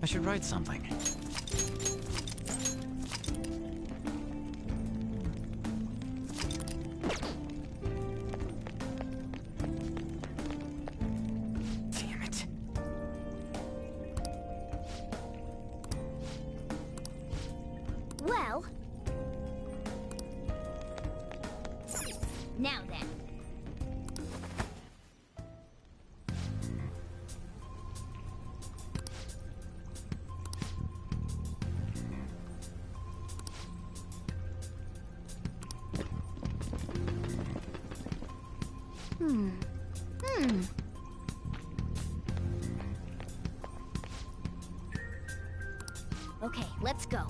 I should write something. Damn it. Well... Now then. Okay, let's go.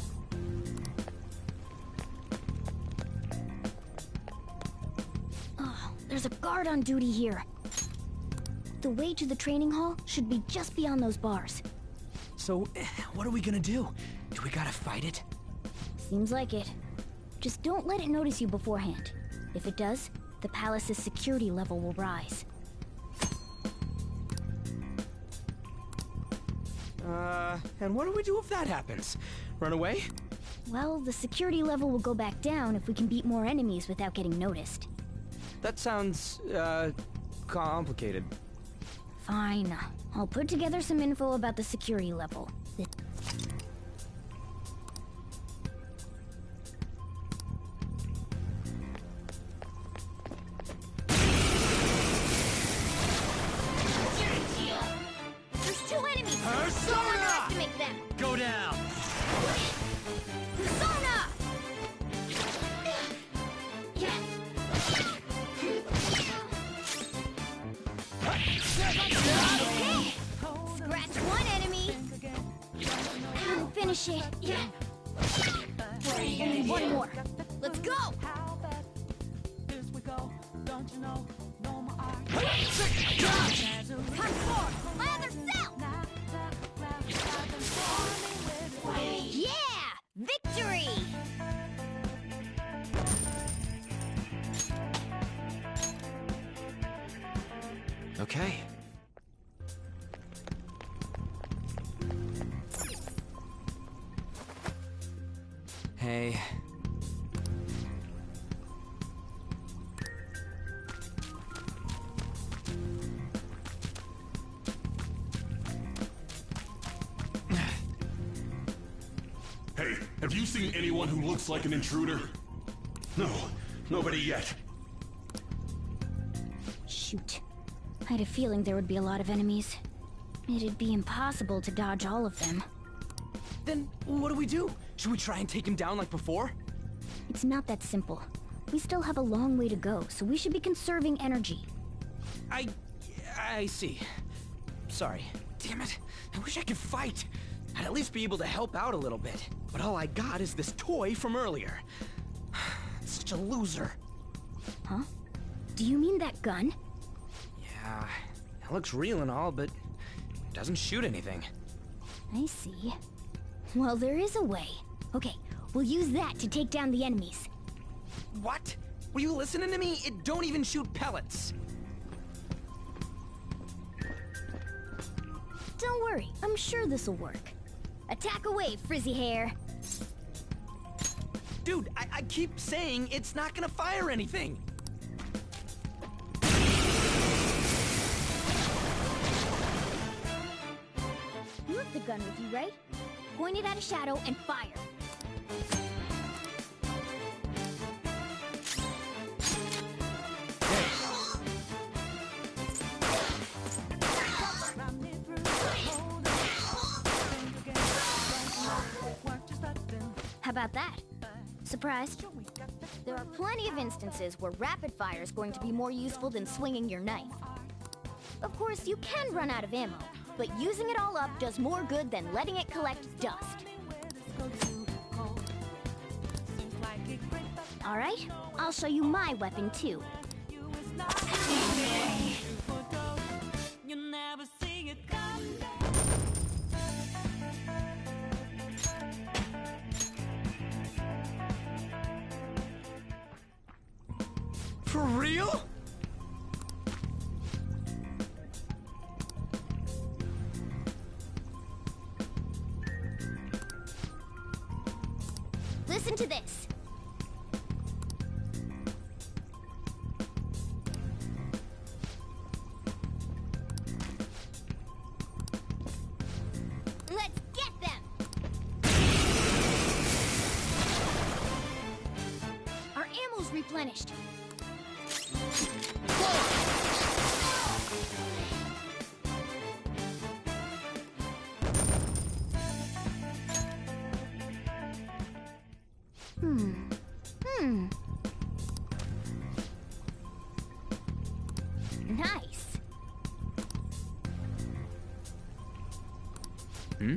Oh, there's a guard on duty here. The way to the training hall should be just beyond those bars. So, what are we gonna do? Do we gotta fight it? Seems like it. Just don't let it notice you beforehand. If it does, the palace's security level will rise. And what do we do if that happens? Run away? Well, the security level will go back down if we can beat more enemies without getting noticed. That sounds, complicated. Fine. I'll put together some info about the security level. There's 2 enemies! Don't underestimate them! Go down! Persona! Okay! Scratch one enemy! Couldn't finish it. Only one more. Let's go! Time for my other self! Yeah! Victory! Okay. Hey. Hey, have you seen anyone who looks like an intruder? No, nobody yet. Shoot. I had a feeling there would be a lot of enemies. It'd be impossible to dodge all of them. Then, what do we do? Should we try and take him down like before? It's not that simple. We still have a long way to go, so we should be conserving energy. I see. Sorry. Damn it. I wish I could fight. I'd at least be able to help out a little bit. But all I got is this toy from earlier. Such a loser. Huh? Do you mean that gun? Yeah, it looks real and all, but it doesn't shoot anything. I see. Well, there is a way. Okay, we'll use that to take down the enemies. What? Were you listening to me? It don't even shoot pellets. Don't worry, I'm sure this'll work. Attack away, frizzy hair. Dude, I keep saying it's not gonna fire anything. You have the gun with you, right? Point it at a shadow and fire. How about that? Surprised? There are plenty of instances where rapid fire is going to be more useful than swinging your knife. Of course, you can run out of ammo, but using it all up does more good than letting it collect dust. All right, I'll show you my weapon too. For real? Listen to this. Let's get them! Our ammo's replenished. Nice. Hmm?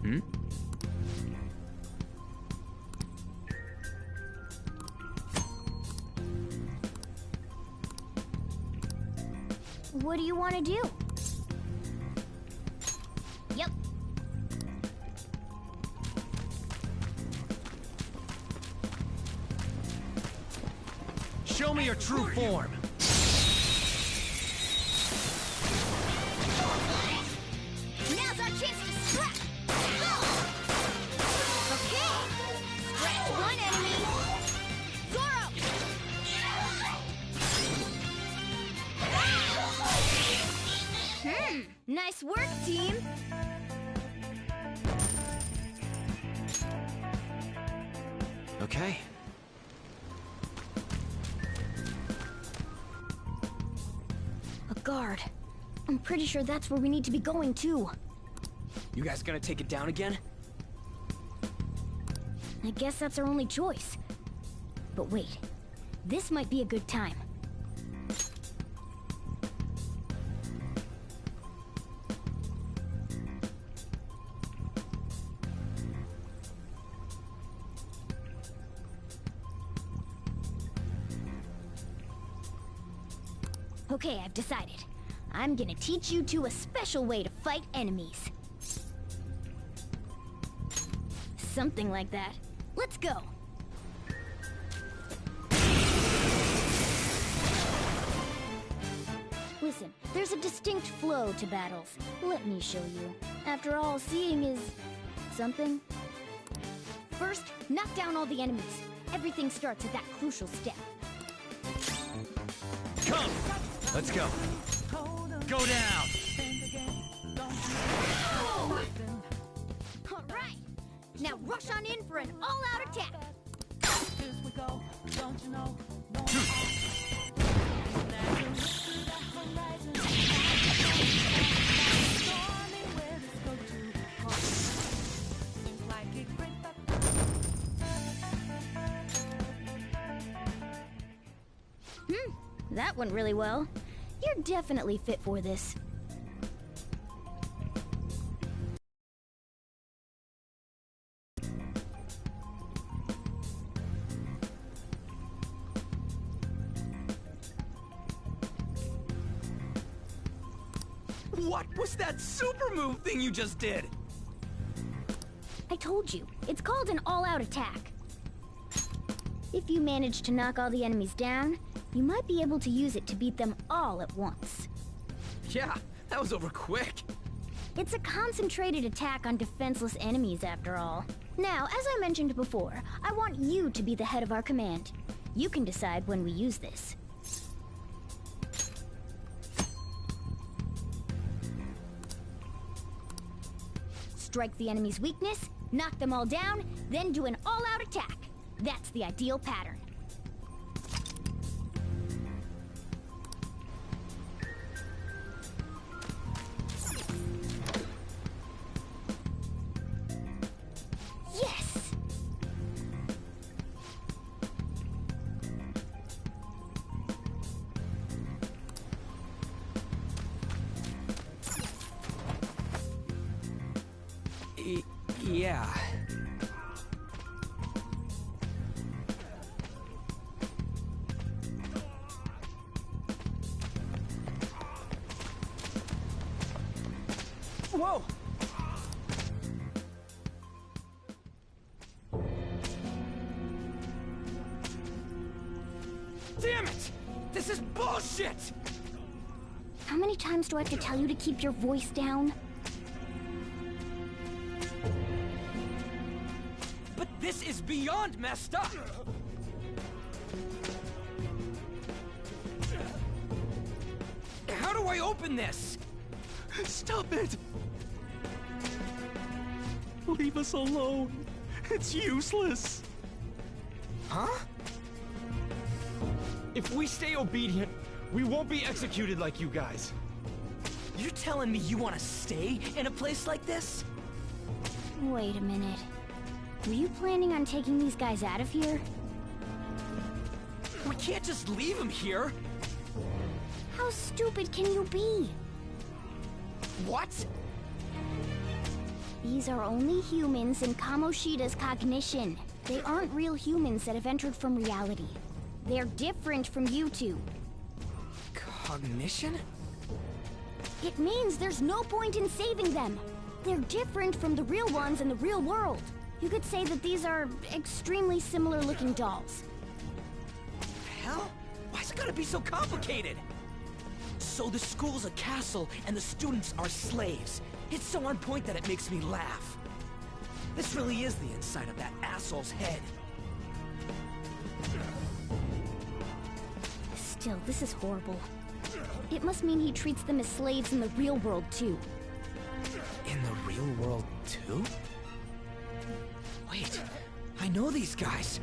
Hmm? What do you want to do? Yep. Show me your true form. Now's our chance to strike! Okay! Scratch one enemy! Zoro! Nice work, team! Okay. A guard. I'm pretty sure that's where we need to be going, too. You guys gonna take it down again? I guess that's our only choice. But wait. This might be a good time. Okay, I've decided. I'm gonna teach you two a special way to fight enemies. Something like that. Let's go. Listen, there's a distinct flow to battles. Let me show you. After all, seeing is... something. First, knock down all the enemies. Everything starts at that crucial step. Come! Let's go. Go down! All right! Now rush on in for an all-out attack! That went really well. You're definitely fit for this. What was that super move thing you just did? I told you, it's called an all-out attack. If you manage to knock all the enemies down, you might be able to use it to beat them all at once. Yeah, that was over quick. It's a concentrated attack on defenseless enemies, after all. Now, as I mentioned before, I want you to be the head of our command. You can decide when we use this. Strike the enemy's weakness, knock them all down, then do an all-out attack. That's the ideal pattern. Yes! Yeah. Whoa! Damn it! This is bullshit! How many times do I have to tell you to keep your voice down? But this is beyond messed up! How do I open this? Stop it! Leave us alone. It's useless. Huh? If we stay obedient, we won't be executed like you guys. You're telling me you want to stay in a place like this? Wait a minute. Were you planning on taking these guys out of here? We can't just leave them here. How stupid can you be? What? These are only humans in Kamoshida's cognition. They aren't real humans that have entered from reality. They're different from you two. Cognition? It means there's no point in saving them. They're different from the real ones in the real world. You could say that these are extremely similar looking dolls. Hell? Why's it gotta be so complicated? So the school's a castle and the students are slaves. It's so on point that it makes me laugh. This really is the inside of that asshole's head. Still, this is horrible. It must mean he treats them as slaves in the real world, too. In the real world, too? Wait, I know these guys.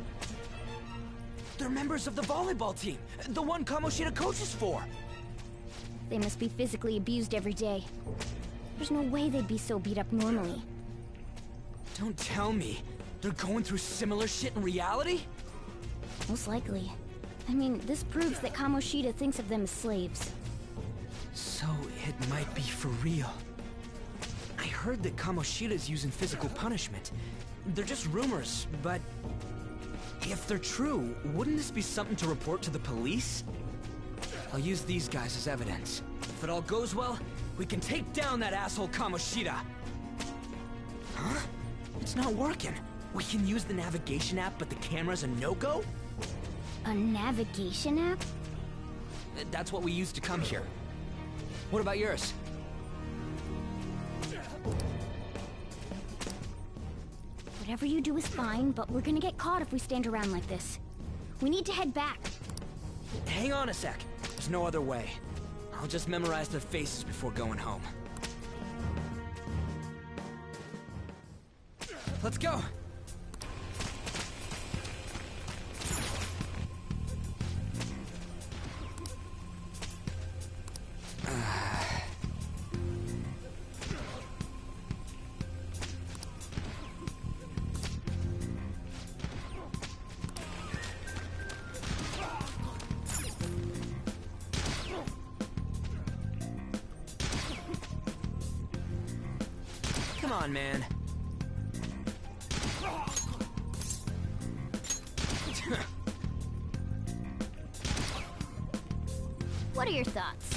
They're members of the volleyball team, the one Kamoshida coaches for. They must be physically abused every day. There's no way they'd be so beat up normally. Don't tell me they're going through similar shit in reality? Most likely. I mean, this proves that Kamoshida thinks of them as slaves. So it might be for real. I heard that Kamoshida's using physical punishment. They're just rumors, but if they're true, wouldn't this be something to report to the police? I'll use these guys as evidence. If it all goes well, we can take down that asshole Kamoshida. Huh? It's not working. We can use the navigation app, but the camera's a no-go? A navigation app? That's what we used to come here. What about yours? Whatever you do is fine, but we're gonna get caught if we stand around like this. We need to head back. Hang on a sec. There's no other way. I'll just memorize their faces before going home. Let's go! Come on, man. What are your thoughts?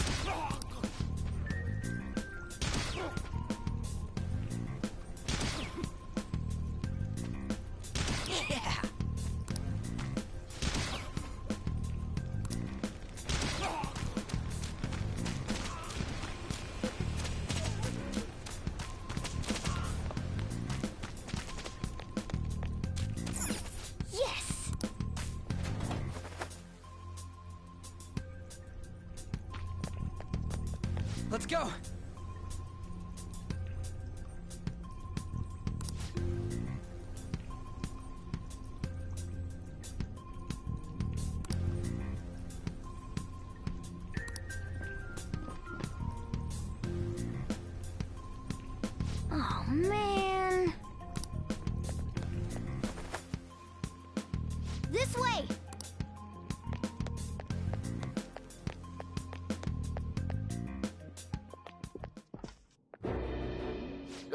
Yeah! Yes! Let's go! Oh, man. This way!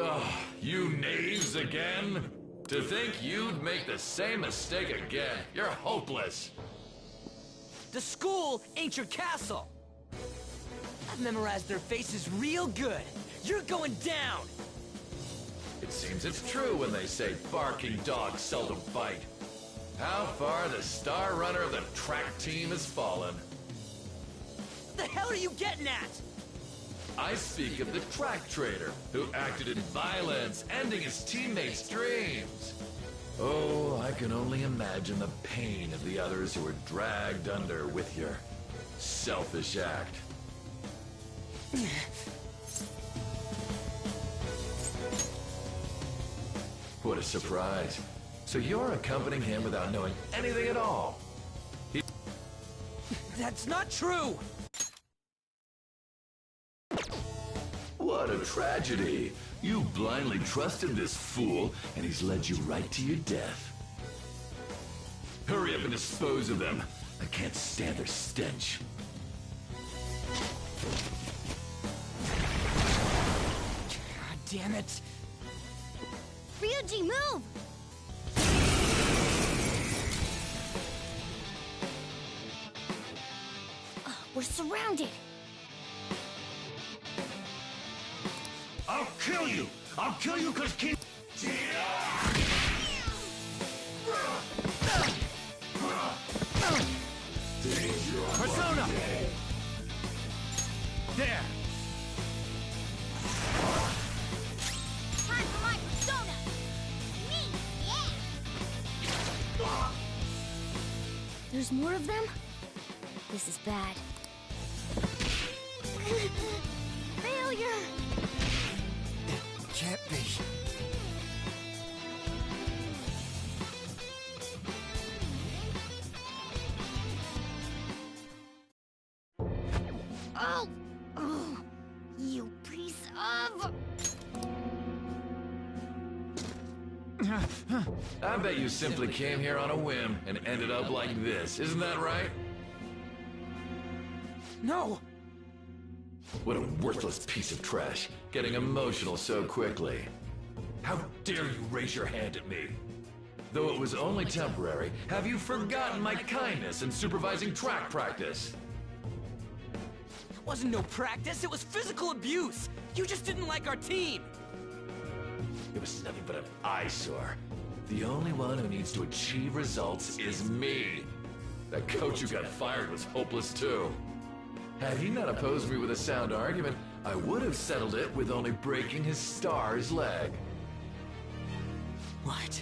Ugh, you knaves again? To think you'd make the same mistake again. You're hopeless. The school ain't your castle! I've memorized their faces real good. You're going down! It seems it's true when they say barking dogs seldom bite. how far the star runner of the track team has fallen. What the hell are you getting at? I speak of the track trader, who acted in violence, ending his teammates' dreams. Oh, I can only imagine the pain of the others who were dragged under with your selfish act. What a surprise. So you're accompanying him without knowing anything at all? That's not true! What a tragedy. You blindly trusted this fool, and he's led you right to your death. Hurry up and dispose of them. I can't stand their stench. God damn it. Ryuji, move! We're surrounded. I'll kill you! I'll kill you because King... Persona! There! Time for my persona! Me, yeah! There's more of them? This is bad. Failure! Can't be. Oh! Oh! You piece of... I bet you simply came here on a whim and ended up like this. Isn't that right? No! What a worthless piece of trash, getting emotional so quickly. How dare you raise your hand at me? Though it was only temporary, have you forgotten my kindness in supervising track practice? It wasn't no practice, it was physical abuse! You just didn't like our team! It was nothing but an eyesore. The only one who needs to achieve results is me. That coach who got fired was hopeless too. Had he not opposed me with a sound argument, I would have settled it with only breaking his star's leg. What?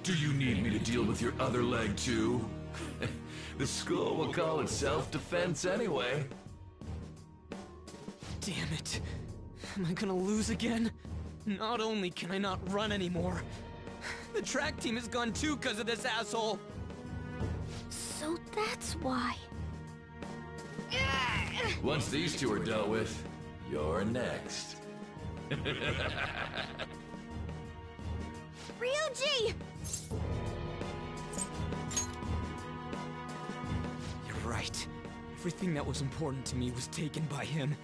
Do you need me to deal with your other leg too? The school will call it self-defense anyway. Damn it. Am I gonna lose again? Not only can I not run anymore, the track team is gone too because of this asshole. So that's why. Once these two are dealt with, you're next. Ryuji! You're right. Everything that was important to me was taken by him.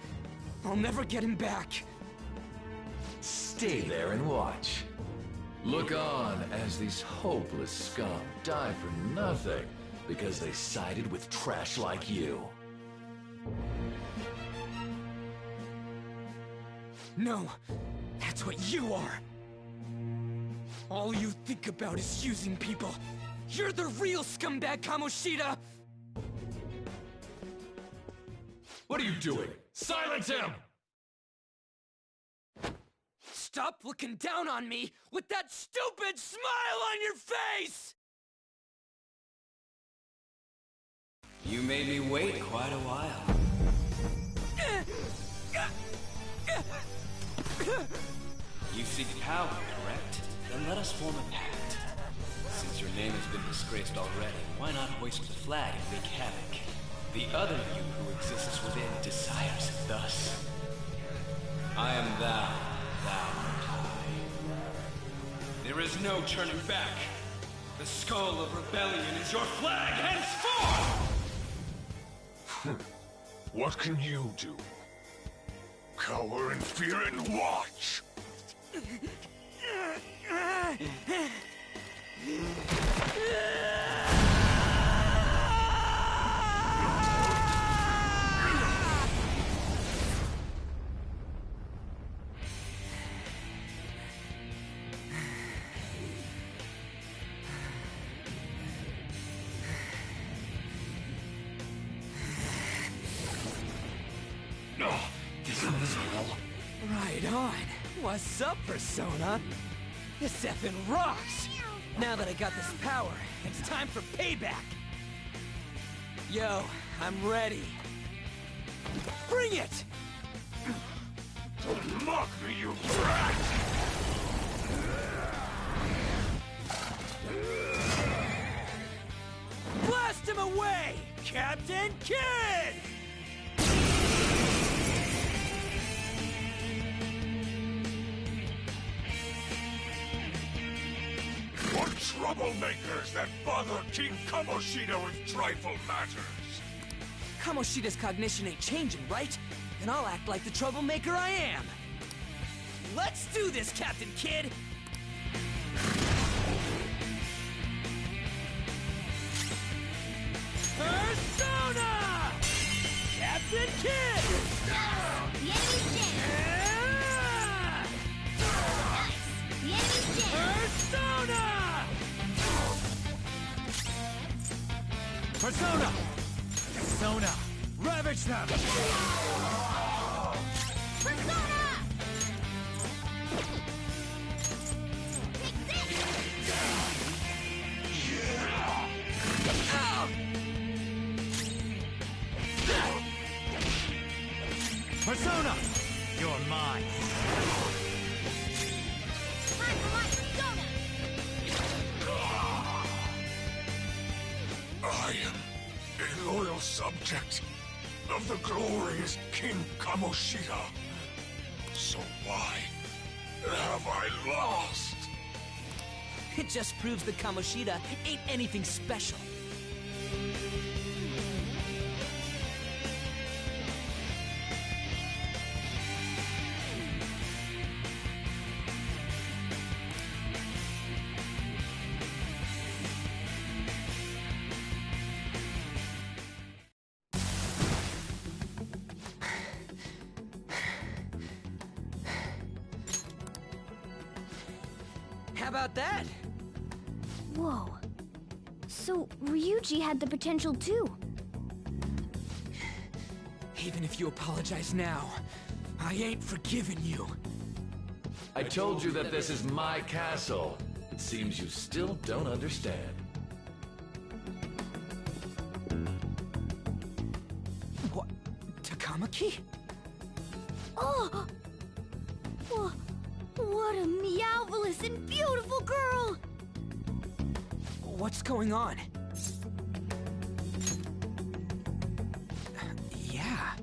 I'll never get him back. Stay there and watch. Look on as these hopeless scum die for nothing because they sided with trash like you. No, that's what you are. All you think about is using people. You're the real scumbag, Kamoshida! What are you doing? Silence him! Stop looking down on me with that stupid smile on your face! You made me wait quite a while. You seek power, correct? Then let us form a pact. Since your name has been disgraced already, why not hoist the flag and wreak havoc? The other you who exists within desires it thus. I am thou, thou art I. There is no turning back. The skull of rebellion is your flag henceforth! What can you do? Cower in fear and watch! What's up, Persona? This effing rocks! Now that I got this power, it's time for payback! Yo, I'm ready. Bring it! Don't mock me, you brat! Blast him away, Captain Kidd! What troublemakers that bother King Kamoshida with trifle matters? Kamoshida's cognition ain't changing, right? Then I'll act like the troublemaker I am. Let's do this, Captain Kidd! Persona! Captain Kidd! The enemy's dead. Nice. The enemy's dead. Persona! Persona! Persona! Ravage them! Persona! Take this! Ow! Persona! You're mine. Time for my persona! I am a loyal subject of the glorious King Kamoshida. So why have I lost? It just proves that Kamoshida ain't anything special. How about that? Whoa. So, Ryuji had the potential too. Even if you apologize now, I ain't forgiving you. I told you that this is my castle. It seems you still don't understand. What? Takamaki? Oh! What a meowvelous and beautiful girl! What's going on? Yeah,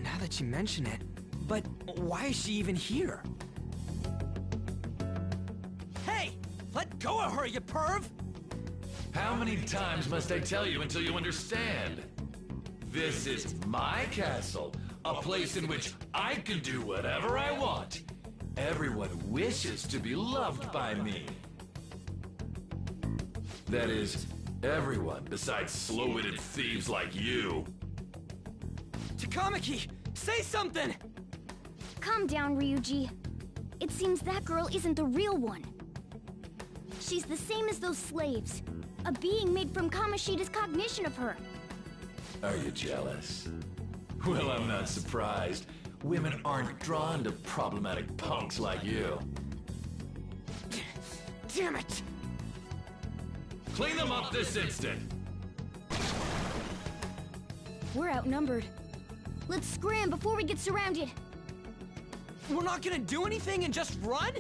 now that you mention it. But why is she even here? Hey! Let go of her, you perv! How many times must I tell you until you understand? This is my castle, a place in which I can do whatever I want. Everyone wishes to be loved by me. That is, everyone besides slow-witted thieves like you. Takamaki, say something! Calm down, Ryuji. It seems that girl isn't the real one. She's the same as those slaves. A being made from Kamoshida's cognition of her. Are you jealous? Well, I'm not surprised. Women aren't drawn to problematic punks like you. Damn it! Clean them up this instant! We're outnumbered. Let's scram before we get surrounded. We're not gonna do anything and just run?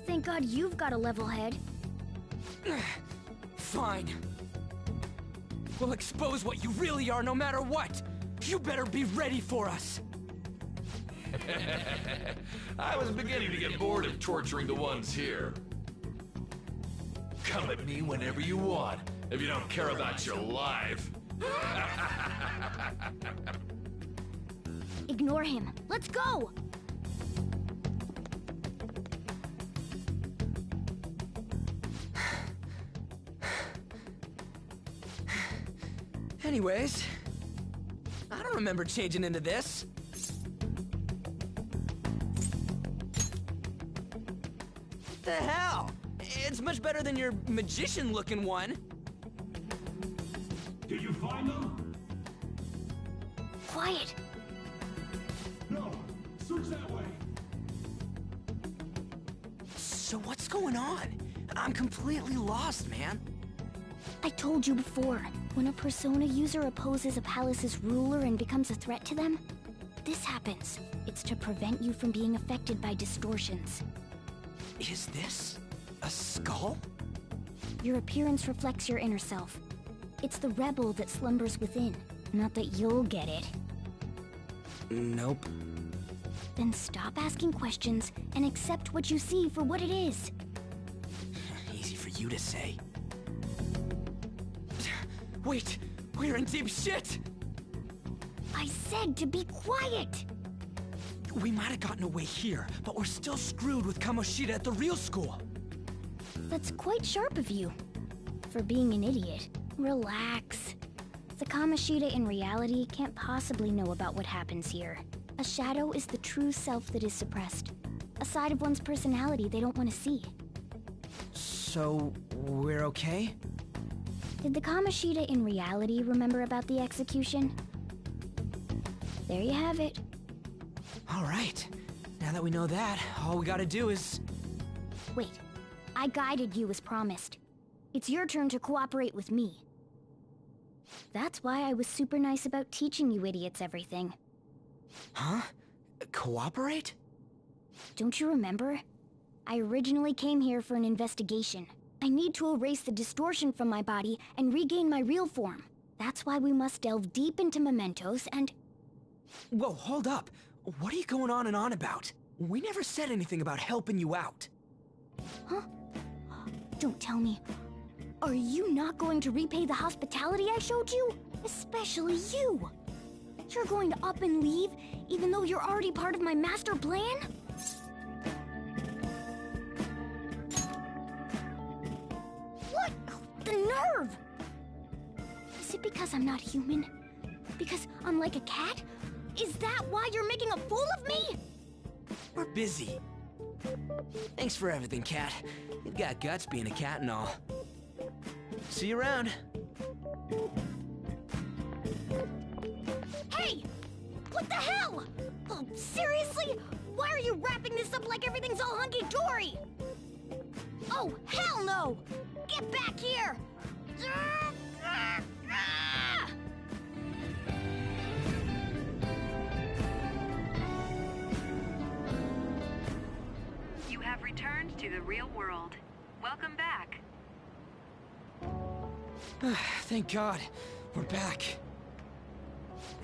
Thank God you've got a level head. Fine. We'll expose what you really are no matter what. You better be ready for us. I was beginning to get bored of torturing the ones here. Come at me whenever you want, if you don't care about your life. Ignore him. Let's go! Anyways, I don't remember changing into this. What the hell? It's much better than your magician-looking one. Did you find them? Quiet. So what's going on? I'm completely lost, man. I told you before, when a Persona user opposes a palace's ruler and becomes a threat to them, this happens. It's to prevent you from being affected by distortions. Is this a skull? Your appearance reflects your inner self. It's the rebel that slumbers within, not that you'll get it. Nope. Then stop asking questions and accept what you see for what it is. Easy for you to say. Wait, we're in deep shit! I said to be quiet! We might have gotten away here, but we're still screwed with Kamoshida at the real school. That's quite sharp of you. For being an idiot. Relax. The Kamoshida in reality can't possibly know about what happens here. A shadow is the true self that is suppressed. A side of one's personality they don't want to see. So, we're okay? Did the Kamoshida in reality remember about the execution? There you have it. All right. Now that we know that, all we gotta do is... Wait. I guided you as promised. It's your turn to cooperate with me. That's why I was super nice about teaching you idiots everything. Huh? Cooperate? Don't you remember? I originally came here for an investigation. I need to erase the distortion from my body and regain my real form. That's why we must delve deep into mementos and... Whoa, hold up. What are you going on and on about? We never said anything about helping you out. Huh? Don't tell me. Are you not going to repay the hospitality I showed you? Especially you. You're going to up and leave, even though you're already part of my master plan? What? The nerve! Is it because I'm not human? Because I'm like a cat? Is that why you're making a fool of me? We're busy. Thanks for everything, Cat. You've got guts being a cat and all. See you around. Hey! What the hell? Oh, seriously? Why are you wrapping this up like everything's all hunky-dory? Oh, hell no! Get back here! You have returned to the real world. Welcome back. Thank God. We're back.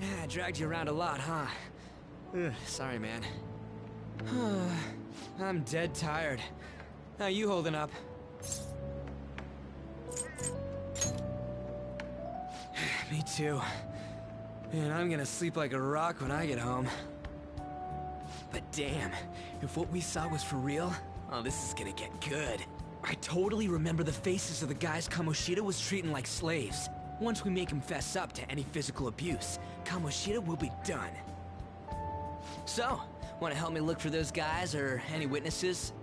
Yeah, I dragged you around a lot, huh? Sorry, man. I'm dead tired. How you holding up? Me too. And I'm gonna sleep like a rock when I get home. But damn, if what we saw was for real, oh, this is gonna get good. I totally remember the faces of the guys Kamoshida was treating like slaves. Once we make him fess up to any physical abuse, Kamoshida will be done. So, want to help me look for those guys or any witnesses?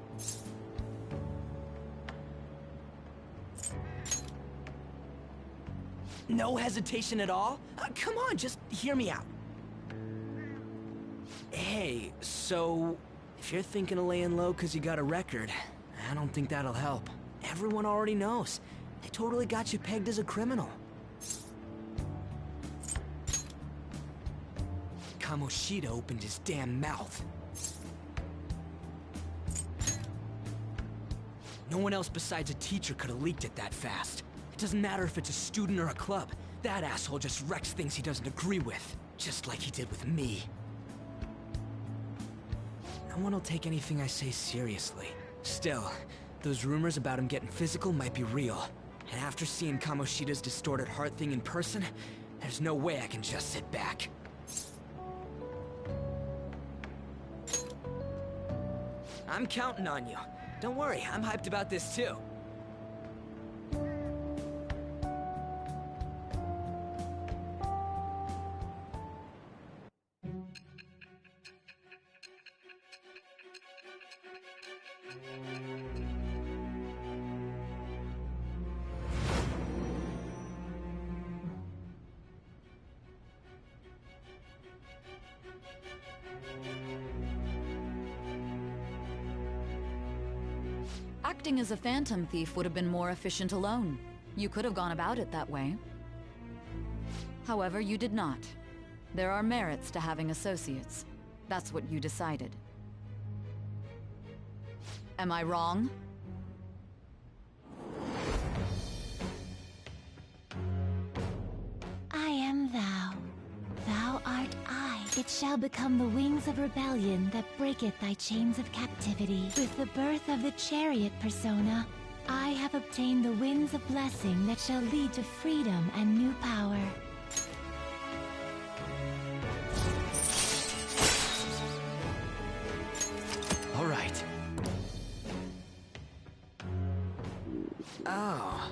No hesitation at all? Come on, just hear me out. Hey, so if you're thinking of laying low because you got a record, I don't think that'll help. Everyone already knows. They totally got you pegged as a criminal. Kamoshida opened his damn mouth. No one else besides a teacher could have leaked it that fast. It doesn't matter if it's a student or a club. That asshole just wrecks things he doesn't agree with. Just like he did with me. No one will take anything I say seriously. Still, those rumors about him getting physical might be real. And after seeing Kamoshida's distorted heart thing in person, there's no way I can just sit back. I'm counting on you. Don't worry, I'm hyped about this too. Acting as a phantom thief would have been more efficient alone. You could have gone about it that way. However, you did not. There are merits to having associates. That's what you decided. Am I wrong? I am thou. Thou art I. It shall become the wings of rebellion that breaketh thy chains of captivity. With the birth of the chariot persona, I have obtained the winds of blessing that shall lead to freedom and new power. All right. Oh,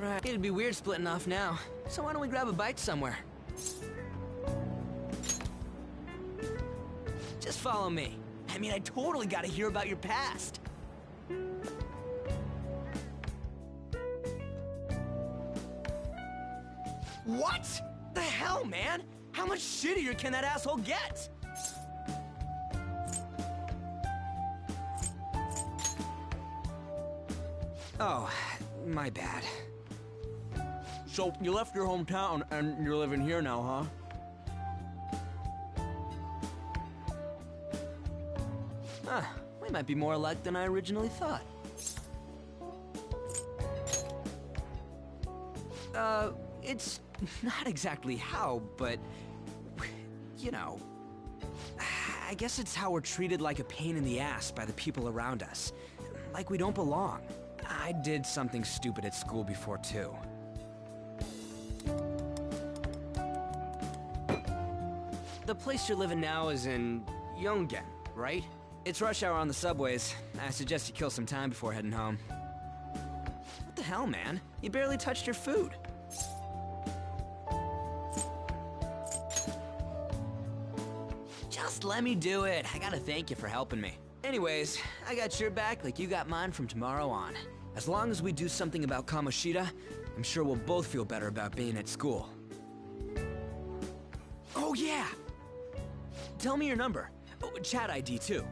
right. It'd be weird splitting off now. So why don't we grab a bite somewhere? Just follow me. I mean, I totally gotta hear about your past. What? The hell, man? How much shittier can that asshole get? Oh, my bad. So, you left your hometown and you're living here now, huh? Huh, we might be more alike than I originally thought. It's not exactly how, but, you know, I guess it's how we're treated like a pain in the ass by the people around us. Like we don't belong. I did something stupid at school before, too. The place you're living now is in Yongen, right? It's rush hour on the subways. I suggest you kill some time before heading home. What the hell, man? You barely touched your food. Just let me do it. I gotta thank you for helping me. Anyways, I got your back like you got mine from tomorrow on. As long as we do something about Kamoshida, I'm sure we'll both feel better about being at school. Oh yeah! Tell me your number. Oh, chat ID too.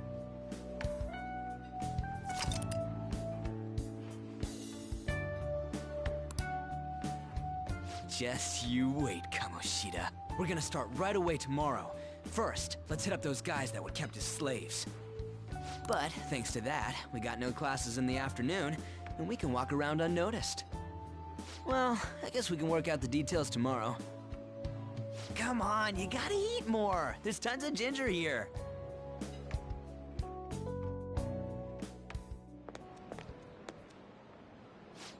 Just you wait, Kamoshida. We're gonna start right away tomorrow. First, let's hit up those guys that were kept as slaves. But, thanks to that, we got no classes in the afternoon, and we can walk around unnoticed. Well, I guess we can work out the details tomorrow. Come on, you gotta eat more! There's tons of ginger here!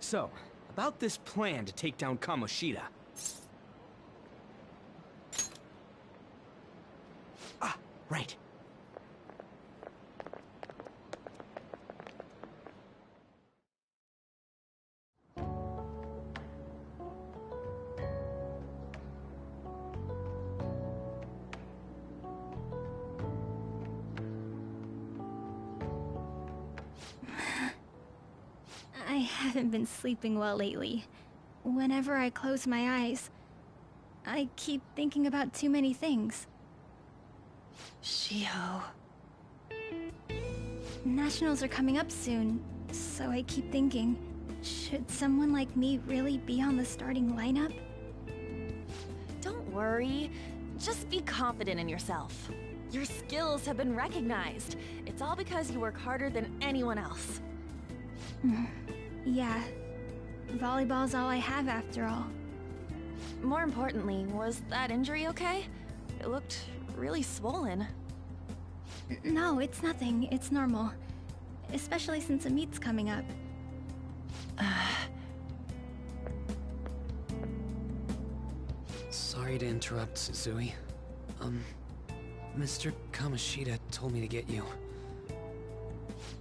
So, about this plan to take down Kamoshida. Ah, right. I haven't been sleeping well lately. Whenever I close my eyes, I keep thinking about too many things. Shiho. Nationals are coming up soon, so I keep thinking, should someone like me really be on the starting lineup? Don't worry. Just be confident in yourself. Your skills have been recognized. It's all because you work harder than anyone else. Yeah. Volleyball's all I have after all. More importantly, was that injury okay? It looked really swollen. No, it's nothing. It's normal. Especially since a meet's coming up. Sorry to interrupt, Suzui. Mr. Kamoshida told me to get you.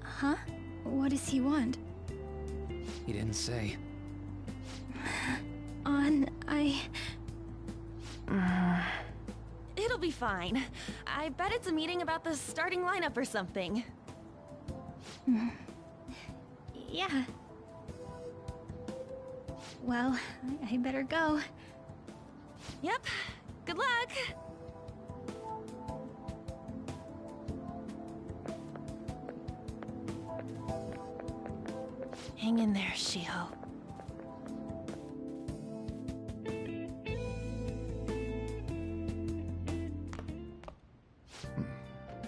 Huh? What does he want? He didn't say. It'll be fine. I bet it's a meeting about the starting lineup or something. Yeah. Well, I better go. Yep. Good luck! Hang in there, Shiho.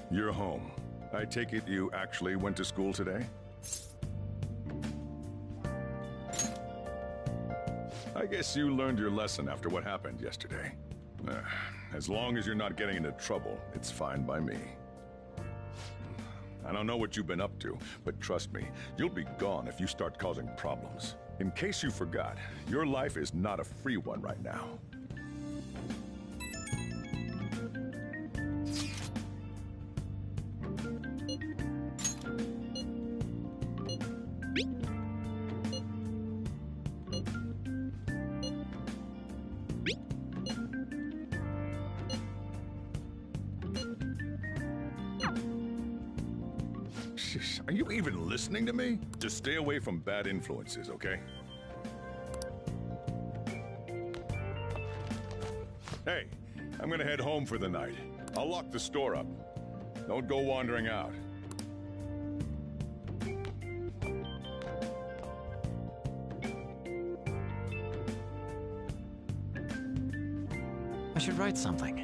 You're home. I take it you actually went to school today? I guess you learned your lesson after what happened yesterday. As long as you're not getting into trouble, it's fine by me. I don't know what you've been up to, but trust me, you'll be gone if you start causing problems. In case you forgot, your life is not a free one right now. Are you even listening to me? Just stay away from bad influences, okay? Hey, I'm gonna head home for the night. I'll lock the store up. Don't go wandering out. I should write something.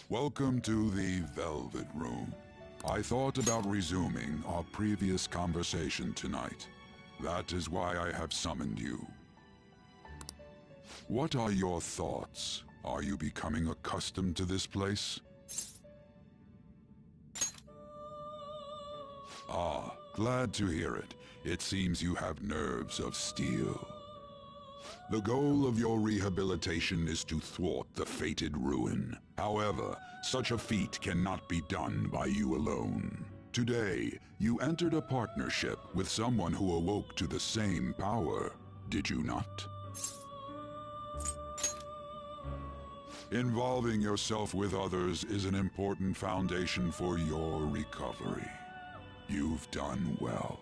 Welcome to the Velvet Room. I thought about resuming our previous conversation tonight. That is why I have summoned you. What are your thoughts? Are you becoming accustomed to this place? Ah, glad to hear it. It seems you have nerves of steel. The goal of your rehabilitation is to thwart the fated ruin. However, such a feat cannot be done by you alone. Today, you entered a partnership with someone who awoke to the same power, did you not? Involving yourself with others is an important foundation for your recovery. You've done well.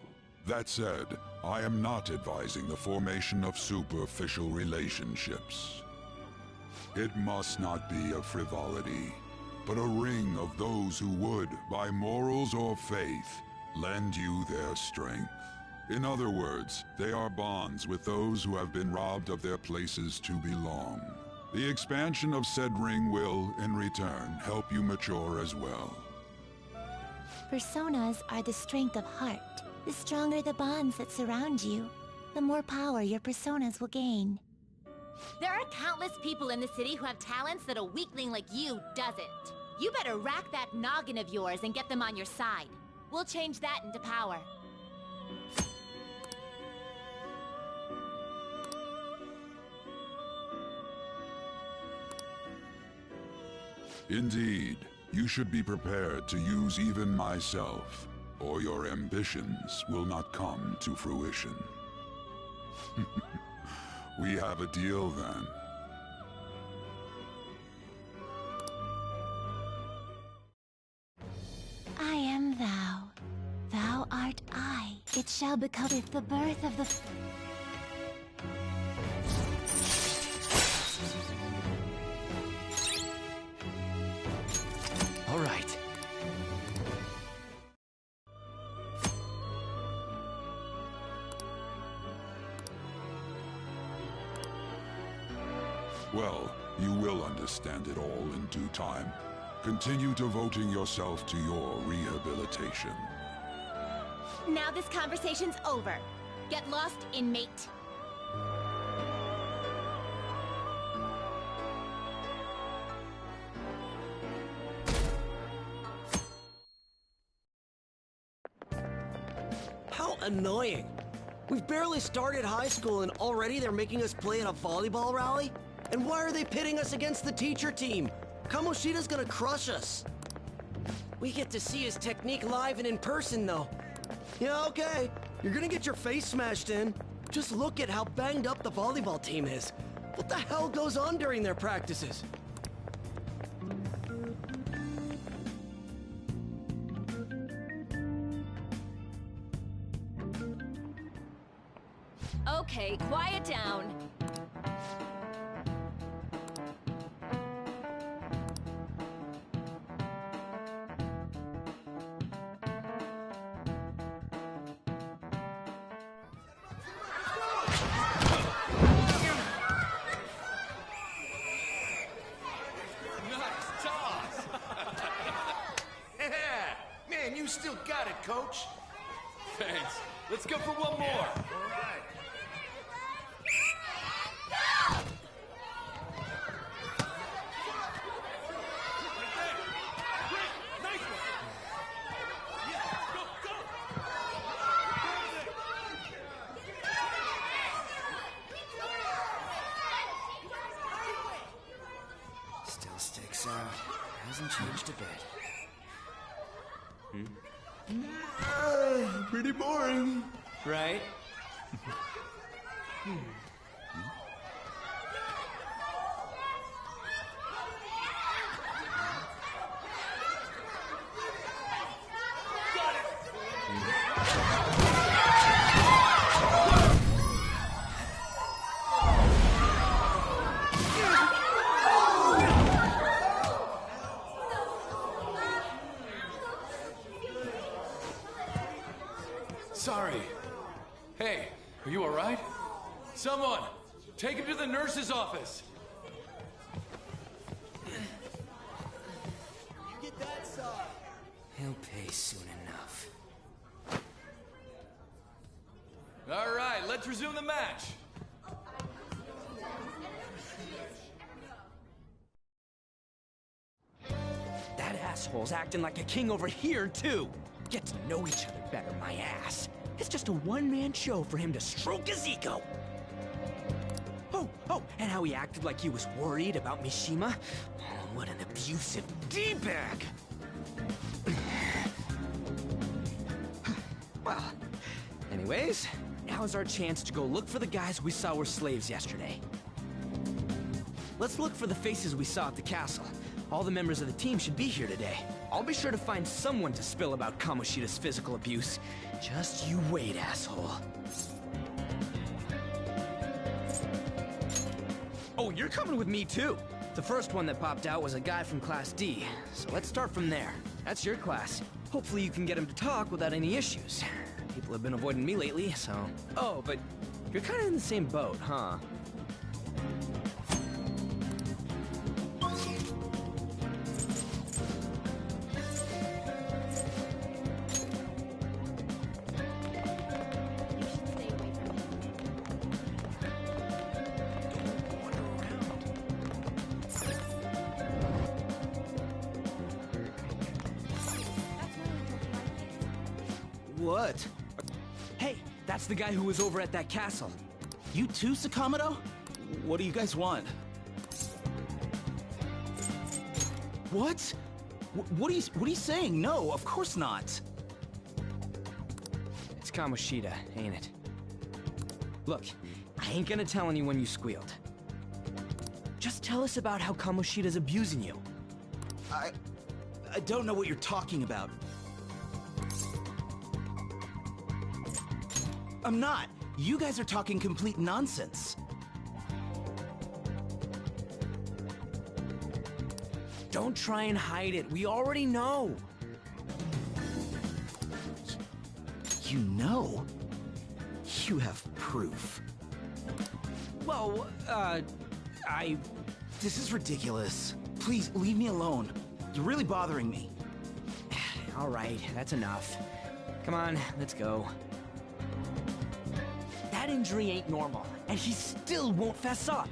That said, I am not advising the formation of superficial relationships. It must not be a frivolity, but a ring of those who would, by morals or faith, lend you their strength. In other words, they are bonds with those who have been robbed of their places to belong. The expansion of said ring will, in return, help you mature as well. Personas are the strength of heart. The stronger the bonds that surround you, the more power your personas will gain. There are countless people in the city who have talents that a weakling like you doesn't. You better rack that noggin of yours and get them on your side. We'll change that into power. Indeed, you should be prepared to use even myself, or your ambitions will not come to fruition. We have a deal then. I am thou. Thou art I. It shall become with the birth of the... All right. Well, you will understand it all in due time. Continue devoting yourself to your rehabilitation. Now this conversation's over. Get lost, inmate. How annoying. We've barely started high school and already they're making us play in a volleyball rally? And why are they pitting us against the teacher team? Kamoshida's gonna crush us. We get to see his technique live and in person, though. Yeah, okay. You're gonna get your face smashed in. Just look at how banged up the volleyball team is. What the hell goes on during their practices? Okay, quiet down. Man, you still got it, Coach. Thanks. Let's go for one more. All right. Still sticks out. Hasn't changed a bit. Pretty boring. Right? Sorry. Hey, are you all right? Someone, take him to the nurse's office. Get that side. He'll pay soon enough. All right, let's resume the match. That asshole's acting like a king over here, too. Get to know each other better, my ass. It's just a one-man show for him to stroke his ego. Oh, and how he acted like he was worried about Mishima. Oh, what an abusive D-bag. Well, anyways, now's our chance to go look for the guys we saw were slaves yesterday. Let's look for the faces we saw at the castle. All the members of the team should be here today. I'll be sure to find someone to spill about Kamoshida's physical abuse. Just you wait, asshole. Oh, you're coming with me too. The first one that popped out was a guy from Class D, so let's start from there. That's your class. Hopefully you can get him to talk without any issues. People have been avoiding me lately, so... Oh, but you're kind of in the same boat, huh? What? Hey, that's the guy who was over at that castle. You too, Sakamoto? What do you guys want? What? What are you saying? No, of course not. It's Kamoshida, ain't it? Look, I ain't gonna tell anyone you squealed. Just tell us about how Kamoshida's abusing you. I don't know what you're talking about. I'm not. You guys are talking complete nonsense. Don't try and hide it. We already know. You know? You have proof. Well, This is ridiculous. Please, leave me alone. You're really bothering me. All right, that's enough. Come on, let's go. That injury ain't normal, and he still won't fess up.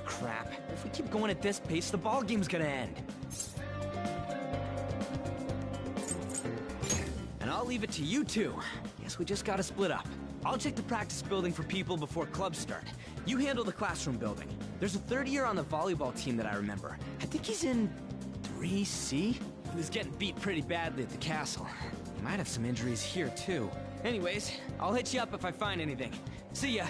Crap, if we keep going at this pace, the ball game's gonna end. And I'll leave it to you two. Guess we just gotta split up. I'll check the practice building for people before clubs start. You handle the classroom building. There's a third year on the volleyball team that I remember. I think he's in 3C? He was getting beat pretty badly at the castle. He might have some injuries here, too. Anyways, I'll hit you up if I find anything. See ya!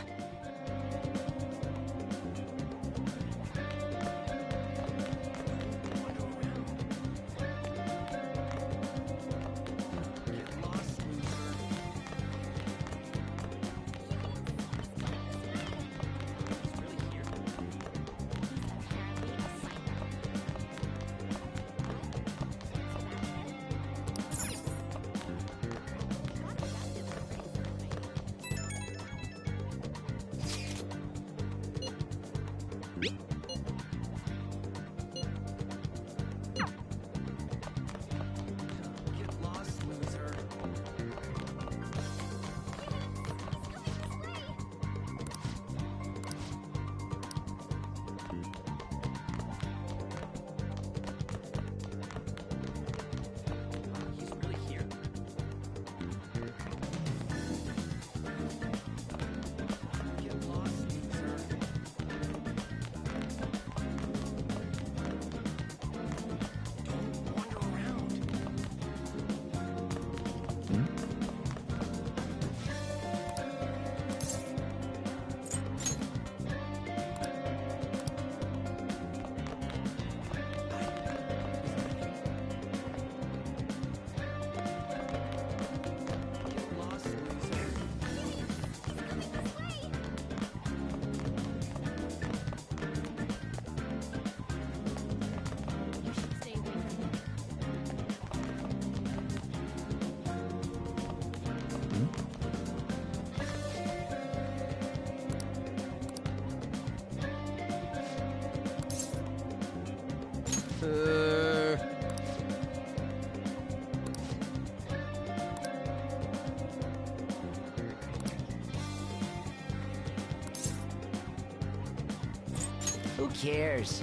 Who cares?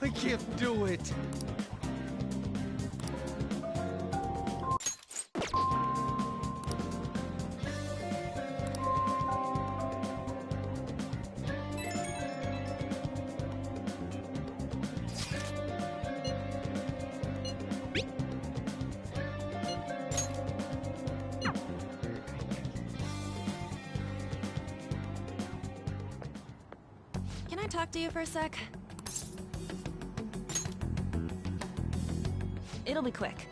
I can't do it. Can I talk to you for a sec? It'll be quick.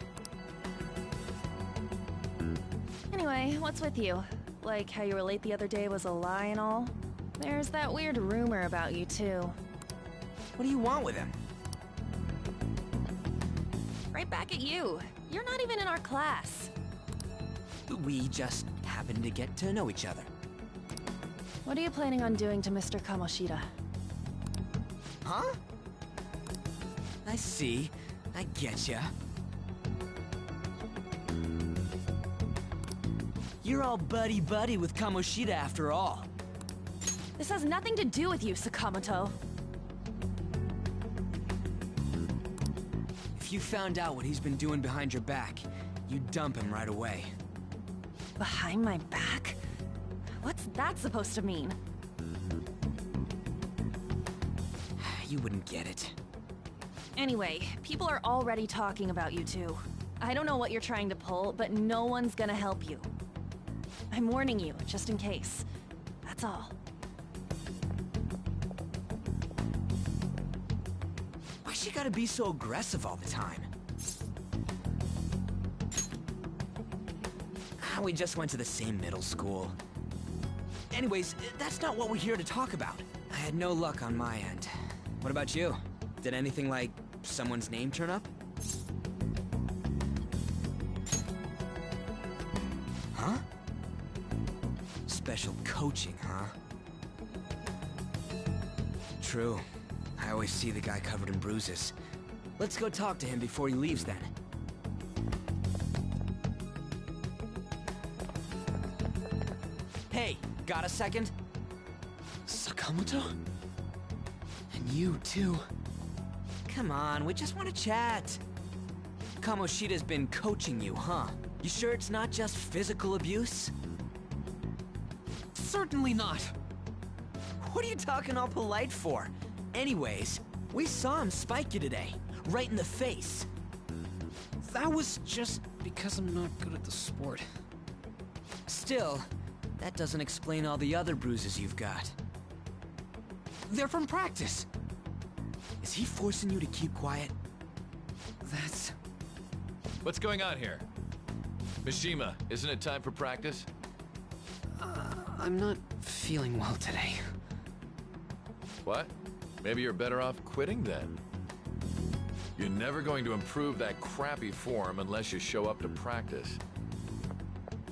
Anyway, what's with you? Like how you were late the other day was a lie and all? There's that weird rumor about you, too. What do you want with him? Right back at you. You're not even in our class. We just happen to get to know each other. What are you planning on doing to Mr. Kamoshida? Huh? I see. I getcha. You're all buddy-buddy with Kamoshida after all. This has nothing to do with you, Sakamoto. If you found out what he's been doing behind your back, you'd dump him right away. Behind my back? What's that supposed to mean? You wouldn't get it. Anyway, people are already talking about you two. I don't know what you're trying to pull, but no one's gonna help you. I'm warning you, just in case. That's all. Why she gotta be so aggressive all the time? We just went to the same middle school. Anyways, that's not what we're here to talk about. I had no luck on my end. What about you? Did anything like someone's name turn up? Huh? Special coaching, huh? True. I always see the guy covered in bruises. Let's go talk to him before he leaves then. Hey, got a second? Sakamoto? And you, too. Come on, we just want to chat. Kamoshida's been coaching you, huh? You sure it's not just physical abuse? Certainly not. What are you talking all polite for? Anyways, we saw him spike you today, right in the face. That was just because I'm not good at the sport. Still, that doesn't explain all the other bruises you've got. They're from practice. Is he forcing you to keep quiet? That's... What's going on here? Mishima, isn't it time for practice? I'm not feeling well today. What? Maybe you're better off quitting then. You're never going to improve that crappy form unless you show up to practice.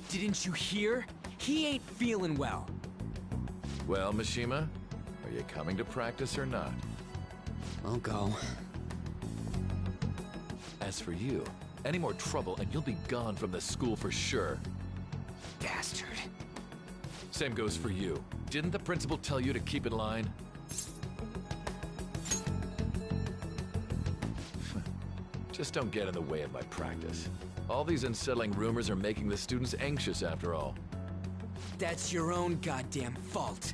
Didn't you hear? He ain't feeling well. Well, Mishima, are you coming to practice or not? I'll go. As for you, any more trouble and you'll be gone from the school for sure. Bastard. Same goes for you. Didn't the principal tell you to keep in line? Just don't get in the way of my practice. All these unsettling rumors are making the students anxious after all. That's your own goddamn fault.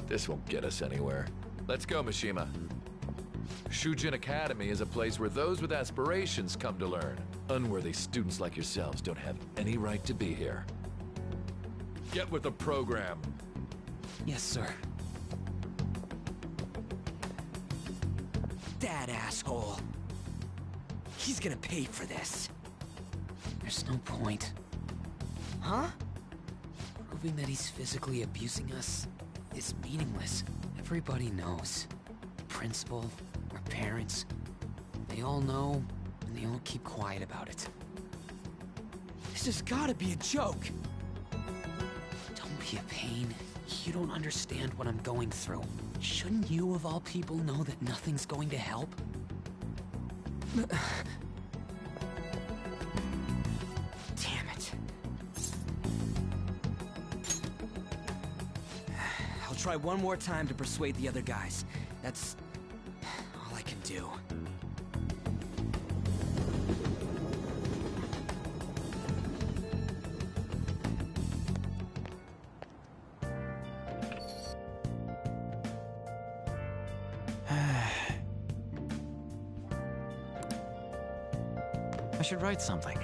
This won't get us anywhere. Let's go, Mishima. Shujin Academy is a place where those with aspirations come to learn. Unworthy students like yourselves don't have any right to be here. Get with the program. Yes, sir. That asshole. He's gonna pay for this. There's no point. Huh? Proving that he's physically abusing us is meaningless. Everybody knows. The principal, our parents, they all know, and they all keep quiet about it. This has gotta be a joke. Don't be a pain. You don't understand what I'm going through. Shouldn't you, of all people, know that nothing's going to help? Damn it. I'll try one more time to persuade the other guys. That's all I can do. I should write something.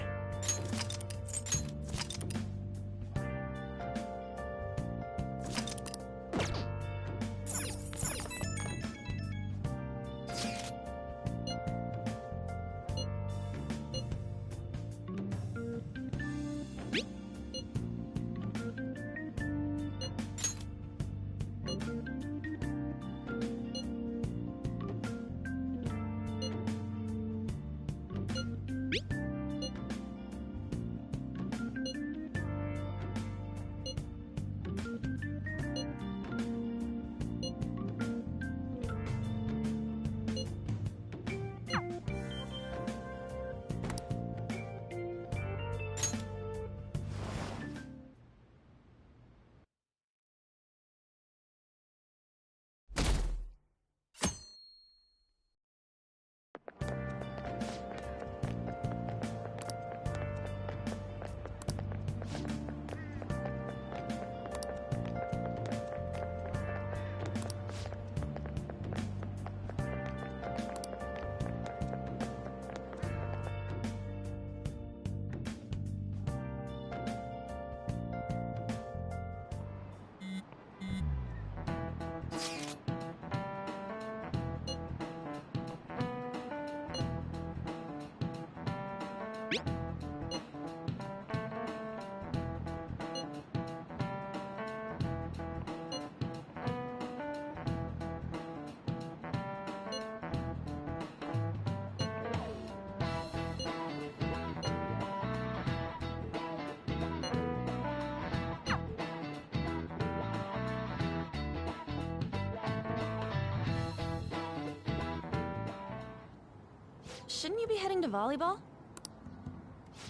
shouldn't you be heading to volleyball?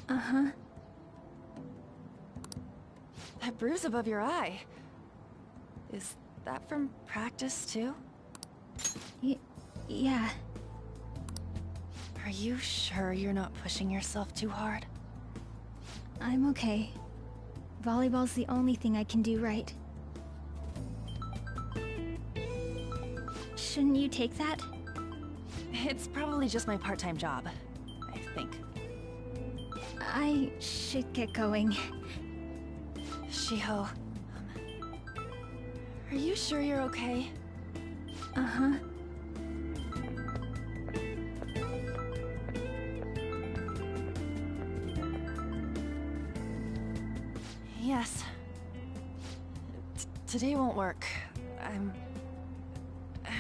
Uh-huh. That bruise above your eye. Is that from practice, too? Yeah. Are you sure you're not pushing yourself too hard? I'm okay. Volleyball's the only thing I can do right. Shouldn't you take that? It's probably just my part-time job, I think. I should get going. Shiho, are you sure you're okay? Uh-huh. Yes. Today won't work. I'm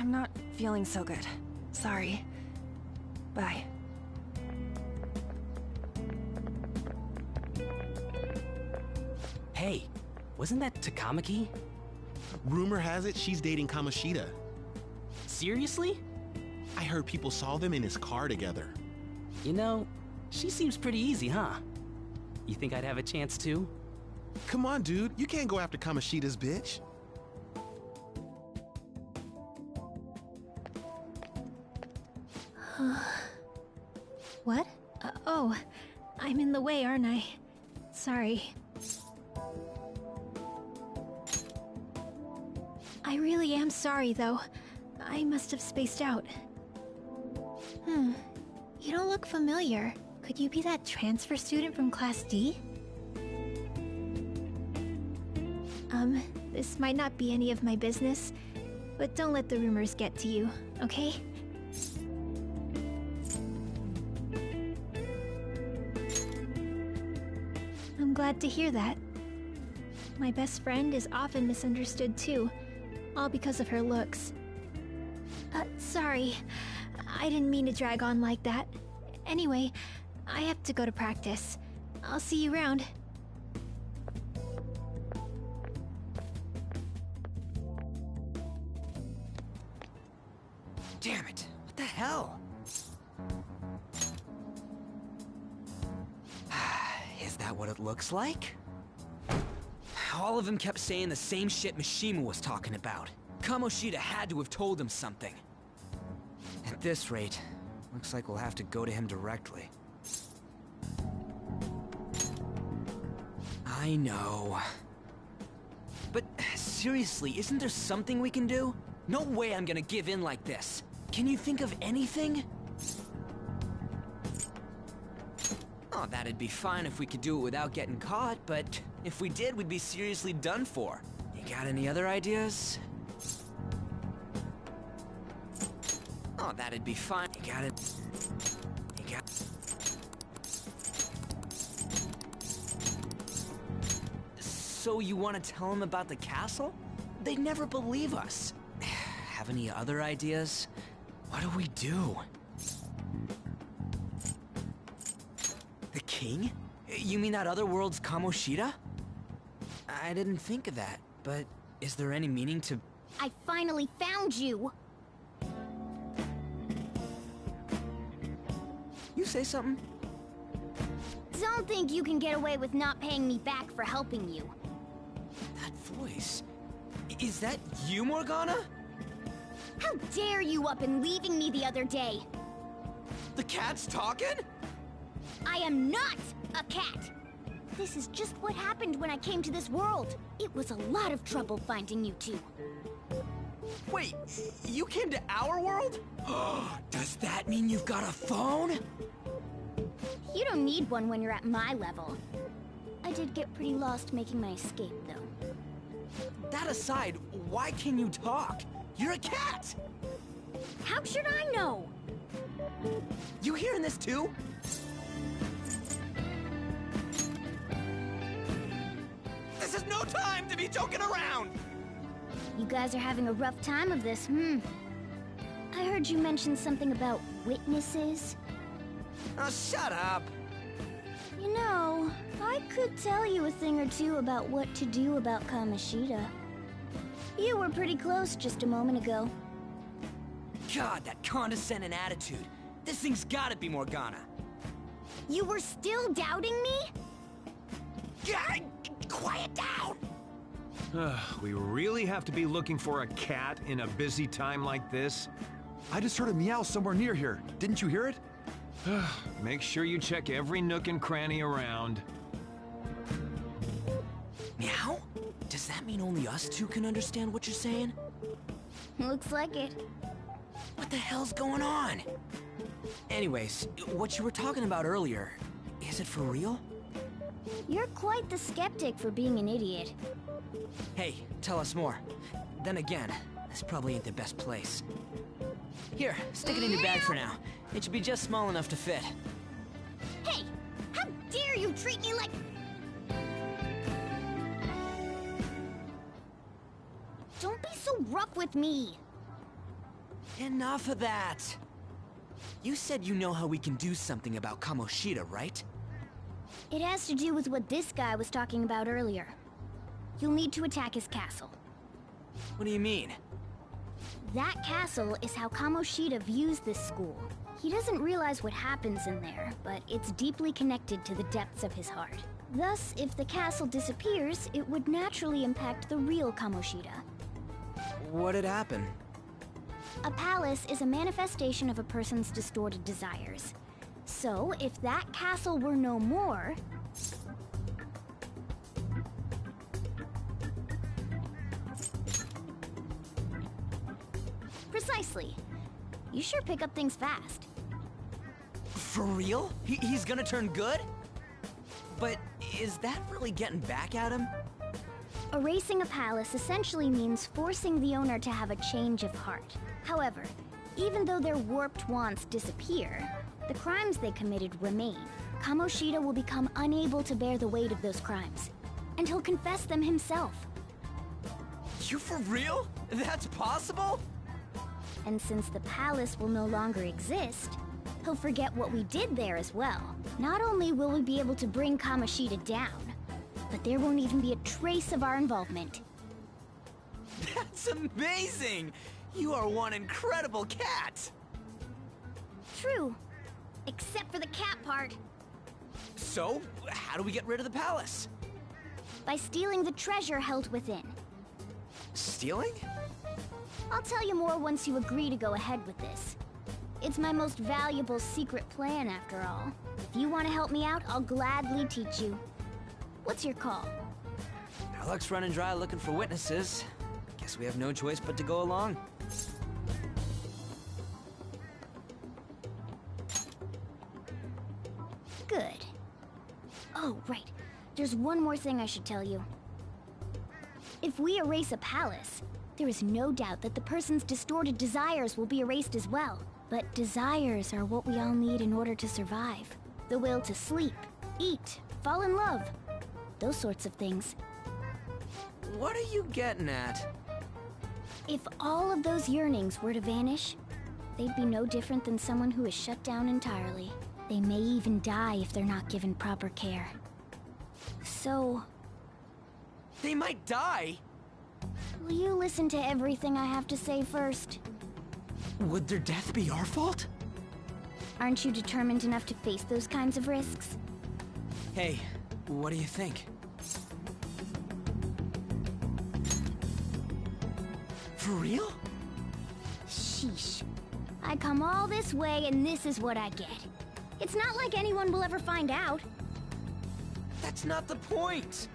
not feeling so good. Sorry. Bye. Hey, wasn't that Takamaki? Rumor has it she's dating Kamoshida. Seriously? I heard people saw them in his car together. You know, she seems pretty easy, huh? You think I'd have a chance too? Come on, dude. You can't go after Kamoshida's bitch. What? Oh, I'm in the way, aren't I? Sorry. I really am sorry, though. I must have spaced out. You don't look familiar. Could you be that transfer student from Class D? This might not be any of my business, but don't let the rumors get to you, okay? I'm glad to hear that. My best friend is often misunderstood too, all because of her looks. Sorry. I didn't mean to drag on like that. Anyway, I have to go to practice. I'll see you around. Damn it, what the hell? Is that what it looks like? All of them kept saying the same shit Mishima was talking about. Kamoshida had to have told him something. At this rate, looks like we'll have to go to him directly. I know. But seriously, isn't there something we can do? No way I'm gonna give in like this. Can you think of anything? Oh, that'd be fine if we could do it without getting caught, but if we did, we'd be seriously done for. You got any other ideas? Oh, that'd be fine. You got it. You got... So you want to tell them about the castle? They'd never believe us. Have any other ideas? What do we do? The king? You mean that other world's Kamoshida? I didn't think of that, but is there any meaning to... I finally found you! You say something? Don't think you can get away with not paying me back for helping you. That voice... Is that you, Morgana? How dare you up and leaving me the other day? The cat's talking? I am not a cat! This is just what happened when I came to this world. It was a lot of trouble finding you two. Wait, you came to our world? Does that mean you've got a phone? You don't need one when you're at my level. I did get pretty lost making my escape, though. That aside, why can you talk? You're a cat! How should I know? You hearing this too? This is no time to be joking around! You guys are having a rough time of this, I heard you mention something about witnesses. Oh, shut up! You know, I could tell you a thing or two about what to do about Kamoshida. You were pretty close just a moment ago. God, that condescending attitude. This thing's gotta be Morgana. You were still doubting me? Quiet down! We really have to be looking for a cat in a busy time like this? I just heard a meow somewhere near here. Didn't you hear it? Make sure you check every nook and cranny around. Meow? Does that mean only us two can understand what you're saying? Looks like it. What the hell's going on? Anyways, what you were talking about earlier, is it for real? You're quite the skeptic for being an idiot. Hey, tell us more. Then again, this probably ain't the best place. Here, stick it in your bag for now. It should be just small enough to fit. Hey! How dare you treat me like... Don't be so rough with me! Enough of that! You said you know how we can do something about Kamoshida, right? It has to do with what this guy was talking about earlier. You'll need to attack his castle. What do you mean? That castle is how Kamoshida views this school. He doesn't realize what happens in there, but it's deeply connected to the depths of his heart. Thus, if the castle disappears, it would naturally impact the real Kamoshida. What'd happen? A palace is a manifestation of a person's distorted desires. So, if that castle were no more... Precisely. You sure pick up things fast. For real? He's gonna turn good? But is that really getting back at him? Erasing a palace essentially means forcing the owner to have a change of heart. However, even though their warped wants disappear, the crimes they committed remain. Kamoshida will become unable to bear the weight of those crimes, and he'll confess them himself. You for real? That's possible? And since the palace will no longer exist, he'll forget what we did there as well. Not only will we be able to bring Kamoshida down, but there won't even be a trace of our involvement. That's amazing! You are one incredible cat! True. Except for the cat part. So, how do we get rid of the palace? By stealing the treasure held within. Stealing? I'll tell you more once you agree to go ahead with this. It's my most valuable secret plan, after all. If you want to help me out, I'll gladly teach you. What's your call? Our luck's running dry looking for witnesses. Guess we have no choice but to go along. Good. Oh, right. There's one more thing I should tell you. If we erase a palace, there is no doubt that the person's distorted desires will be erased as well. But desires are what we all need in order to survive. The will to sleep, eat, fall in love. Those sorts of things. What are you getting at? If all of those yearnings were to vanish, they'd be no different than someone who is shut down entirely. They may even die if they're not given proper care. So... They might die? Will you listen to everything I have to say first? Would their death be our fault? Aren't you determined enough to face those kinds of risks? Hey, what do you think? For real? Sheesh. I come all this way and this is what I get. It's not like anyone will ever find out. That's not the point!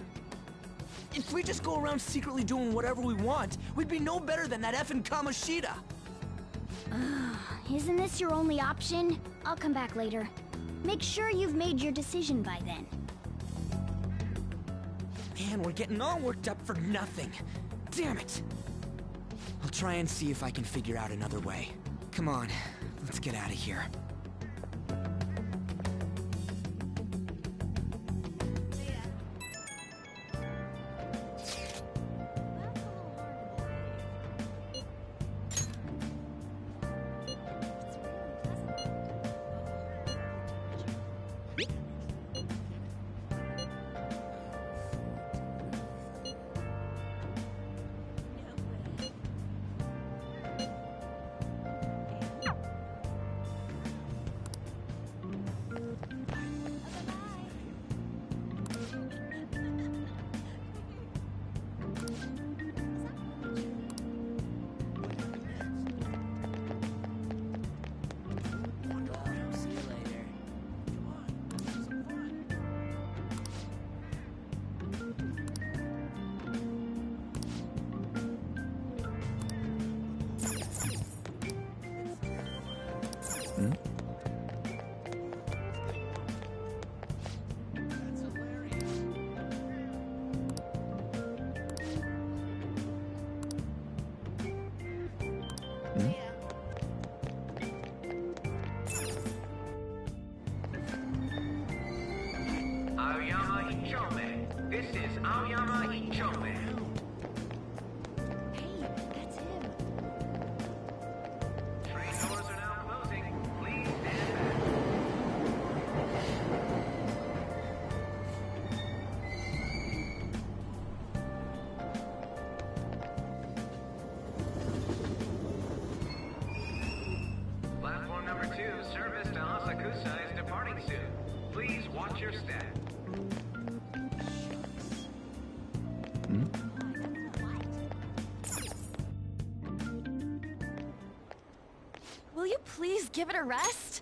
If we just go around secretly doing whatever we want, we'd be no better than that effing Kamoshida! Isn't this your only option? I'll come back later. Make sure you've made your decision by then. Man, we're getting all worked up for nothing. Damn it! I'll try and see if I can figure out another way. Come on, let's get out of here. Aoyama Ichome. This is Aoyama Ichome. Hey, that's him. Train doors are now closing. Please stand back. Platform number 2, service to Asakusa is departing soon. Please watch your step. Will you please give it a rest?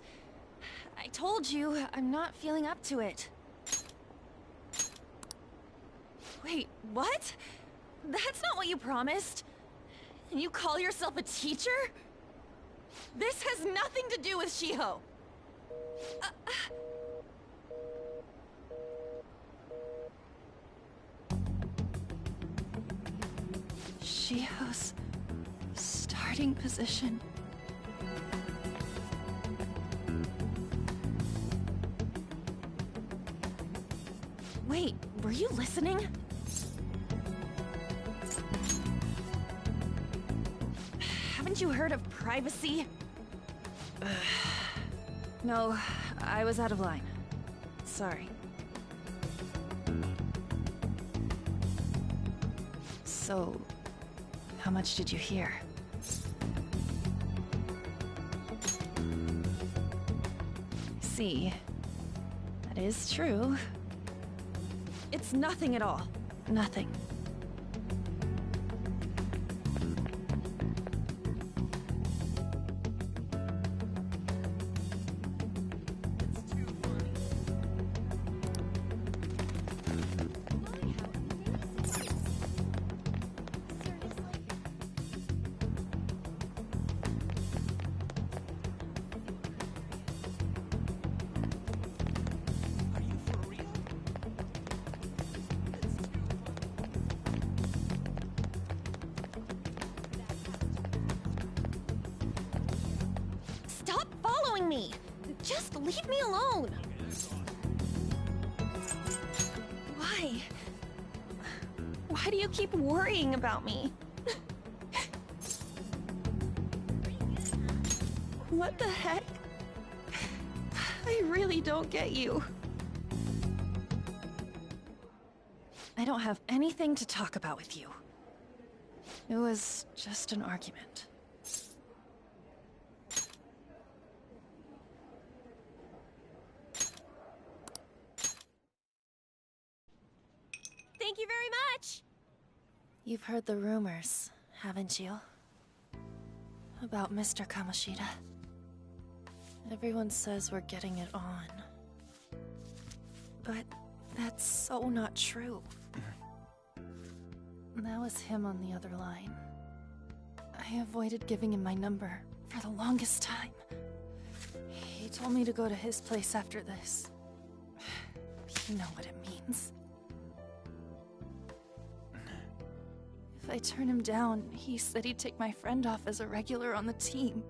I told you, I'm not feeling up to it. Wait, what? That's not what you promised. And you call yourself a teacher? This has nothing to do with Shiho. Shiho's starting position. Wait, were you listening? Haven't you heard of privacy? No, I was out of line. Sorry. So, how much did you hear? See, that is true. It's nothing at all. Nothing. Stop following me! Just leave me alone! Why? Why do you keep worrying about me? What the heck? I really don't get you. I don't have anything to talk about with you. It was just an argument. Thank you very much! You've heard the rumors, haven't you? About Mr. Kamoshida. Everyone says we're getting it on. But that's so not true. That was him on the other line. I avoided giving him my number for the longest time. He told me to go to his place after this. You know what it means. If I turn him down, he said he'd take my friend off as a regular on the team.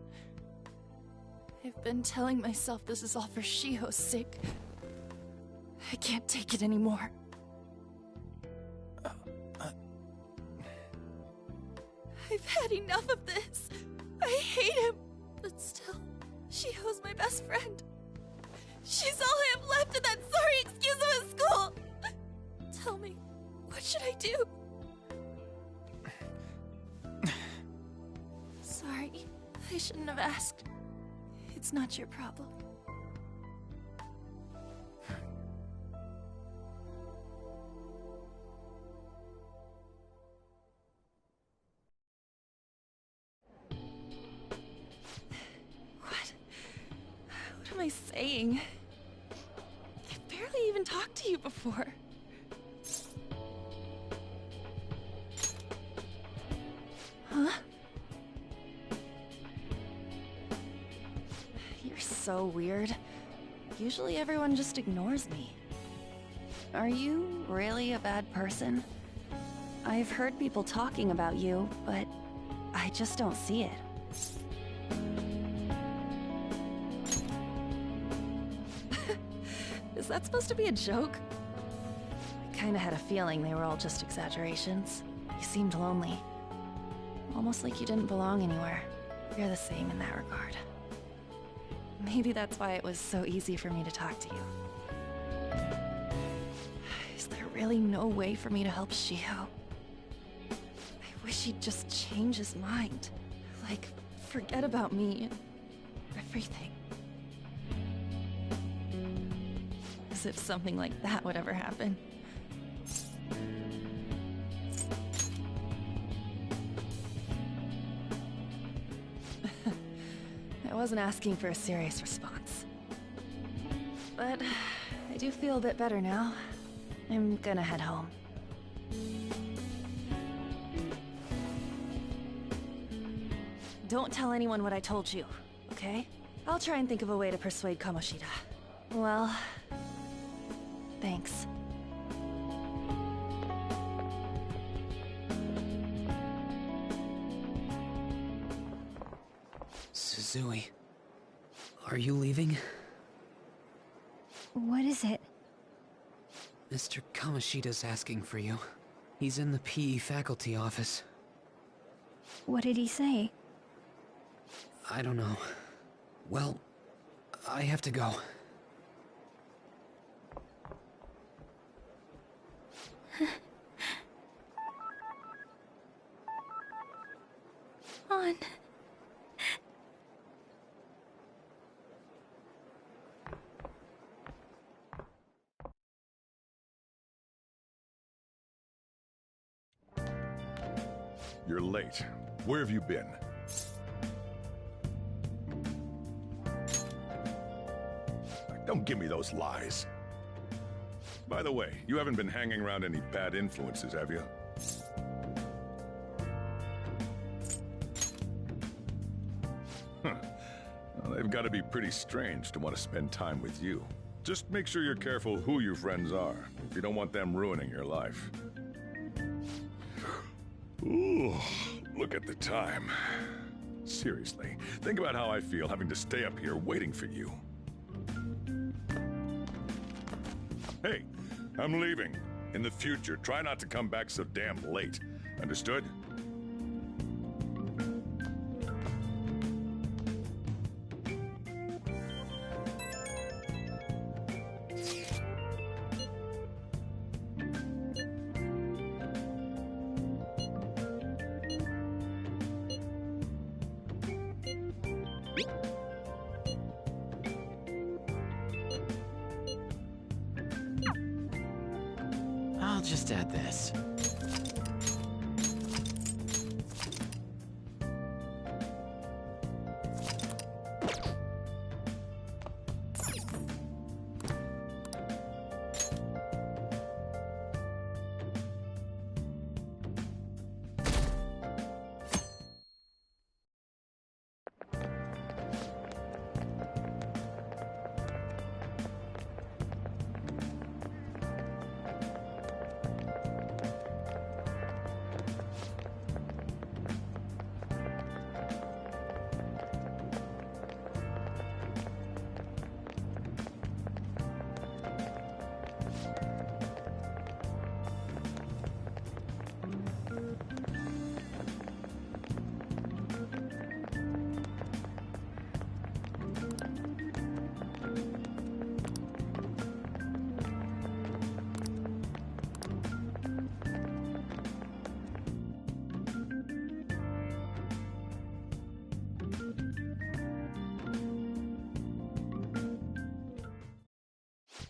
I've been telling myself this is all for Shiho's sake. I can't take it anymore. I've had enough of this. I hate him. But still, Shiho's my best friend. She's all I have left in that sorry excuse of a school. Tell me, what should I do? Sorry, I shouldn't have asked. It's not your problem. What am I saying? I've barely even talked to you before. Huh? You're so weird. Usually everyone just ignores me. Are you really a bad person? I've heard people talking about you, but I just don't see it. Is that supposed to be a joke? I kinda had a feeling they were all just exaggerations. You seemed lonely. Almost like you didn't belong anywhere. You're the same in that regard. Maybe that's why it was so easy for me to talk to you. Is there really no way for me to help Shiho? I wish he'd just change his mind. Like, forget about me and everything. As if something like that would ever happen. I wasn't asking for a serious response. But I do feel a bit better now. I'm gonna head home. Don't tell anyone what I told you, okay? I'll try and think of a way to persuade Kamoshida. Well, thanks. Suzui, are you leaving? What is it? Mr. Kamoshida's asking for you. He's in the PE faculty office. What did he say? I don't know. Well, I have to go. On. You're late. Where have you been? Don't give me those lies. By the way, you haven't been hanging around any bad influences, have you? Huh. Well, they've got to be pretty strange to want to spend time with you. Just make sure you're careful who your friends are, if you don't want them ruining your life. Ooh, look at the time. Seriously, think about how I feel having to stay up here waiting for you. Hey, I'm leaving. In the future, try not to come back so damn late. Understood? I'll just add this.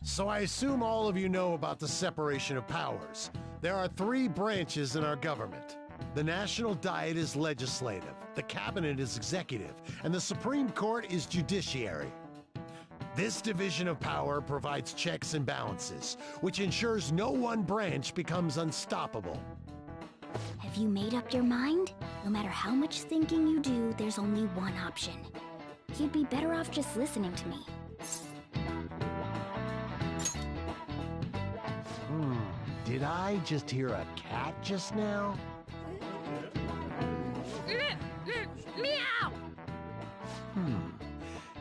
So I assume all of you know about the separation of powers. There are 3 branches in our government. The National Diet is legislative, the Cabinet is executive, and the Supreme Court is judiciary. This division of power provides checks and balances, which ensures no one branch becomes unstoppable. Have you made up your mind? No matter how much thinking you do, there's only one option. you'd be better off just listening to me. Did I just hear a cat just now? Meow!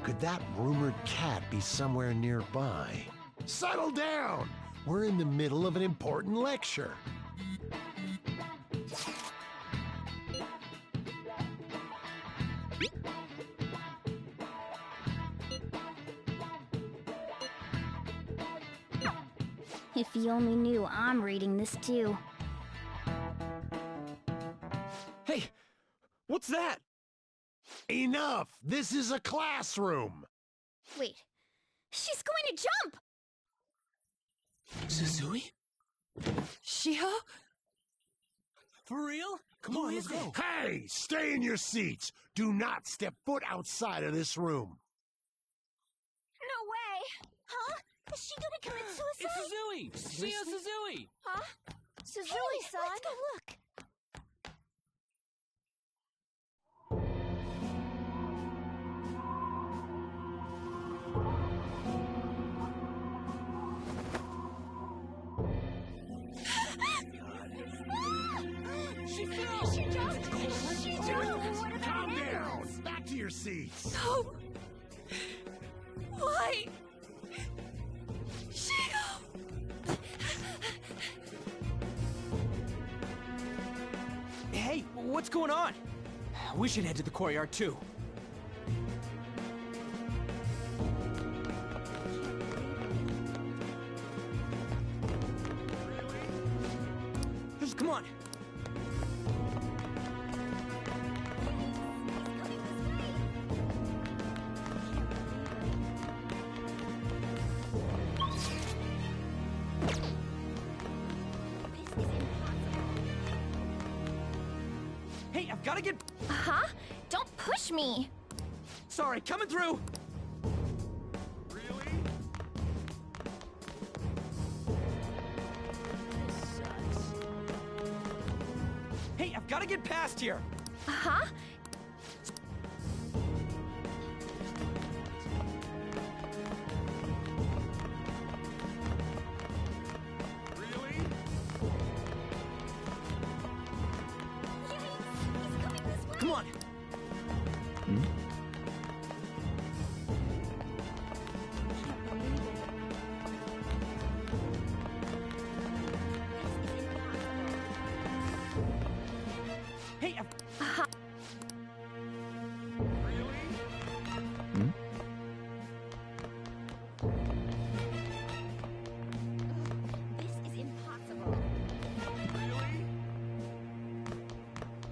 Could that rumored cat be somewhere nearby? Settle down! We're in the middle of an important lecture. If you only knew I'm reading this too. Hey, what's that? Enough! This is a classroom! Wait, she's going to jump! Suzui? Shiho? For real? Come on, let's go. Hey, stay in your seats. Do not step foot outside of this room. No way! Huh? Is she gonna commit suicide? It's Suzui! Shio Suzui! Huh? Suzui-san? Let's go look. She fell! She jumped! Calm down! Back to your seats! No! Why? Shio! Hey, what's going on? We should head to the courtyard too. Just come on. Hey, I've got to get... Huh? Don't push me! Sorry, coming through! Hey, I've got to get past here! Huh? Come on! Hey, This is impossible.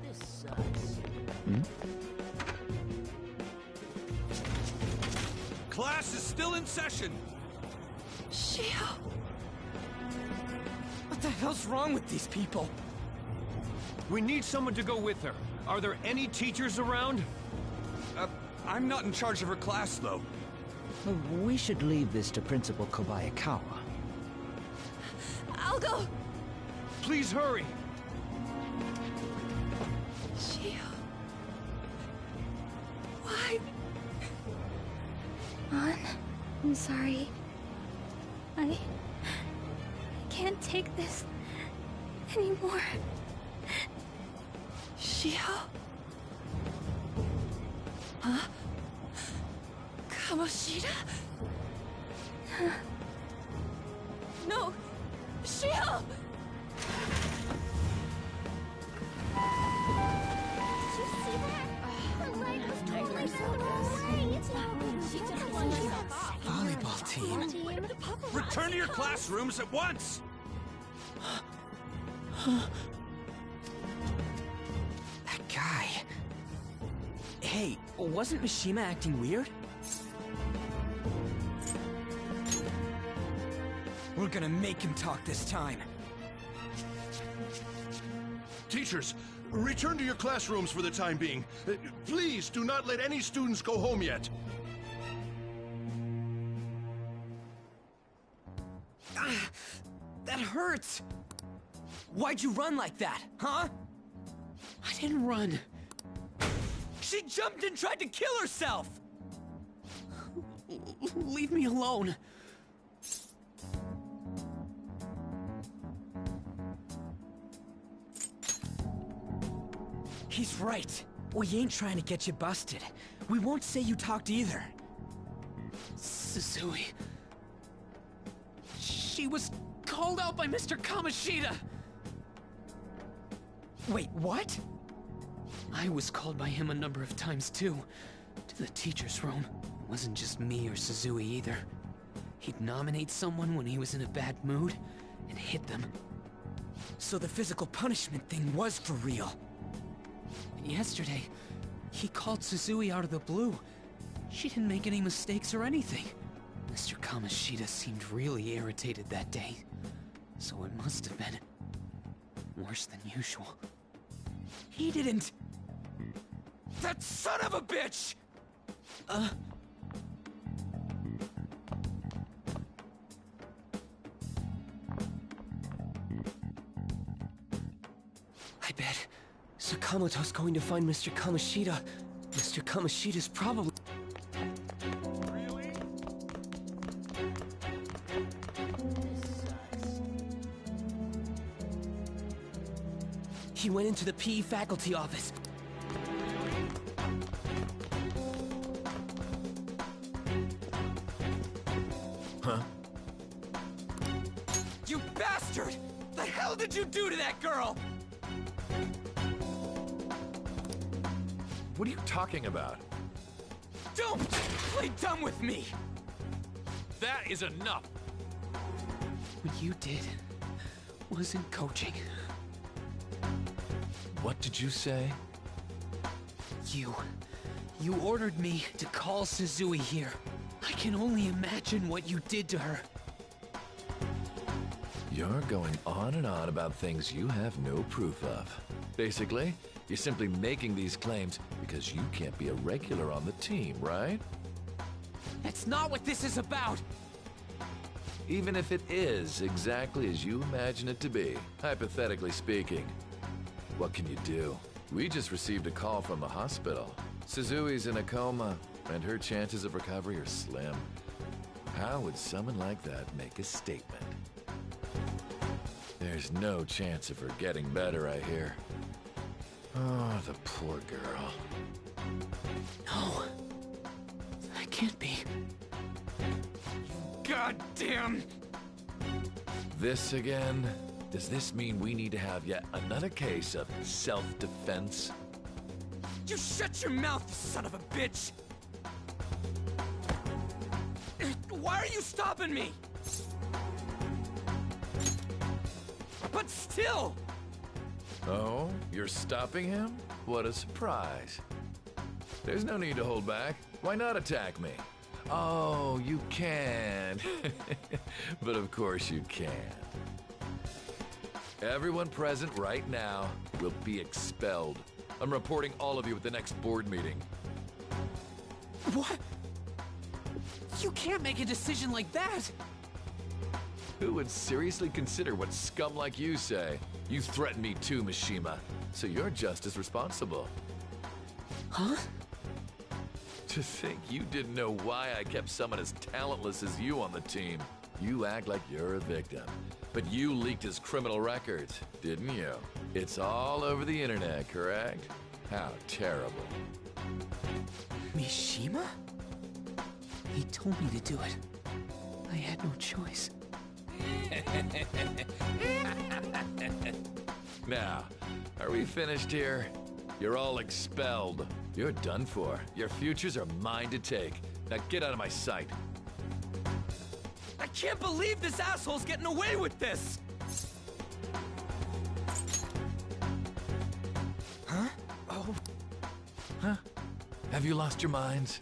This sucks. Class is still in session. Shio! What the hell's wrong with these people? We need someone to go with her. Are there any teachers around? I'm not in charge of her class, though. We should leave this to Principal Kobayakawa. I'll go! Please hurry! Shio... Why? An, I'm sorry. I can't take this anymore. Shio? Huh? Kamoshida? No! Shio! Did you see that? Her leg was totally blown away. It's not good. She took one herself. Volleyball team. Return to your classrooms at once! That guy... Hey, wasn't Mishima acting weird? We're gonna make him talk this time. Teachers, return to your classrooms for the time being. Please do not let any students go home yet. That hurts! Why'd you run like that, huh? I didn't run. She jumped and tried to kill herself! me alone. He's right. We ain't trying to get you busted. We won't say you talked either. Suzui... She was called out by Mr. Kamoshida! Wait, what? I was called by him a number of times too. To the teacher's room. It wasn't just me or Suzui either. He'd nominate someone when he was in a bad mood, and hit them. So the physical punishment thing was for real. Yesterday, he called Suzui out of the blue. She didn't make any mistakes or anything. Mr. Kamoshida seemed really irritated that day. So it must have been worse than usual. He didn't... That son of a bitch! I bet Sakamoto's going to find Mr. Kamoshida. Mr. Kamoshida's probably... He went into the PE faculty office. Huh? You bastard! The hell did you do to that girl? What are you talking about? Don't play dumb with me! That is enough! What you did wasn't coaching. What did you say? You ordered me to call Suzui here. I can only imagine what you did to her. You're going on and on about things you have no proof of. Basically, you're simply making these claims because you can't be a regular on the team, right? That's not what this is about! Even if it is exactly as you imagine it to be, hypothetically speaking, what can you do? We just received a call from the hospital. Suzui's in a coma, and her chances of recovery are slim. How would someone like that make a statement? There's no chance of her getting better, I hear. Oh, the poor girl. No. That can't be. Goddamn! This again? Does this mean we need to have yet another case of self-defense? You shut your mouth, you son of a bitch! Why are you stopping me? But still! Oh, you're stopping him? What a surprise. There's no need to hold back. Why not attack me? Oh, you can. But of course you can. Everyone present right now will be expelled. I'm reporting all of you at the next board meeting. What? You can't make a decision like that! Who would seriously consider what scum like you say? You threatened me too, Mishima, so you're just as responsible. Huh? To think you didn't know why I kept someone as talentless as you on the team. You act like you're a victim. But you leaked his criminal records, didn't you? It's all over the internet, correct? How terrible. Mishima? He told me to do it. I had no choice. Now, are we finished here? You're all expelled. You're done for. Your futures are mine to take. Now get out of my sight. I can't believe this asshole's getting away with this! Huh? Oh. Huh? Have you lost your minds?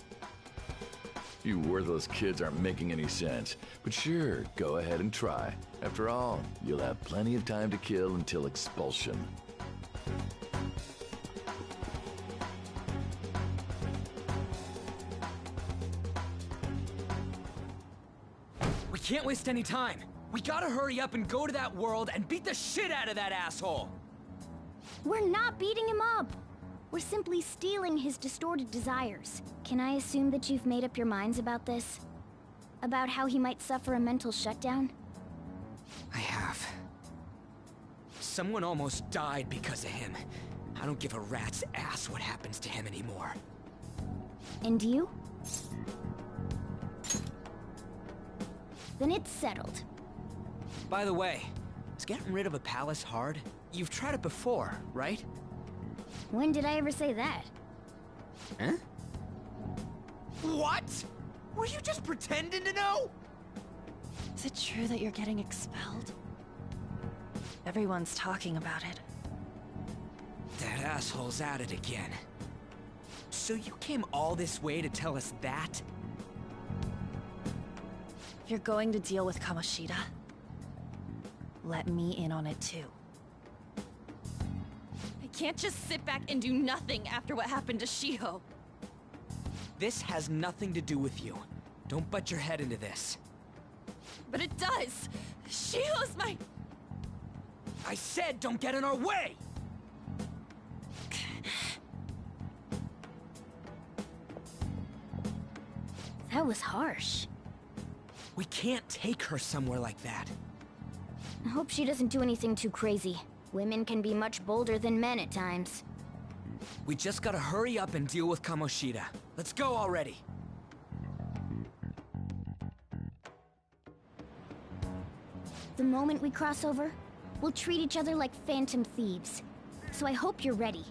You worthless kids aren't making any sense. But sure, go ahead and try. After all, you'll have plenty of time to kill until expulsion. We can't waste any time. We gotta hurry up and go to that world and beat the shit out of that asshole! We're not beating him up! We're simply stealing his distorted desires. Can I assume that you've made up your minds about this? About how he might suffer a mental shutdown? I have. Someone almost died because of him. I don't give a rat's ass what happens to him anymore. And you? Then it's settled. By the way, is getting rid of a palace hard? You've tried it before, right? When did I ever say that? Huh? What? Were you just pretending to know? Is it true that you're getting expelled? Everyone's talking about it. That asshole's at it again. So you came all this way to tell us that? If you're going to deal with Kamoshida, let me in on it too. I can't just sit back and do nothing after what happened to Shiho. This has nothing to do with you. Don't butt your head into this. But it does! Shiho's my... I said don't get in our way! That was harsh. We can't take her somewhere like that. I hope she doesn't do anything too crazy. Women can be much bolder than men at times. We just gotta hurry up and deal with Kamoshida. Let's go already. The moment we cross over, we'll treat each other like phantom thieves. So I hope you're ready.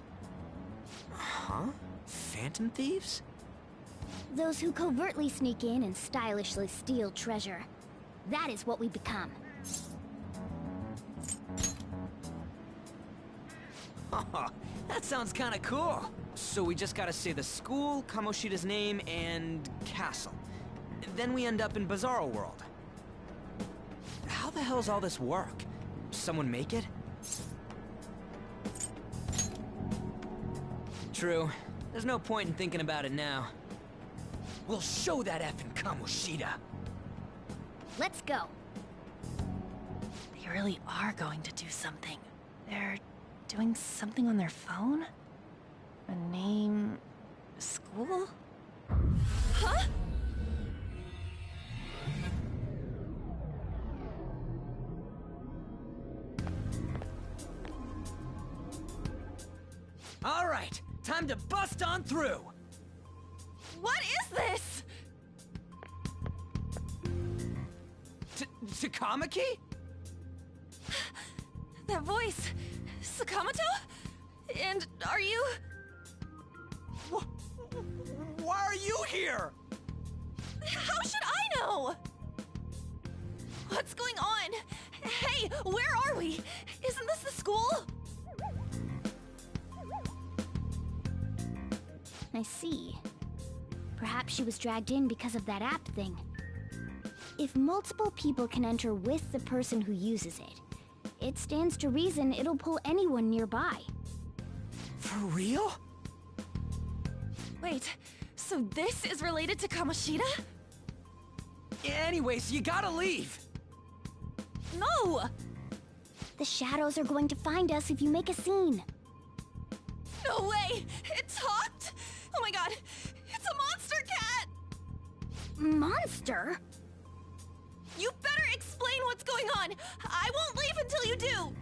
Huh? Phantom thieves? Those who covertly sneak in and stylishly steal treasure. That is what we become. That sounds kinda cool. So we just gotta say the school, Kamoshida's name, and castle. Then we end up in Bizarro World. How the hell's all this work? Someone make it? True. There's no point in thinking about it now. We'll show that effing Kamoshida. Let's go. They really are going to do something. They're doing something on their phone? A name... school? Huh? All right, time to bust on through. What is this? Takamaki? That voice... Sakamoto? And are you... Why are you here? How should I know? What's going on? Hey, where are we? Isn't this the school? I see. Perhaps she was dragged in because of that app thing. If multiple people can enter with the person who uses it, it stands to reason it'll pull anyone nearby. For real? Wait, so this is related to Kamoshida? Anyways, you gotta leave. No! The shadows are going to find us if you make a scene. No way! It talked? Oh my god! It's a monster cat! Monster? You better explain what's going on! I won't leave until you do!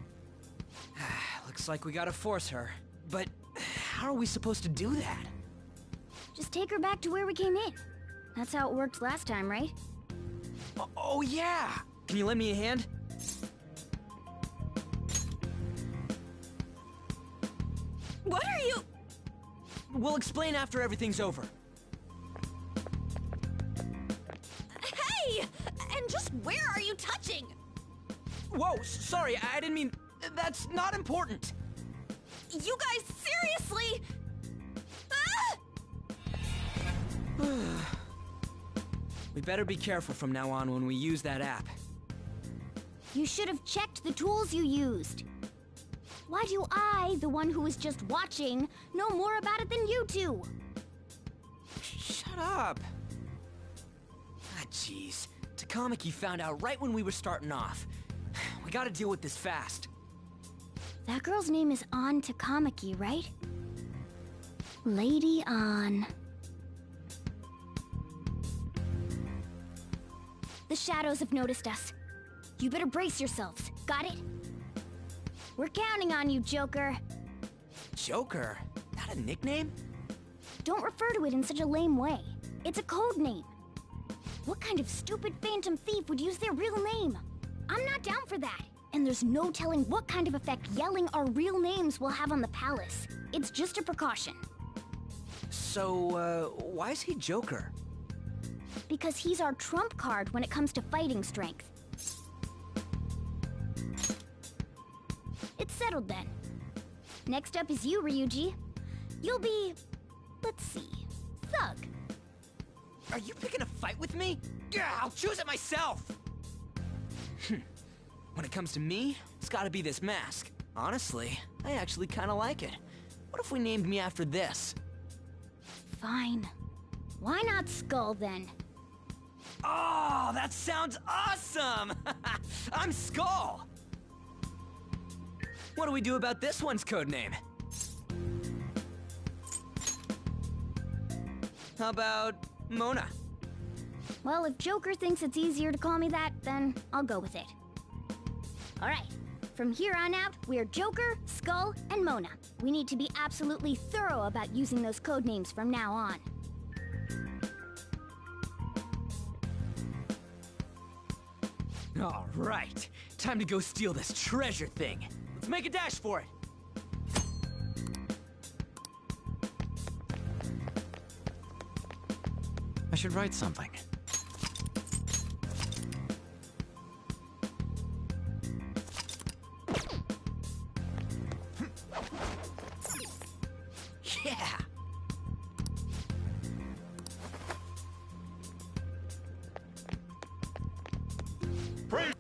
Looks like we gotta force her. But how are we supposed to do that? Just take her back to where we came in. That's how it worked last time, right? Oh yeah! Can you lend me a hand? What are you... We'll explain after everything's over. Hey! And just where are you touching? Whoa, sorry, I didn't mean... That's not important. You guys, seriously? Ah! We better be careful from now on when we use that app. You should have checked the tools you used. Why do I, the one who was just watching, know more about it than you two? Shut up. Ah, jeez. Takamaki found out right when we were starting off. We gotta deal with this fast. That girl's name is An Takamaki, right? Lady An. The shadows have noticed us. You better brace yourselves. Got it? We're counting on you, Joker. Joker? That a nickname? Don't refer to it in such a lame way. It's a code name. What kind of stupid phantom thief would use their real name? I'm not down for that. And there's no telling what kind of effect yelling our real names will have on the palace. It's just a precaution. So, why is he Joker? Because he's our trump card when it comes to fighting strength. It's settled then. Next up is you, Ryuji. You'll be... let's see... Thug. Are you picking a fight with me? Yeah, I'll choose it myself! When it comes to me, it's gotta be this mask. Honestly, I actually kinda like it. What if we named me after this? Fine. Why not Skull, then? Oh, that sounds awesome! I'm Skull! What do we do about this one's codename? How about Mona? Well, if Joker thinks it's easier to call me that, then I'll go with it. Alright, from here on out, we're Joker, Skull, and Mona. We need to be absolutely thorough about using those codenames from now on. Alright, time to go steal this treasure thing. Let's make a dash for it. I should write something. Yeah! Praise!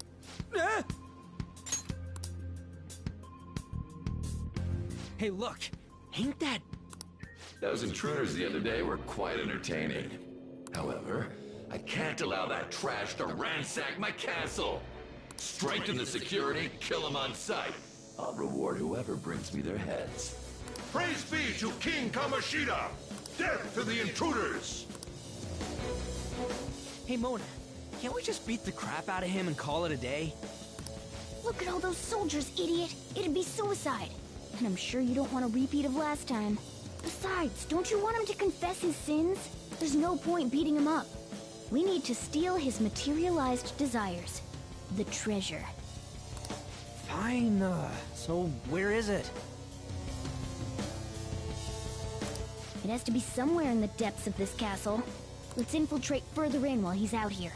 Hey, look! Ain't that... Those intruders the other day were quite entertaining. However, I can't allow that trash to ransack my castle. Strengthen the security, kill them on sight. I'll reward whoever brings me their heads. Praise be to King Kamoshida! Death to the intruders! Hey, Mona, can't we just beat the crap out of him and call it a day? Look at all those soldiers, idiot! It'd be suicide. And I'm sure you don't want a repeat of last time. Besides, don't you want him to confess his sins? There's no point beating him up. We need to steal his materialized desires. The treasure. Fine, so where is it? It has to be somewhere in the depths of this castle. Let's infiltrate further in while he's out here.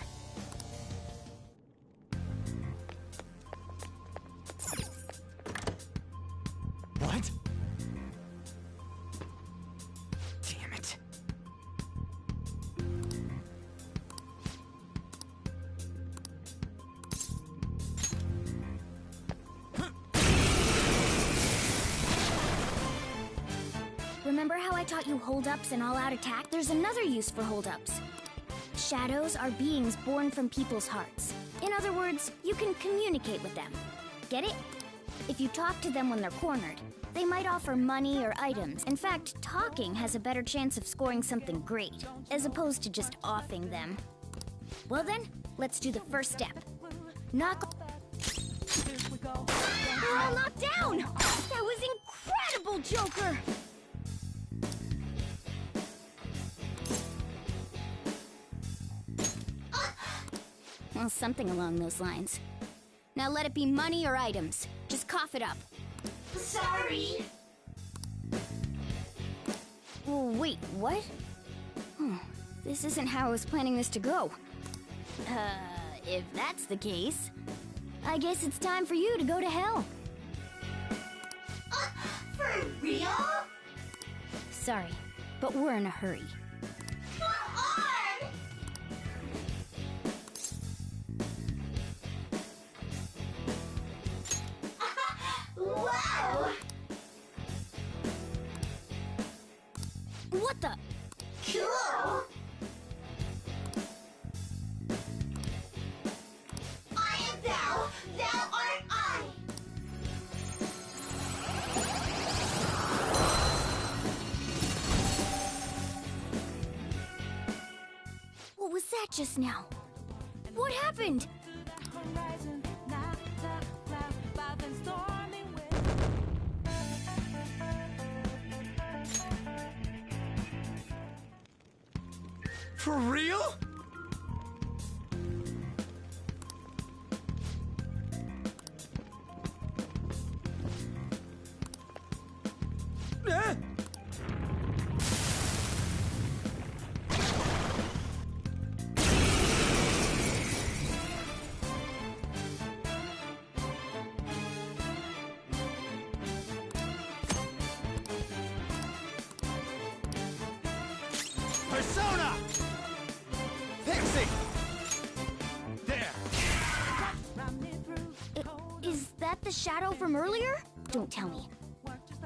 What? Damn it. Remember how I taught you hold-ups and all-out attack? There's another use for hold-ups. Shadows are beings born from people's hearts. In other words, you can communicate with them. Get it? If you talk to them when they're cornered, they might offer money or items. In fact, talking has a better chance of scoring something great, as opposed to just offing them. Well then, let's do the first step. Knock... They're all knocked down! That was incredible, Joker! Well, something along those lines. Now let it be money or items. Just cough it up. Sorry. Oh, wait, what? This isn't how I was planning this to go. If that's the case, I guess it's time for you to go to hell. For real? Sorry, but we're in a hurry. Come on! Wow! What the? Cool! I am thou, thou art I! What was that just now? What happened? For real? Persona! Pixie! There! Is that the shadow from earlier? Don't tell me.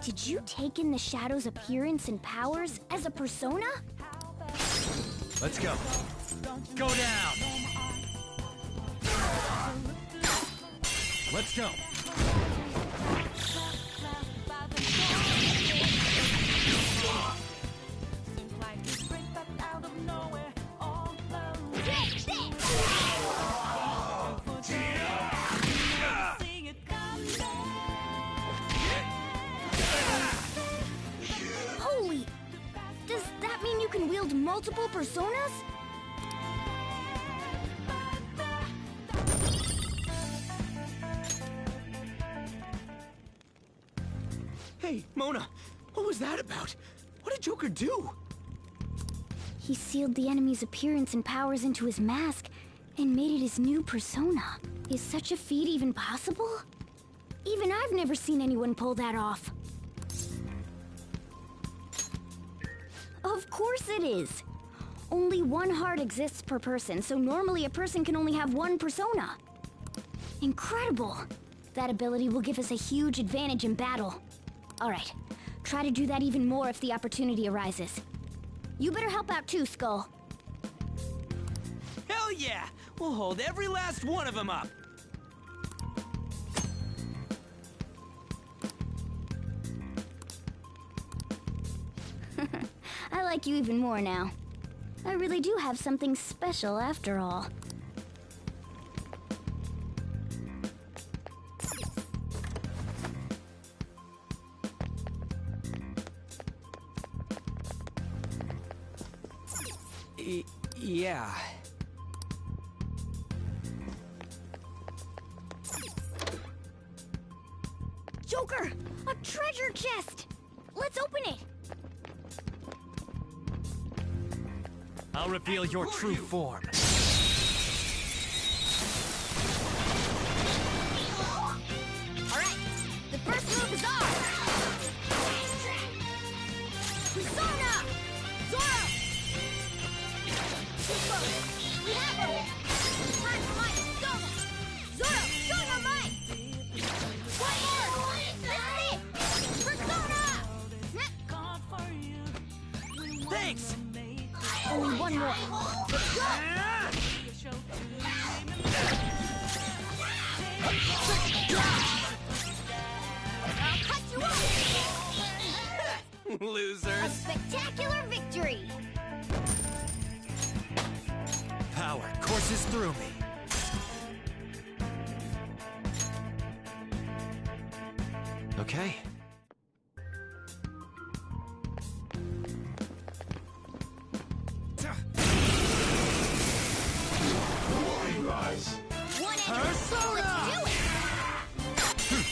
Did you take in the shadow's appearance and powers as a persona? Let's go. Go down! Let's go. Holy! Does that mean you can wield multiple personas? Hey, Mona, what was that about? What did Joker do? He sealed the enemy's appearance and powers into his mask and made it his new persona. Is such a feat even possible? Even I've never seen anyone pull that off. Of course it is. Only one heart exists per person, so normally a person can only have one persona. Incredible! That ability will give us a huge advantage in battle. Alright, try to do that even more if the opportunity arises. You better help out too, Skull. Hell yeah! We'll hold every last one of them up! I like you even more now. I really do have something special after all. Yeah. Joker! A treasure chest! Let's open it! I'll reveal your true form. Alright, the first move is ours! Persona! Zoro! Too close! We have him! Time for my persona! Zoro, show your might! One more! That's it! Persona! Thanks! Only one more. Let's go! I'll cut you off! Losers! A spectacular victory! Power courses through me. Okay. One Persona! Let's do it!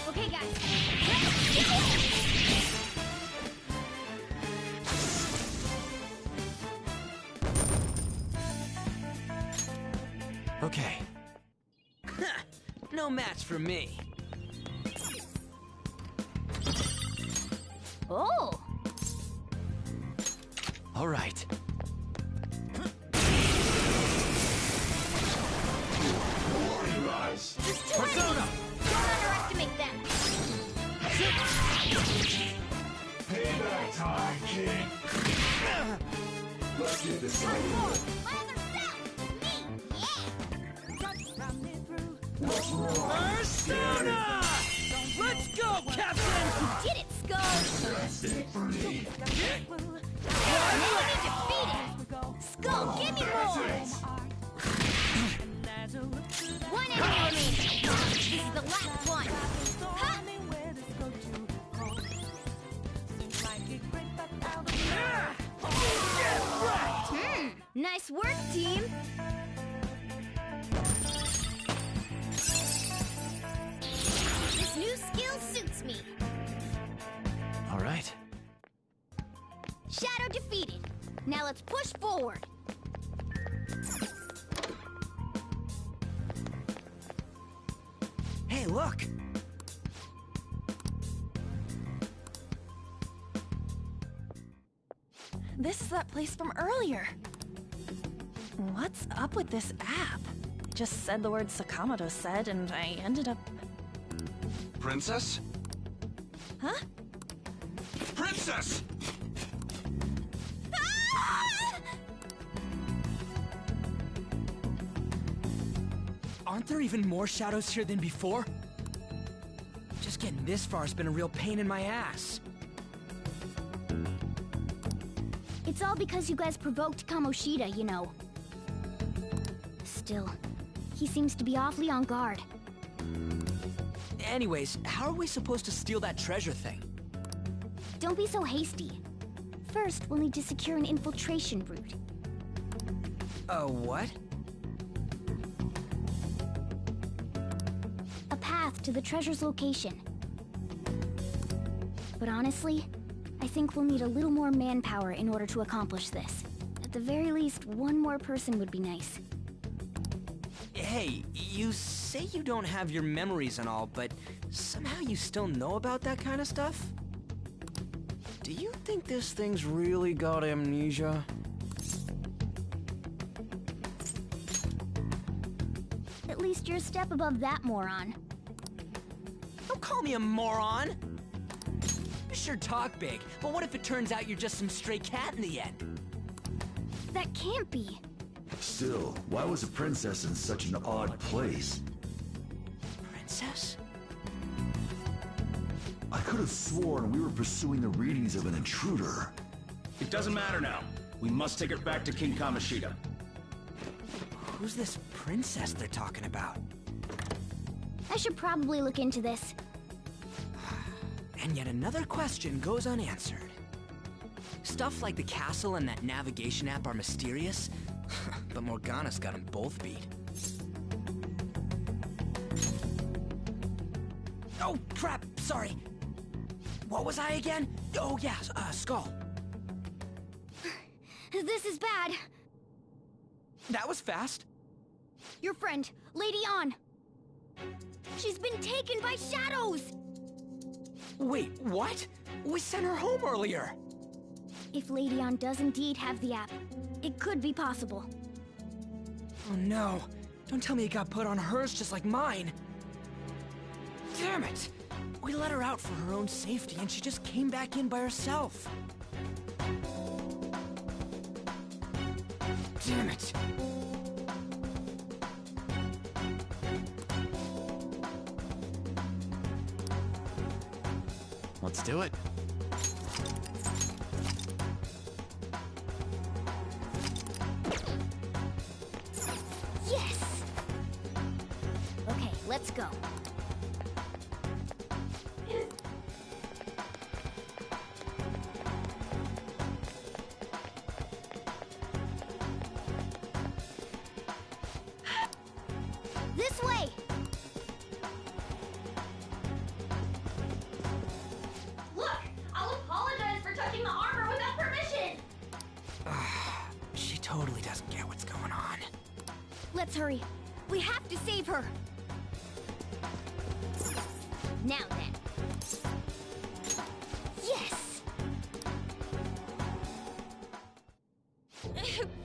Okay, guys. Let's do it! Okay. No match for me. Oh! All right. There's two enemies! Don't underestimate them! Payback time, kid. Let's get this over with. Persona! Let's go, Captain! You did it, Skull! That's it for me. Enemy defeated! Skull, get Nice work, team! This new skill suits me. All right. Shadow defeated. Now let's push forward. Hey, look! This is that place from earlier. What's up with this app? Just said the word Sakamoto said, and I ended up... Princess? Huh? Princess! Aren't there even more shadows here than before? Just getting this far has been a real pain in my ass. It's all because you guys provoked Kamoshida, you know. Still, he seems to be awfully on guard. Anyways, how are we supposed to steal that treasure thing? Don't be so hasty. First, we'll need to secure an infiltration route. What? A path to the treasure's location. But honestly, I think we'll need a little more manpower in order to accomplish this. At the very least, one more person would be nice. Hey, you say you don't have your memories and all, but somehow you still know about that kind of stuff? Do you think this thing's really got amnesia? At least you're a step above that moron. Don't call me a moron! You sure talk big, but what if it turns out you're just some stray cat in the end? That can't be. Still, why was a princess in such an odd place? Princess? I could have sworn we were pursuing the readings of an intruder. It doesn't matter now. We must take her back to King Kamoshida. Who's this princess they're talking about? I should probably look into this. And yet another question goes unanswered. Stuff like the castle and that navigation app are mysterious, but Morgana's got them both beat. Oh, crap! Sorry. What was I again? Oh, yeah, Skull. This is bad. That was fast. Your friend, Lady An. She's been taken by shadows! Wait, what? We sent her home earlier! If Lady An does indeed have the app, it could be possible. Oh no. Don't tell me it got put on hers just like mine. Damn it! We let her out for her own safety and she just came back in by herself. Damn it! Let's do it. Yes! Okay, let's go. This way! Look! I'll apologize for touching the armor without permission! She totally doesn't get what's going on. Let's hurry. We have to save her. Now then. Yes!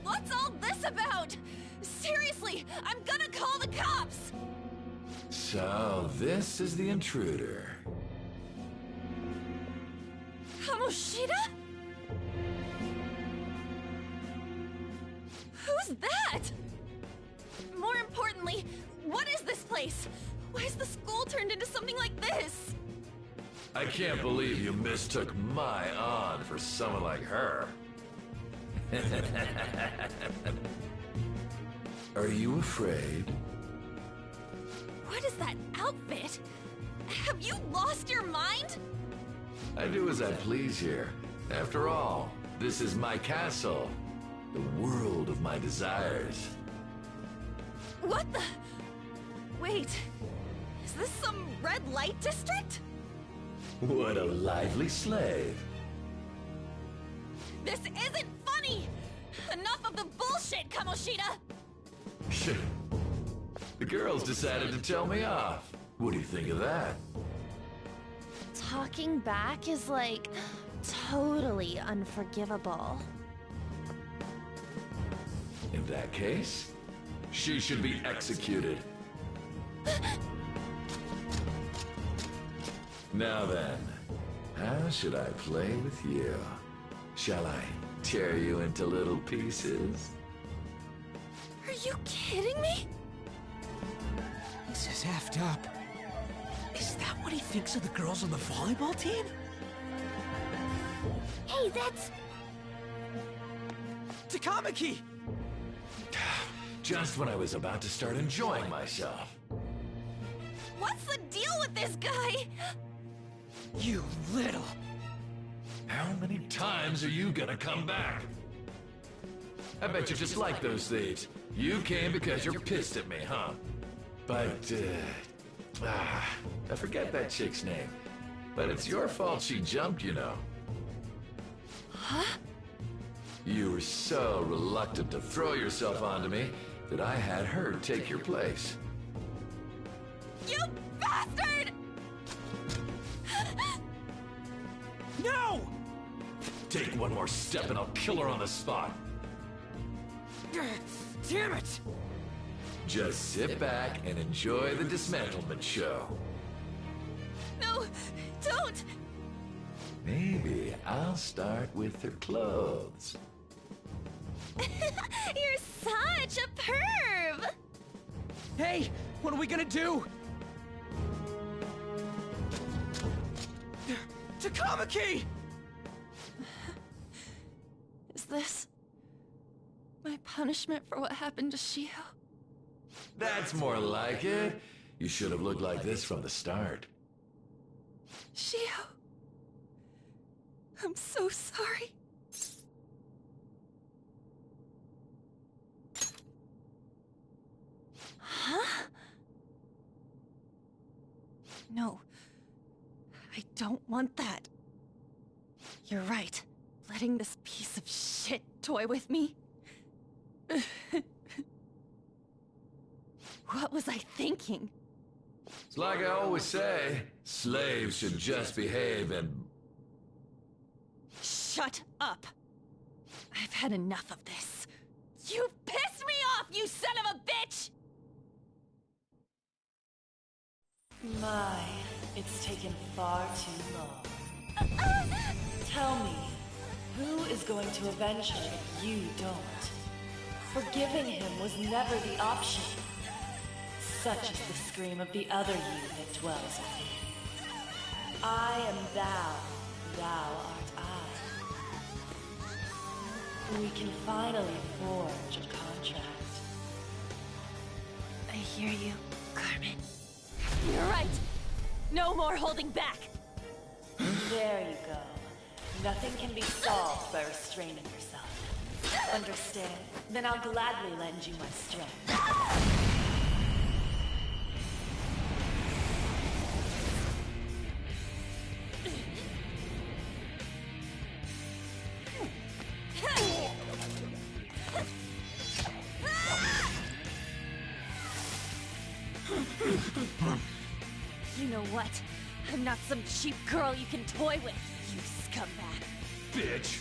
What's all this about? Seriously, I'm gonna call the cops! So, this is the intruder. Kamoshida? Who's that? More importantly, what is this place? Why is the school turned into something like this? I can't believe you mistook my An for someone like her. Are you afraid? What is that outfit? Have you lost your mind? I do as I please here. After all, this is my castle. The world of my desires. What the? Wait, is this some red light district? What a lively slave. This isn't funny! Enough of the bullshit, Kamoshida! The girls decided to tell me off. What do you think of that? Talking back is like totally unforgivable. In that case, she should be executed. Now then, how should I play with you? Shall I tear you into little pieces? Are you kidding me? This is effed up. Is that what he thinks of the girls on the volleyball team? Hey, that's... Takamaki! Just when I was about to start enjoying myself. What's the deal with this guy? You little... How many times are you gonna come back? I bet you just like those thieves. You came because you're pissed at me, huh? But, I forget that chick's name. But it's your fault she jumped, you know. Huh? You were so reluctant to throw yourself onto me that I had her take your place. You bastard! No! Take one more step and I'll kill her on the spot. Damn it! Just sit back and enjoy the dismantlement show. No, don't! Maybe I'll start with her clothes. You're such a perv! Hey, what are we gonna do? Takamaki! Is this my punishment for what happened to Shiho? That's more like it. You should have looked like this from the start. Shiho, I'm so sorry. Huh? No, I don't want that. You're right. Letting this piece of shit toy with me? What was I thinking? It's like I always say, slaves should just behave and... Shut up! I've had enough of this. You pissed me off, you son of a bitch! My, it's taken far too long. Tell me, who is going to avenge her if you don't? Forgiving him was never the option. Such is the scream of the other you that dwells within. I am thou, thou art I. We can finally forge a contract. I hear you, Carmen. You're right. No more holding back. There you go. Nothing can be solved by restraining yourself. Understand? Then I'll gladly lend you my strength. You know what? I'm not some cheap girl you can toy with, you scumbag. Bitch!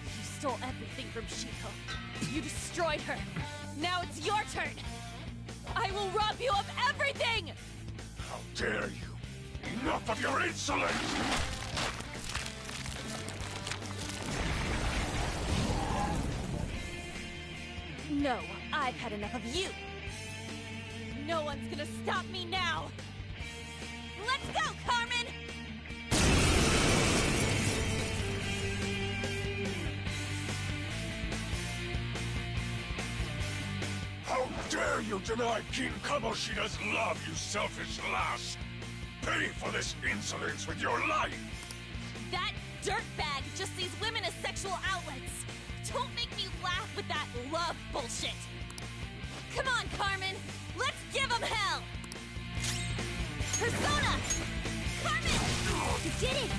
You stole everything from Shiho. You destroyed her. Now it's your turn. I will rob you of everything! How dare you! Enough of your insolence! No, I've had enough of you. No one's gonna stop me now. Let's go, Carmen! How dare you deny King Kamoshida's love, you selfish lass! Pay for this insolence with your life! That dirtbag just sees women as sexual outlets. Don't make me laugh. enough with that love bullshit! Come on, Carmen! Let's give them hell! Persona! Carmen! You did it!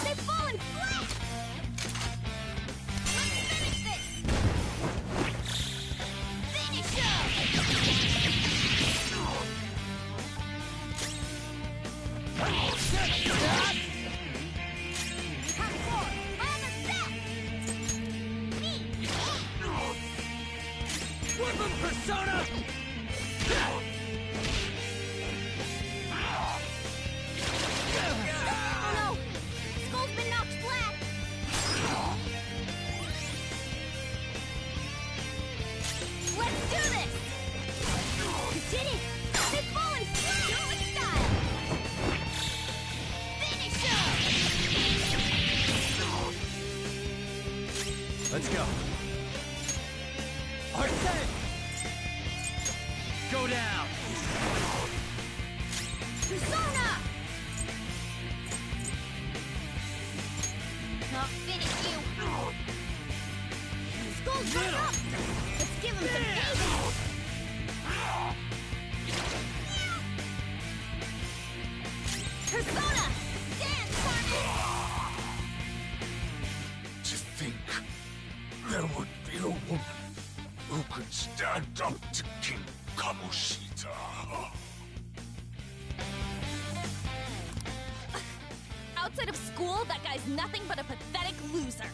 They've fallen flat! Let's finish this! Finish him! Whip him, Persona! Oh no! Skull's been knocked flat! Let's do this! You did it! They've fallen flat! Do it with style! Finish him! Let's go. Arsene! Go down! Persona! I'll finish you! Skull's back up! Let's give him some payback! Persona! Dance, Carmen! To think there would be a woman who could stand up to King Kamoshida. Outside of school, that guy's nothing but a pathetic loser.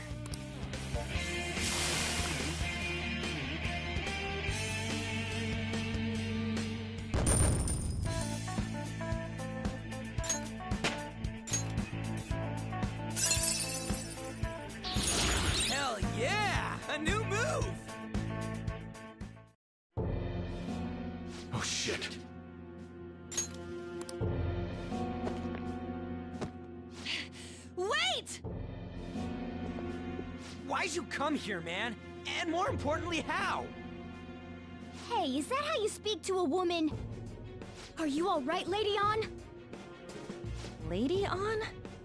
Hell yeah! A new move! Oh shit. Wait! Why'd you come here, man? And more importantly, how? Hey, is that how you speak to a woman? Are you alright, Lady On? Lady On?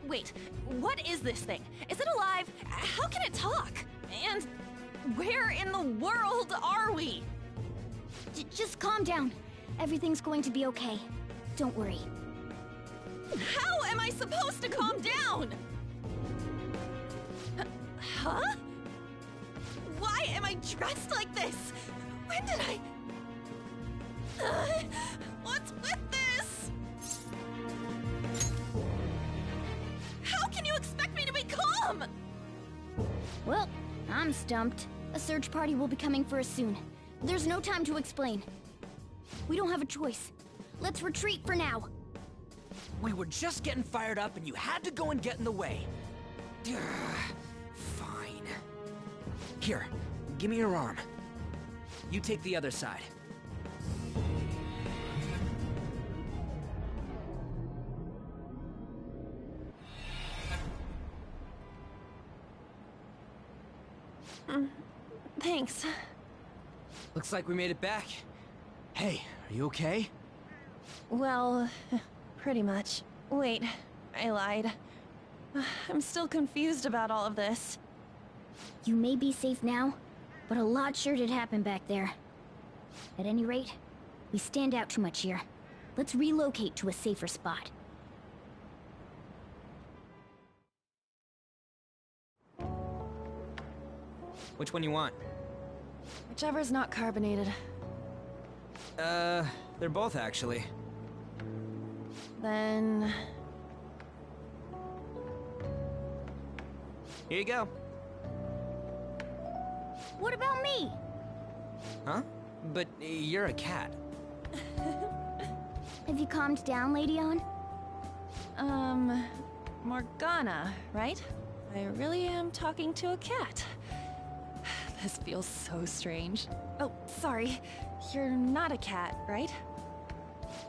Wait, what is this thing? Is it alive? How can it talk? And where in the world are we? Just calm down. Everything's going to be okay. Don't worry. How am I supposed to calm down? Huh? Why am I dressed like this? When did I... what's with this? How can you expect me to be calm? Well, I'm stumped. A search party will be coming for us soon. There's no time to explain. We don't have a choice. Let's retreat for now. We were just getting fired up and you had to go and get in the way. Ugh, fine. Here, give me your arm. You take the other side. Thanks. Looks like we made it back. Hey, are you okay? Well, pretty much. Wait, I lied. I'm still confused about all of this. You may be safe now, but a lot sure did happen back there. At any rate, we stand out too much here. Let's relocate to a safer spot. Which one you want? Whichever's not carbonated. They're both actually. Then... Here you go. What about me? Huh? But you're a cat. Have you calmed down, Lady On? Morgana, right? I really am talking to a cat. This feels so strange. Oh, sorry. You're not a cat, right?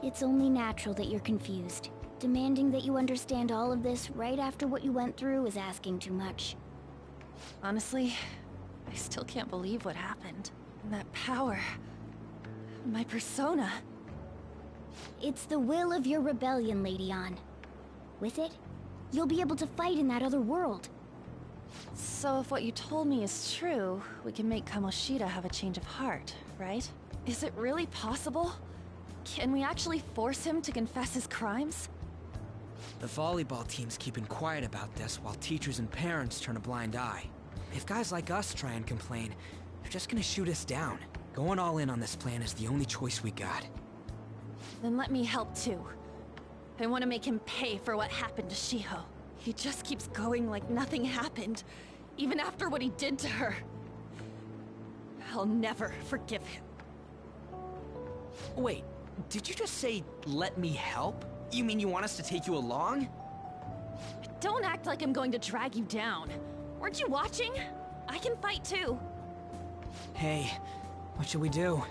It's only natural that you're confused. Demanding that you understand all of this right after what you went through is asking too much. Honestly, I still can't believe what happened. That power... my persona... It's the will of your rebellion, Lady On. With it, you'll be able to fight in that other world. So if what you told me is true, we can make Kamoshida have a change of heart, right? Is it really possible? Can we actually force him to confess his crimes? The volleyball team's keeping quiet about this while teachers and parents turn a blind eye. If guys like us try and complain, they're just gonna shoot us down. Going all in on this plan is the only choice we got. Then let me help too. I want to make him pay for what happened to Shiho. He just keeps going like nothing happened, even after what he did to her. I'll never forgive him. Wait, did you just say, let me help? You mean you want us to take you along? Don't act like I'm going to drag you down. Weren't you watching? I can fight too. Hey, what should we do?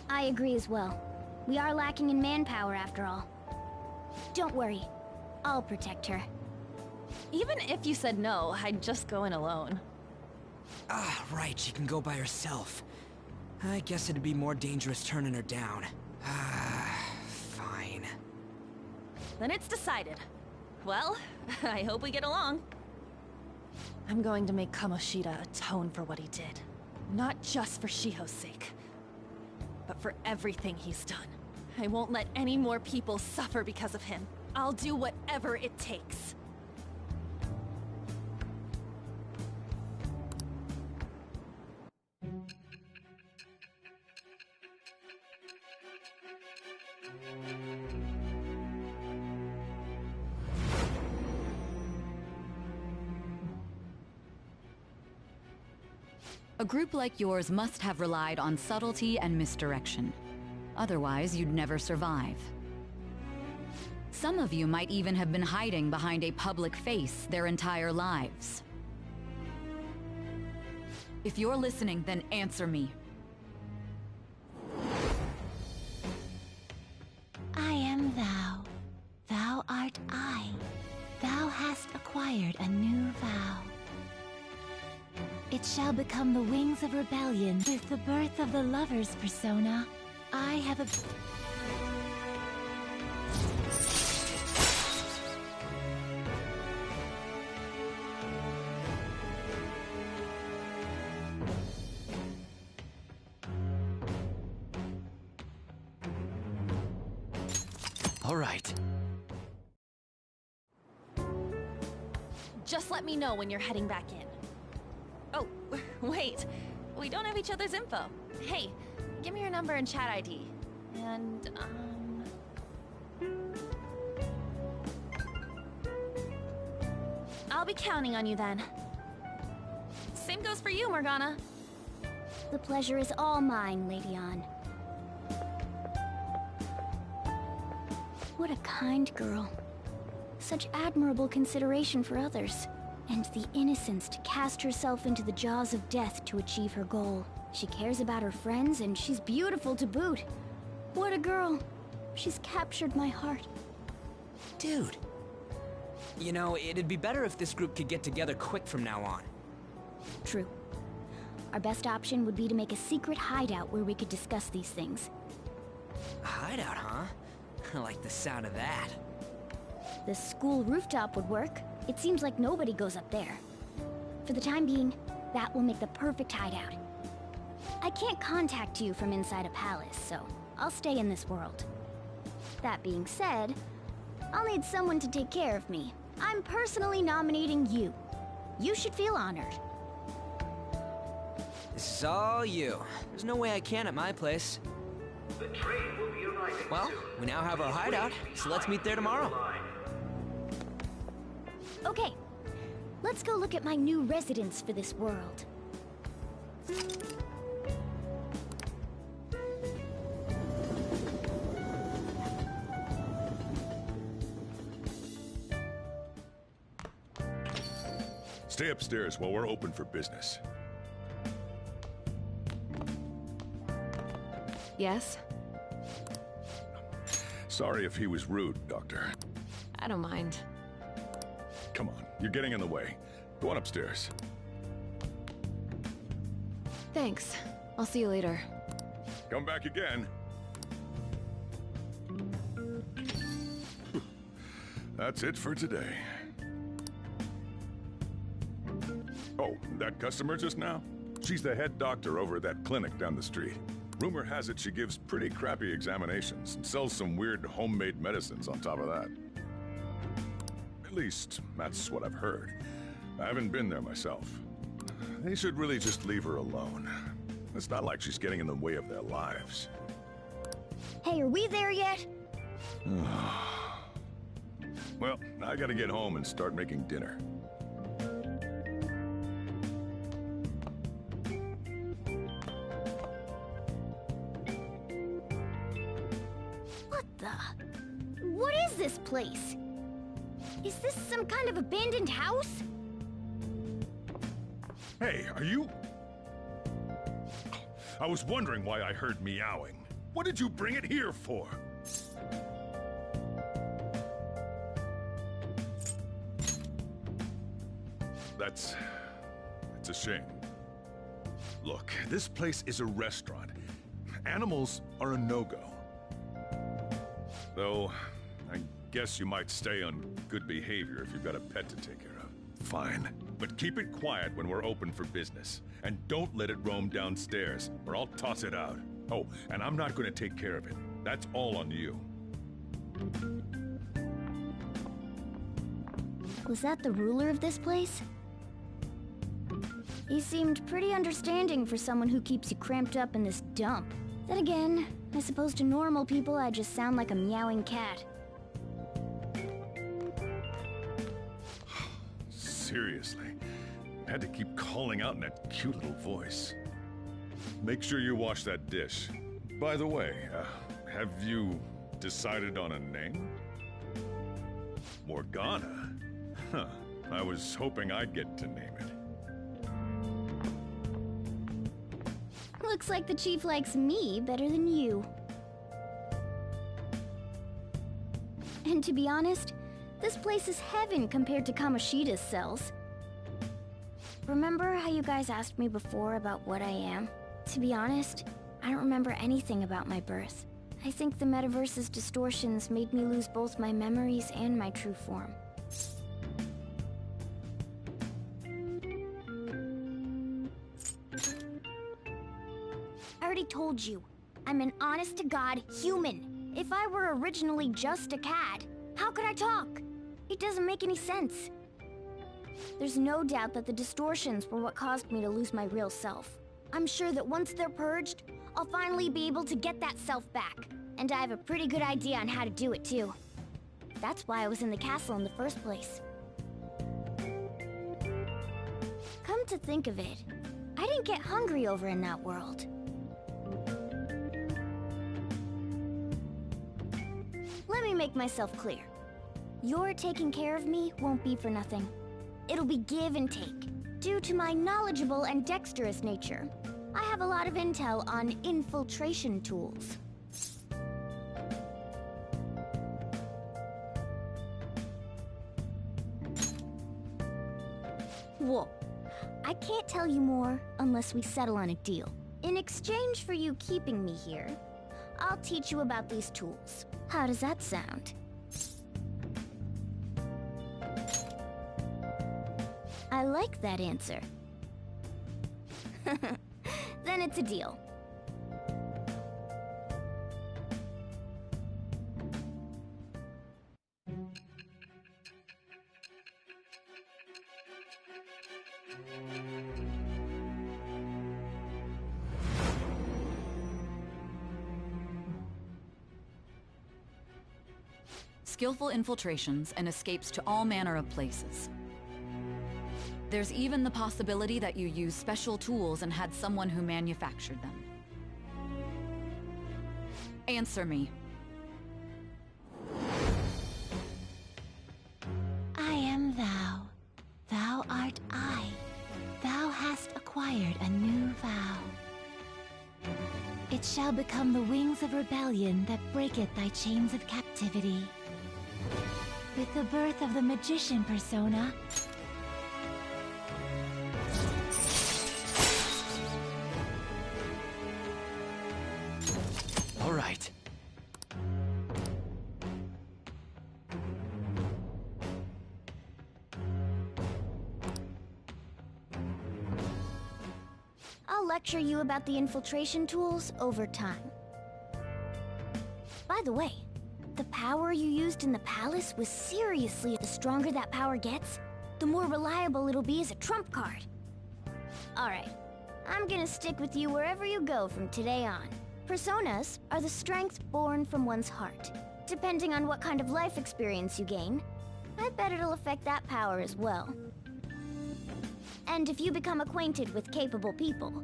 I agree as well. We are lacking in manpower after all. Don't worry. I'll protect her. Even if you said no, I'd just go in alone. Ah, right, she can go by herself. I guess it'd be more dangerous turning her down. Ah, fine. Then it's decided. Well, I hope we get along. I'm going to make Kamoshida atone for what he did. Not just for Shiho's sake, but for everything he's done. I won't let any more people suffer because of him. I'll do whatever it takes. A group like yours must have relied on subtlety and misdirection. Otherwise, you'd never survive. Some of you might even have been hiding behind a public face their entire lives. If you're listening, then answer me. I am thou. Thou art I. Thou hast acquired a new vow. It shall become the wings of rebellion with the birth of the lover's persona. I have a... All right. Just let me know when you're heading back in. Oh, wait. We don't have each other's info. Hey, give me your number and chat ID. And, I'll be counting on you then. Same goes for you, Morgana. The pleasure is all mine, Lady Ann. What a kind girl. Such admirable consideration for others. And the innocence to cast herself into the jaws of death to achieve her goal. She cares about her friends, and she's beautiful to boot. What a girl. She's captured my heart. Dude. You know, it'd be better if this group could get together quick from now on. True. Our best option would be to make a secret hideout where we could discuss these things. A hideout, huh? I like the sound of that. The school rooftop would work. It seems like nobody goes up there. For the time being, that will make the perfect hideout. I can't contact you from inside a palace, so I'll stay in this world. That being said, I'll need someone to take care of me. I'm personally nominating you. You should feel honored. This is all you. There's no way I can at my place. The train will be arriving Well, soon. we now have our hideout, so let's meet there tomorrow. Okay, let's go look at my new residence for this world. Stay upstairs while we're open for business. Yes? Sorry if he was rude, Doctor. I don't mind. Come on, you're getting in the way. Go on upstairs. Thanks. I'll see you later. Come back again. that's it for today. Oh, that customer just now? She's the head doctor over at that clinic down the street. Rumor has it she gives pretty crappy examinations and sells some weird homemade medicines on top of that. At least, that's what I've heard. I haven't been there myself. They should really just leave her alone. It's not like she's getting in the way of their lives. Hey, are we there yet? Well, I gotta get home and start making dinner. What is this place? Is this some kind of abandoned house? Hey, are you... I was wondering why I heard meowing. What did you bring it here for? That's a shame. Look, this place is a restaurant. Animals are a no-go. Though, I guess you might stay on good behavior if you've got a pet to take care of. Fine. But keep it quiet when we're open for business. And don't let it roam downstairs, or I'll toss it out. Oh, and I'm not going to take care of it. That's all on you. Was that the ruler of this place? He seemed pretty understanding for someone who keeps you cramped up in this dump. Then again, I suppose to normal people I just sound like a meowing cat. Seriously, I had to keep calling out in that cute little voice. Make sure you wash that dish. By the way, have you decided on a name? Morgana? Huh, I was hoping I'd get to name it. Looks like the chief likes me better than you. And to be honest, this place is heaven compared to Kamoshida's cells. Remember how you guys asked me before about what I am? To be honest, I don't remember anything about my birth. I think the metaverse's distortions made me lose both my memories and my true form. I already told you, I'm an honest-to-God human. If I were originally just a cat, how could I talk? It doesn't make any sense. There's no doubt that the distortions were what caused me to lose my real self. I'm sure that once they're purged, I'll finally be able to get that self back. And I have a pretty good idea on how to do it, too. That's why I was in the castle in the first place. Come to think of it, I didn't get hungry over in that world. Let me make myself clear. Your taking care of me won't be for nothing. It'll be give and take. Due to my knowledgeable and dexterous nature, I have a lot of intel on infiltration tools. Whoa. I can't tell you more unless we settle on a deal. In exchange for you keeping me here, I'll teach you about these tools. How does that sound? I like that answer. Then it's a deal. Skillful infiltrations and escapes to all manner of places. There's even the possibility that you used special tools and had someone who manufactured them. Answer me. I am thou. Thou art I. Thou hast acquired a new vow. It shall become the wings of rebellion that breaketh thy chains of captivity. With the birth of the magician persona, all right. lecture you about the infiltration tools over time. By the way, the power you used in the palace was seriously, the stronger that power gets, the more reliable it'll be as a trump card. Alright, I'm gonna stick with you wherever you go from today on. Personas are the strength born from one's heart. Depending on what kind of life experience you gain, I bet it'll affect that power as well. And if you become acquainted with capable people,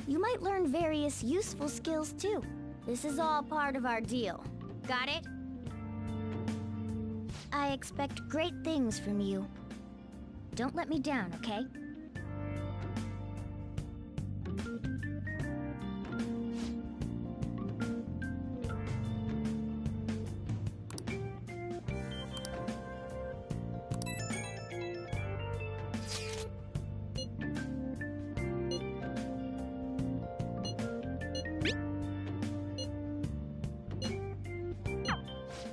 you might learn various useful skills too. This is all part of our deal. Got it? I expect great things from you. Don't let me down, okay?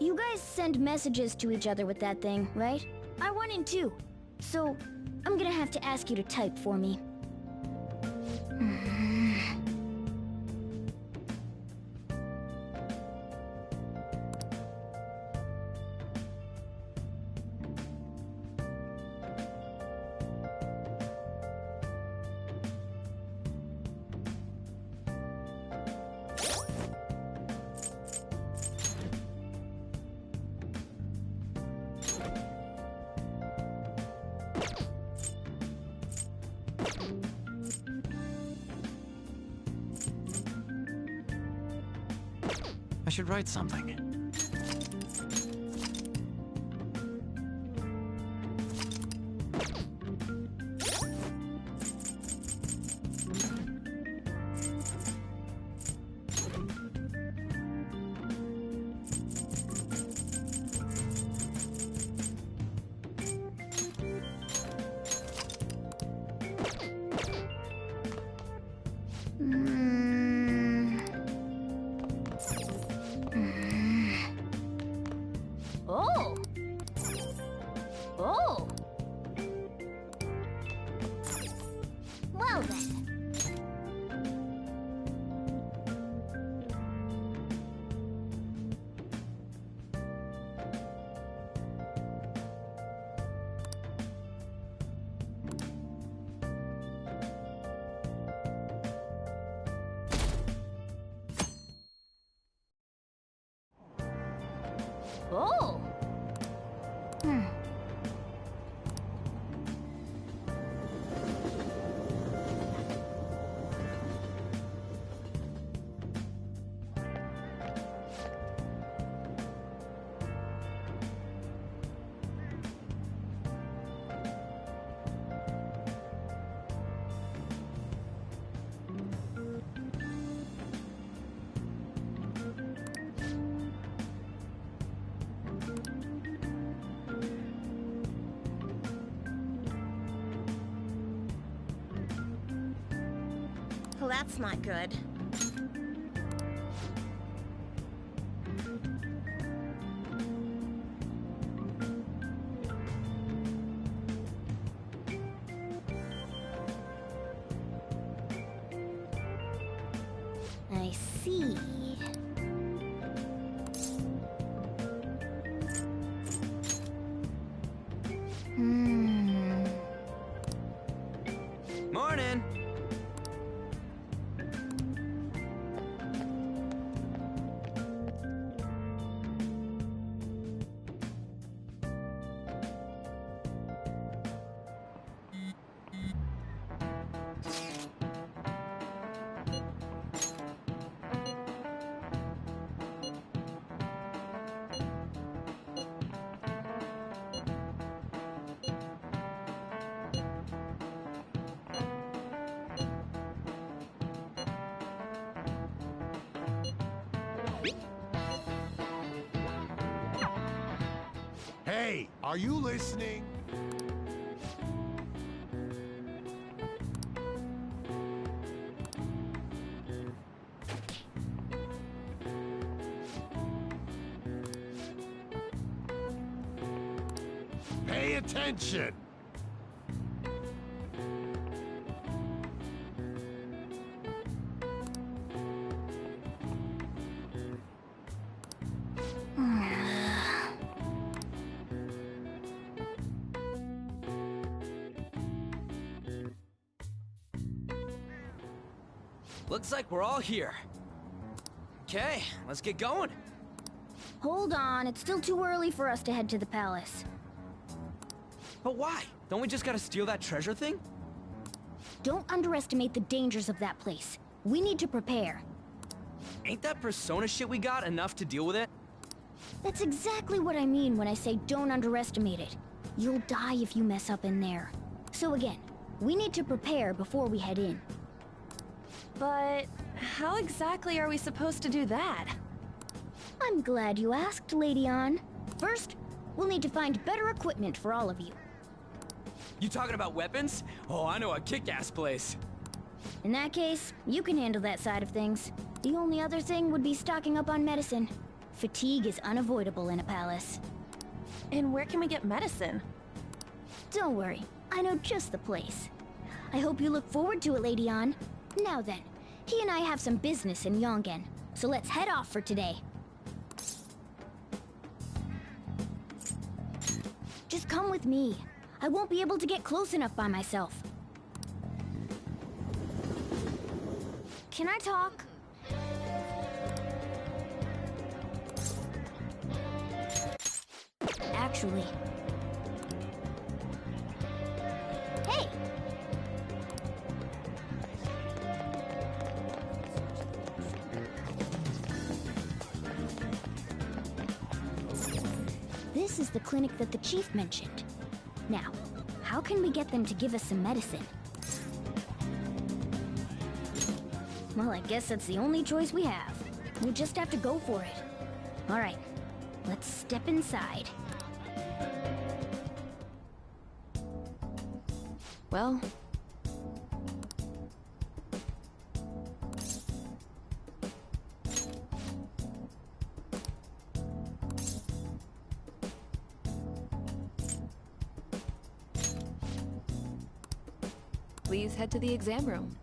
You guys send messages to each other with that thing, right? I 1 and 2. So, I'm gonna have to ask you to type for me. I should write something. Oh! Oh! Well then. Oh! Well, that's not good. I see. Morning! Hey, are you listening? Pay attention! Looks like we're all here. Okay, let's get going. Hold on, it's still too early for us to head to the palace. But why? Don't we just gotta steal that treasure thing? Don't underestimate the dangers of that place. We need to prepare. Ain't that persona shit we got enough to deal with it? That's exactly what I mean when I say don't underestimate it. You'll die if you mess up in there. So again, we need to prepare before we head in. But how exactly are we supposed to do that? I'm glad you asked, Lady Ann. First, we'll need to find better equipment for all of you. You talking about weapons? Oh, I know a kick-ass place. In that case, you can handle that side of things. The only other thing would be stocking up on medicine. Fatigue is unavoidable in a palace. And where can we get medicine? Don't worry, I know just the place. I hope you look forward to it, Lady Ann. Now then, he and I have some business in Yongen, so let's head off for today. Just come with me. I won't be able to get close enough by myself. Can I talk? Actually... Hey! This is the clinic that the chief mentioned. Now, how can we get them to give us some medicine? Well, I guess that's the only choice we have. We'll just have to go for it. All right, let's step inside. Well... Please head to the exam room.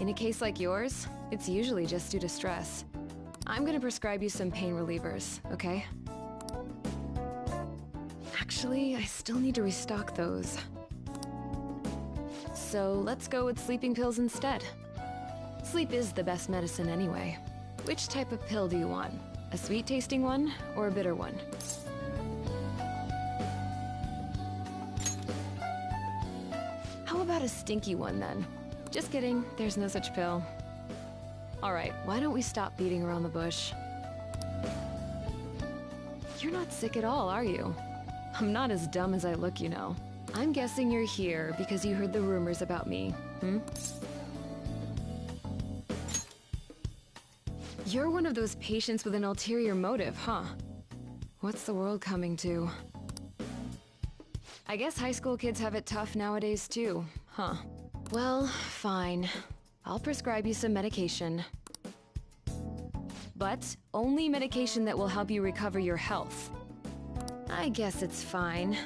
In a case like yours, it's usually just due to stress. I'm gonna prescribe you some pain relievers, okay? Actually, I still need to restock those. So let's go with sleeping pills instead. Sleep is the best medicine anyway. Which type of pill do you want? A sweet-tasting one or a bitter one? How about a stinky one then? Just kidding, there's no such pill. Alright, why don't we stop beating around the bush? You're not sick at all, are you? I'm not as dumb as I look, you know. I'm guessing you're here because you heard the rumors about me, hmm? You're one of those patients with an ulterior motive, huh? What's the world coming to? I guess high school kids have it tough nowadays too, huh? Well, fine. I'll prescribe you some medication. But only medication that will help you recover your health. I guess it's fine.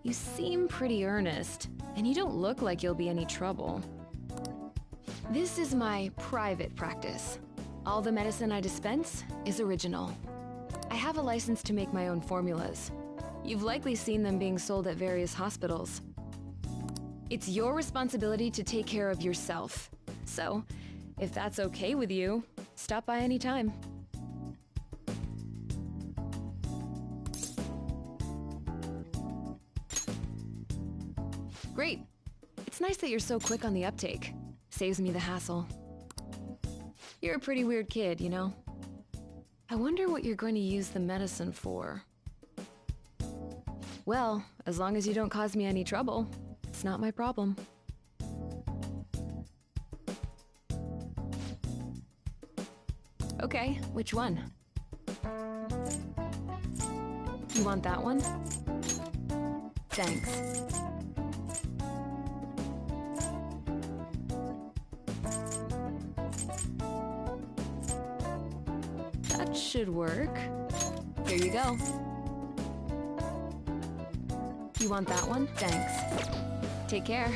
You seem pretty earnest, and you don't look like you'll be any trouble. This is my private practice. All the medicine I dispense is original. I have a license to make my own formulas. You've likely seen them being sold at various hospitals. It's your responsibility to take care of yourself. So, if that's okay with you, stop by anytime. Great. It's nice that you're so quick on the uptake. Saves me the hassle. You're a pretty weird kid, you know? I wonder what you're going to use the medicine for. Well, as long as you don't cause me any trouble, it's not my problem. Okay, which one? You want that one? Thanks. That should work. Here you go. You want that one? Thanks. Take care.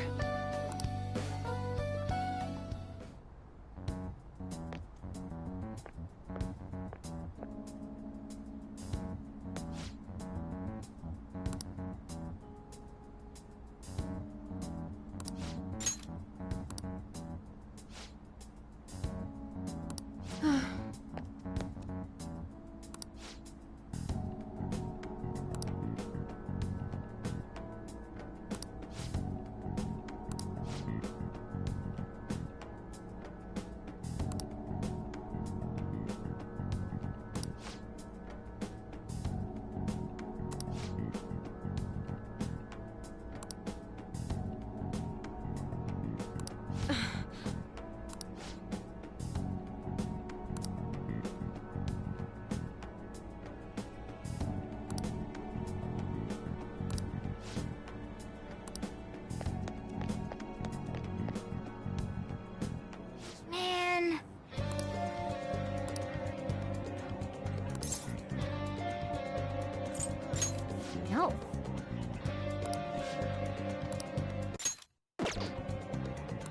No.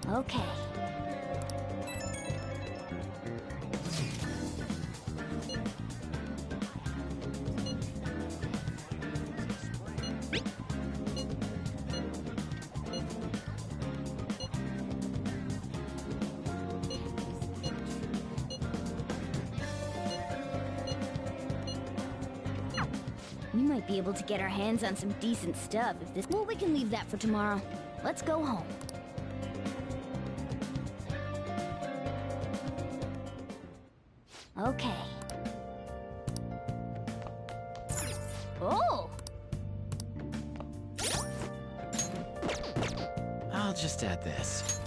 Okay. We might be able to get our hands on some decent stuff if this... Well, we can leave that for tomorrow. Let's go home. Okay. Oh! I'll just add this.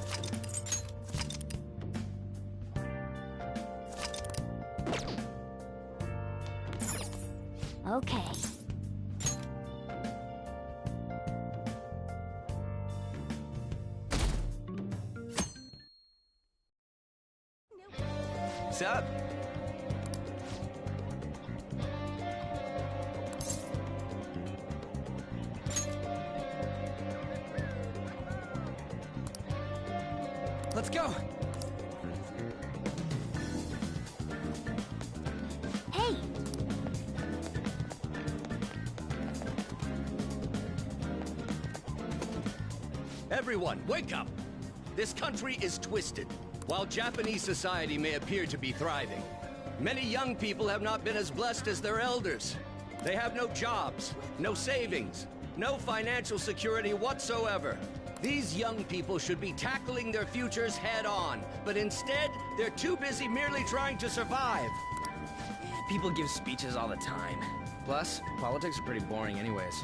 Okay. What's up? Let's go! Hey! Everyone, wake up! This country is twisted. While Japanese society may appear to be thriving, many young people have not been as blessed as their elders. They have no jobs, no savings, no financial security whatsoever. These young people should be tackling their futures head on, but instead, they're too busy merely trying to survive. People give speeches all the time. Plus, politics are pretty boring anyways.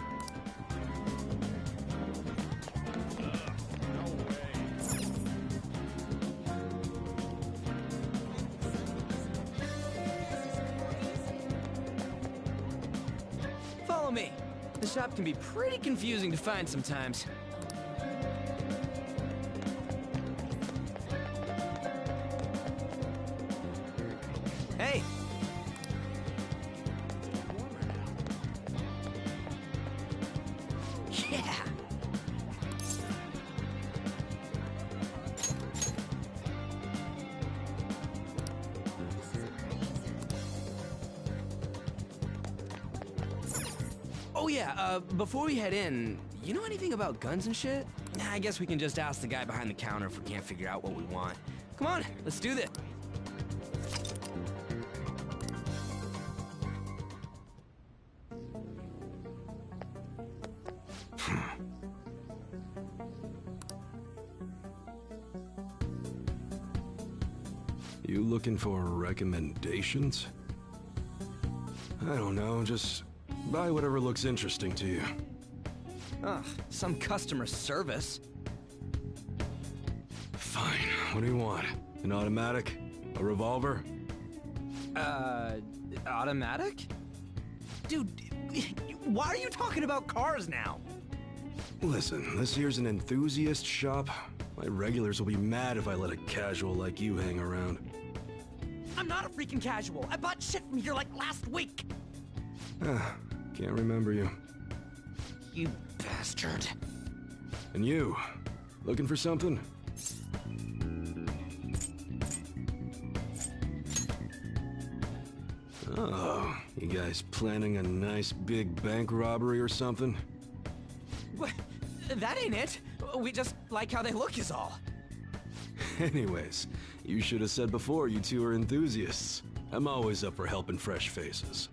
Follow me. The shop can be pretty confusing to find sometimes. Hey! Yeah! Oh yeah, before we head in, you know anything about guns and shit? Nah, I guess we can just ask the guy behind the counter if we can't figure out what we want. Come on, let's do this. You looking for recommendations? I don't know, just buy whatever looks interesting to you. Ugh, some customer service. Fine, what do you want? An automatic? A revolver? Automatic? Dude, why are you talking about cars now? Listen, this here's an enthusiast shop. My regulars will be mad if I let a casual like you hang around. I'm not a freaking casual. I bought shit from here like last week. Can't remember you. You bastard. And you, looking for something? Oh, you guys planning a nice big bank robbery or something? What? That ain't it. We just like how they look is all. Anyways, you should have said before you two are enthusiasts. I'm always up for helping fresh faces.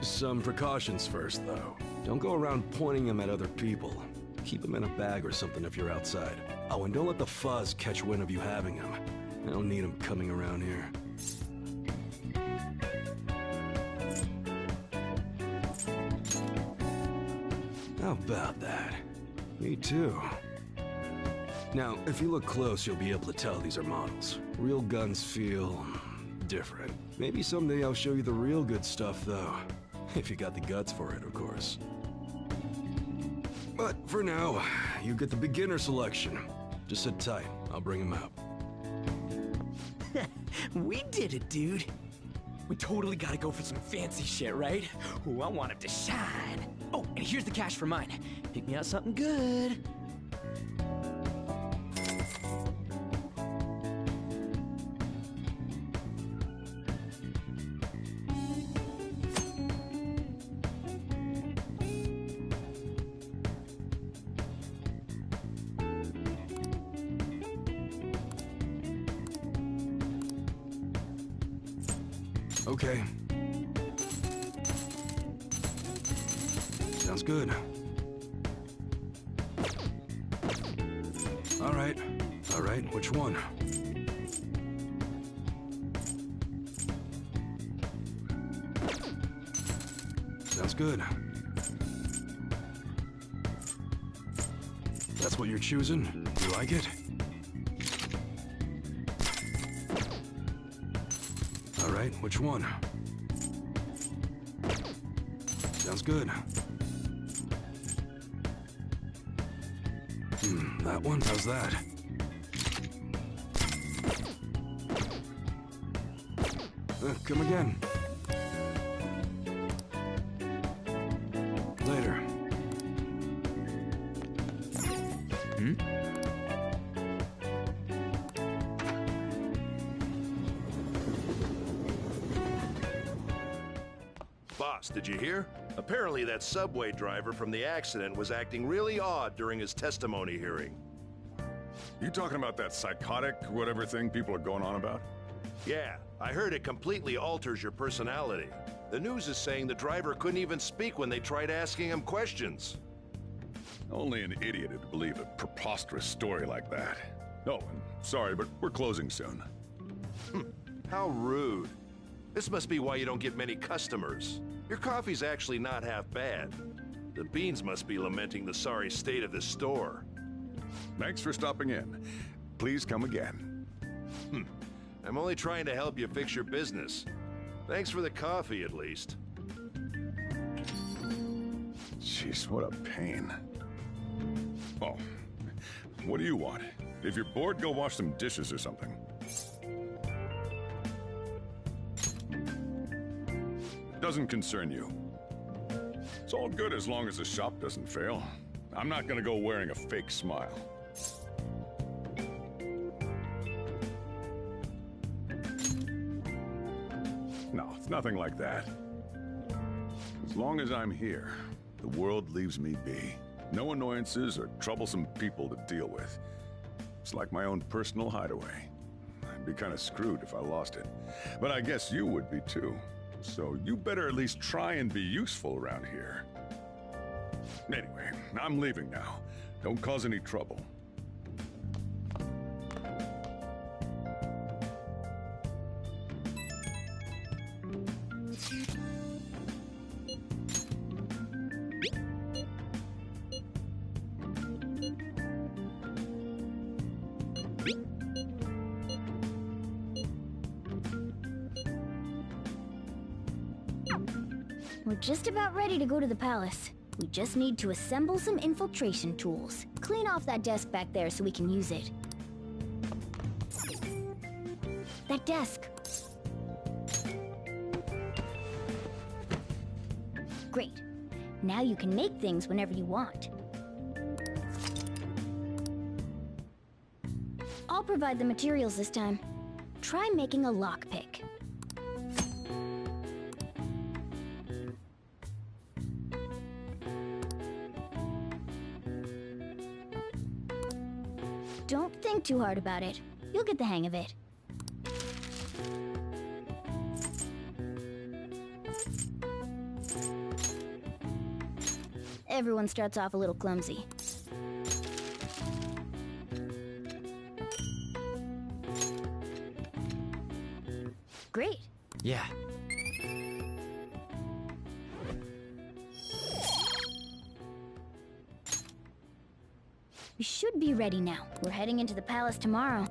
Some precautions first, though. Don't go around pointing them at other people. Keep them in a bag or something if you're outside. Oh, and don't let the fuzz catch wind of you having them. I don't need them coming around here. How about that? Me too. Now, if you look close, you'll be able to tell these are models. Real guns feel different. Maybe someday I'll show you the real good stuff, though. If you got the guts for it, of course. But for now, you get the beginner selection. Just sit tight. I'll bring him out. We did it, dude. We totally gotta go for some fancy shit, right? Ooh, I want him to shine. Oh, and here's the cash for mine. Pick me out something good. Okay. Sounds good. All right. All right, which one? Sounds good. That's what you're choosing? You like it? All right, which one? Sounds good. That one? How's that? Come again. Later. Hmm? Boss, did you hear? Apparently that subway driver from the accident was acting really odd during his testimony hearing. You talking about that psychotic whatever thing people are going on about? Yeah, I heard it completely alters your personality. The news is saying the driver couldn't even speak when they tried asking him questions. Only an idiot would believe a preposterous story like that. Oh, and sorry, but we're closing soon. How rude. This must be why you don't get many customers. Your coffee's actually not half bad. The beans must be lamenting the sorry state of this store. Thanks for stopping in. Please come again. I'm only trying to help you fix your business. Thanks for the coffee, at least. Jeez, what a pain. Oh, what do you want? If you're bored, go wash some dishes or something. Doesn't concern you. It's all good as long as the shop doesn't fail. I'm not gonna go wearing a fake smile. No, it's nothing like that. As long as I'm here, the world leaves me be. No annoyances or troublesome people to deal with. It's like my own personal hideaway. I'd be kind of screwed if I lost it. But I guess you would be too. So you better at least try and be useful around here. Anyway, I'm leaving now. Don't cause any trouble. We're just about ready to go to the palace. We just need to assemble some infiltration tools. Clean off that desk back there so we can use it. That desk. Great. Now you can make things whenever you want. I'll provide the materials this time. Try making a lockpick. Don't think too hard about it. You'll get the hang of it. Everyone starts off a little clumsy. Great. Yeah. We should be ready now. We're heading into the palace tomorrow.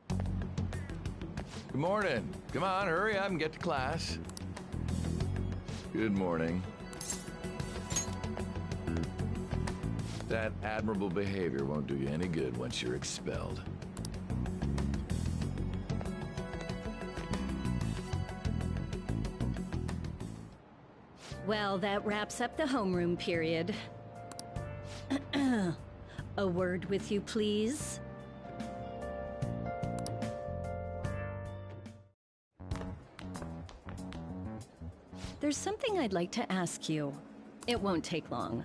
Good morning. Come on, hurry up and get to class. Good morning. That admirable behavior won't do you any good once you're expelled. Well, that wraps up the homeroom period. A word with you, please? There's something I'd like to ask you. It won't take long.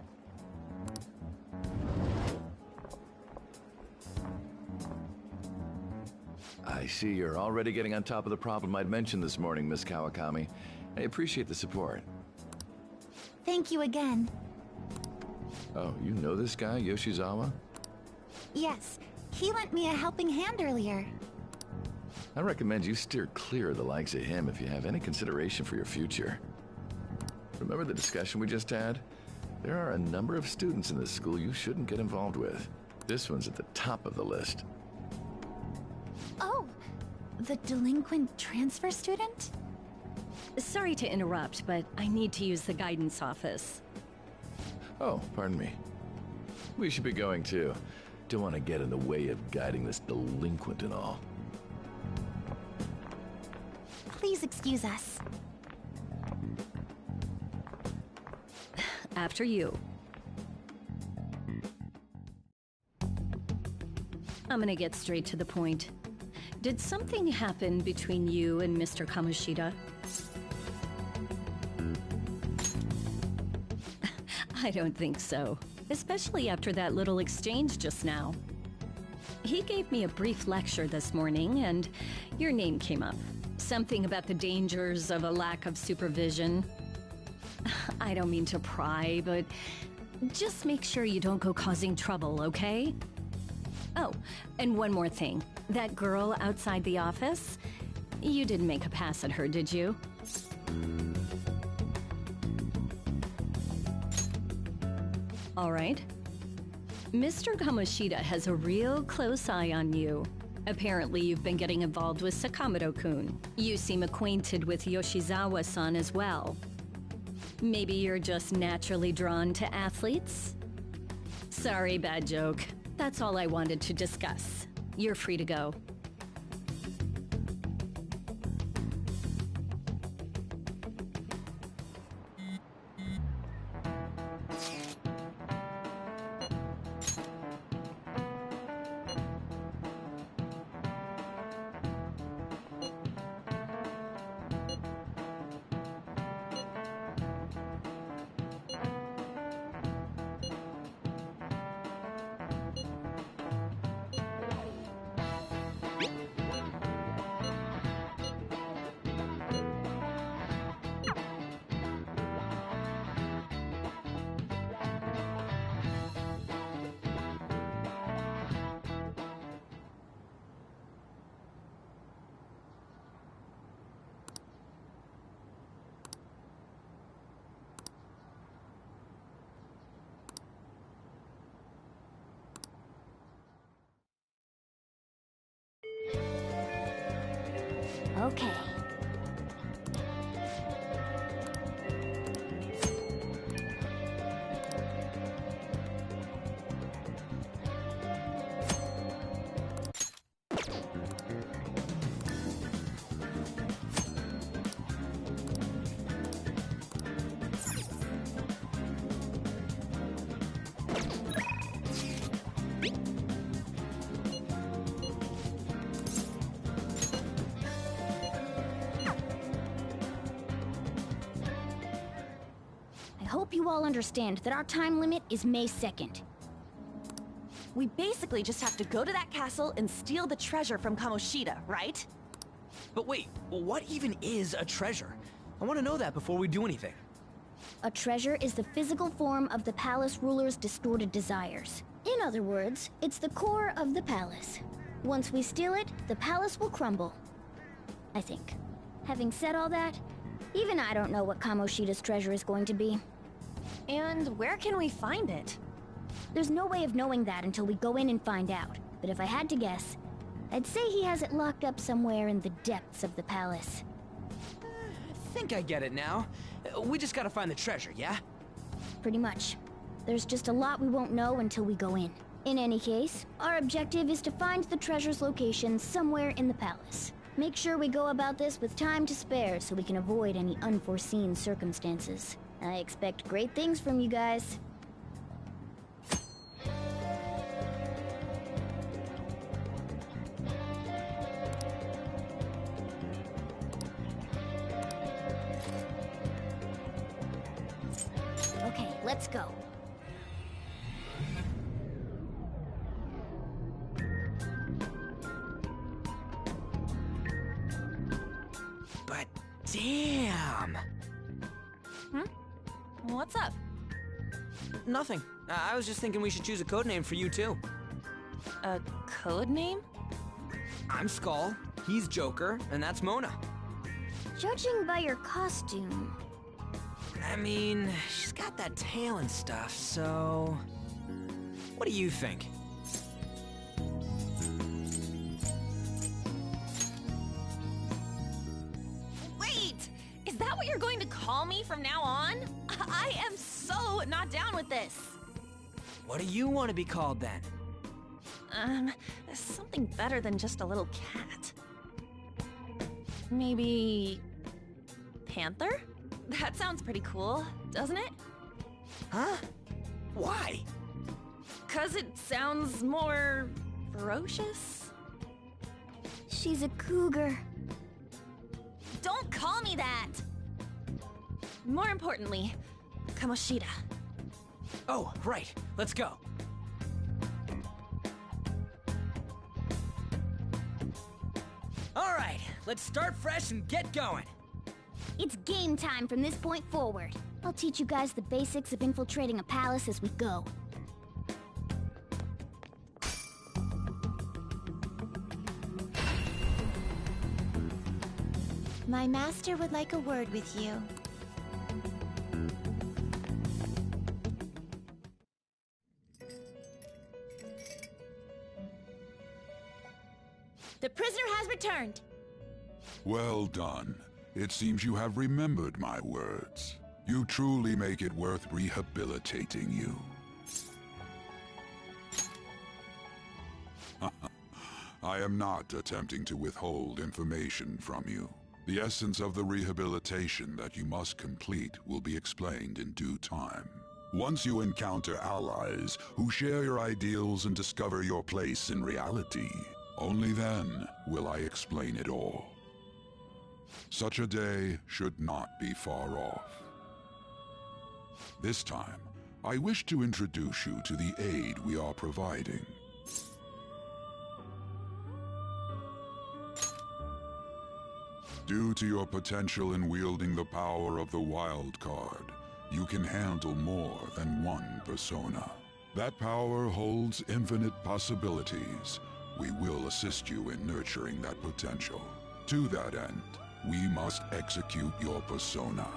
I see you're already getting on top of the problem I'd mentioned this morning, Miss Kawakami. I appreciate the support. Thank you again. Oh, you know this guy, Yoshizawa? Yes, he lent me a helping hand earlier. I recommend you steer clear of the likes of him if you have any consideration for your future. Remember the discussion we just had? There are a number of students in this school you shouldn't get involved with. This one's at the top of the list. Oh, the delinquent transfer student? Sorry to interrupt, but I need to use the guidance office. Oh, pardon me. We should be going too. Don't want to get in the way of guiding this delinquent and all. Please excuse us. After you. I'm gonna get straight to the point. Did something happen between you and Mr. Kamoshida? I don't think so, especially after that little exchange just now. He gave me a brief lecture this morning, and your name came up. Something about the dangers of a lack of supervision. I don't mean to pry, but just make sure you don't go causing trouble, okay? Oh, and one more thing. That girl outside the office, you didn't make a pass at her, did you? All right. Mr. Kamoshida has a real close eye on you. Apparently, you've been getting involved with Sakamoto-kun. You seem acquainted with Yoshizawa-san as well. Maybe you're just naturally drawn to athletes? Sorry, bad joke. That's all I wanted to discuss. You're free to go. Okay. I hope you all understand that our time limit is May 2nd. We basically just have to go to that castle and steal the treasure from Kamoshida, right? But wait, what even is a treasure? I want to know that before we do anything. A treasure is the physical form of the palace ruler's distorted desires. In other words, it's the core of the palace. Once we steal it, the palace will crumble. I think. Having said all that, even I don't know what Kamoshida's treasure is going to be. And where can we find it? There's no way of knowing that until we go in and find out. But if I had to guess, I'd say he has it locked up somewhere in the depths of the palace. I think I get it now. We just gotta find the treasure, yeah? Pretty much. There's just a lot we won't know until we go in. In any case, our objective is to find the treasure's location somewhere in the palace. Make sure we go about this with time to spare so we can avoid any unforeseen circumstances. I expect great things from you guys. Okay, let's go. But damn! What's up? Nothing. I was just thinking we should choose a code name for you too. A code name? I'm Skull, he's Joker, and that's Mona. Judging by your costume... I mean, she's got that tail and stuff, so... What do you think? Wait! Is that what you're going to call me from now on? I am so not down with this. What do you want to be called then? Something better than just a little cat. Maybe... Panther? That sounds pretty cool, doesn't it? Huh? Why? 'Cause it sounds more... ferocious? She's a cougar. Don't call me that! More importantly, Kamoshida. Oh, right. Let's go. All right, let's start fresh and get going. It's game time from this point forward. I'll teach you guys the basics of infiltrating a palace as we go. My master would like a word with you. The prisoner has returned. Well done. It seems you have remembered my words. You truly make it worth rehabilitating you. I am not attempting to withhold information from you. The essence of the rehabilitation that you must complete will be explained in due time. Once you encounter allies who share your ideals and discover your place in reality, only then will I explain it all. Such a day should not be far off. This time, I wish to introduce you to the aid we are providing. Due to your potential in wielding the power of the wild card, you can handle more than one persona. That power holds infinite possibilities. We will assist you in nurturing that potential. To that end, we must execute your persona.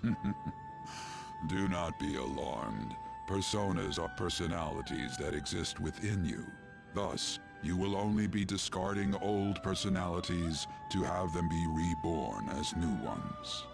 Do not be alarmed. Personas are personalities that exist within you. Thus, you will only be discarding old personalities to have them be reborn as new ones.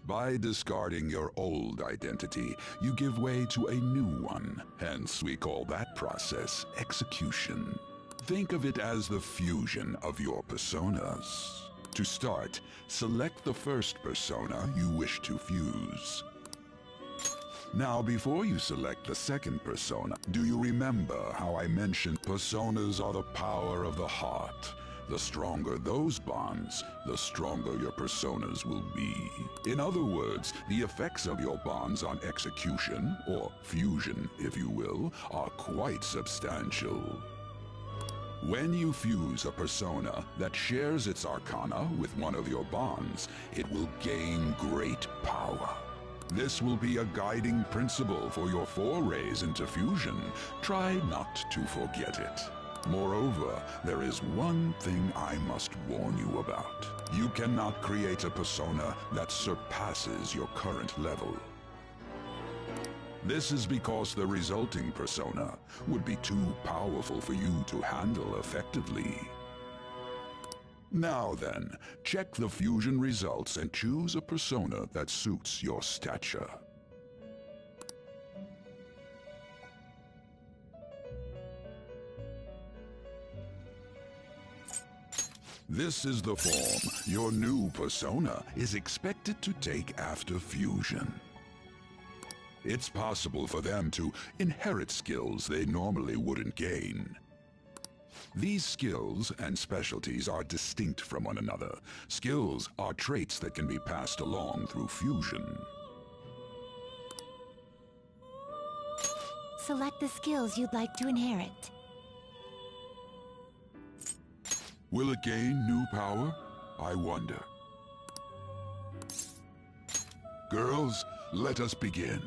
By discarding your old identity, you give way to a new one. Hence, we call that process execution. Think of it as the fusion of your personas. To start, select the first persona you wish to fuse. Now, before you select the second persona, do you remember how I mentioned personas are the power of the heart? The stronger those bonds, the stronger your personas will be. In other words, the effects of your bonds on execution, or fusion if you will, are quite substantial. When you fuse a persona that shares its arcana with one of your bonds, it will gain great power. This will be a guiding principle for your forays into fusion. Try not to forget it. Moreover, there is one thing I must warn you about. You cannot create a persona that surpasses your current level. This is because the resulting persona would be too powerful for you to handle effectively. Now then, check the fusion results and choose a persona that suits your stature. This is the form your new persona is expected to take after fusion. It's possible for them to inherit skills they normally wouldn't gain. These skills and specialties are distinct from one another. Skills are traits that can be passed along through fusion. Select the skills you'd like to inherit. Will it gain new power? I wonder. Girls, let us begin.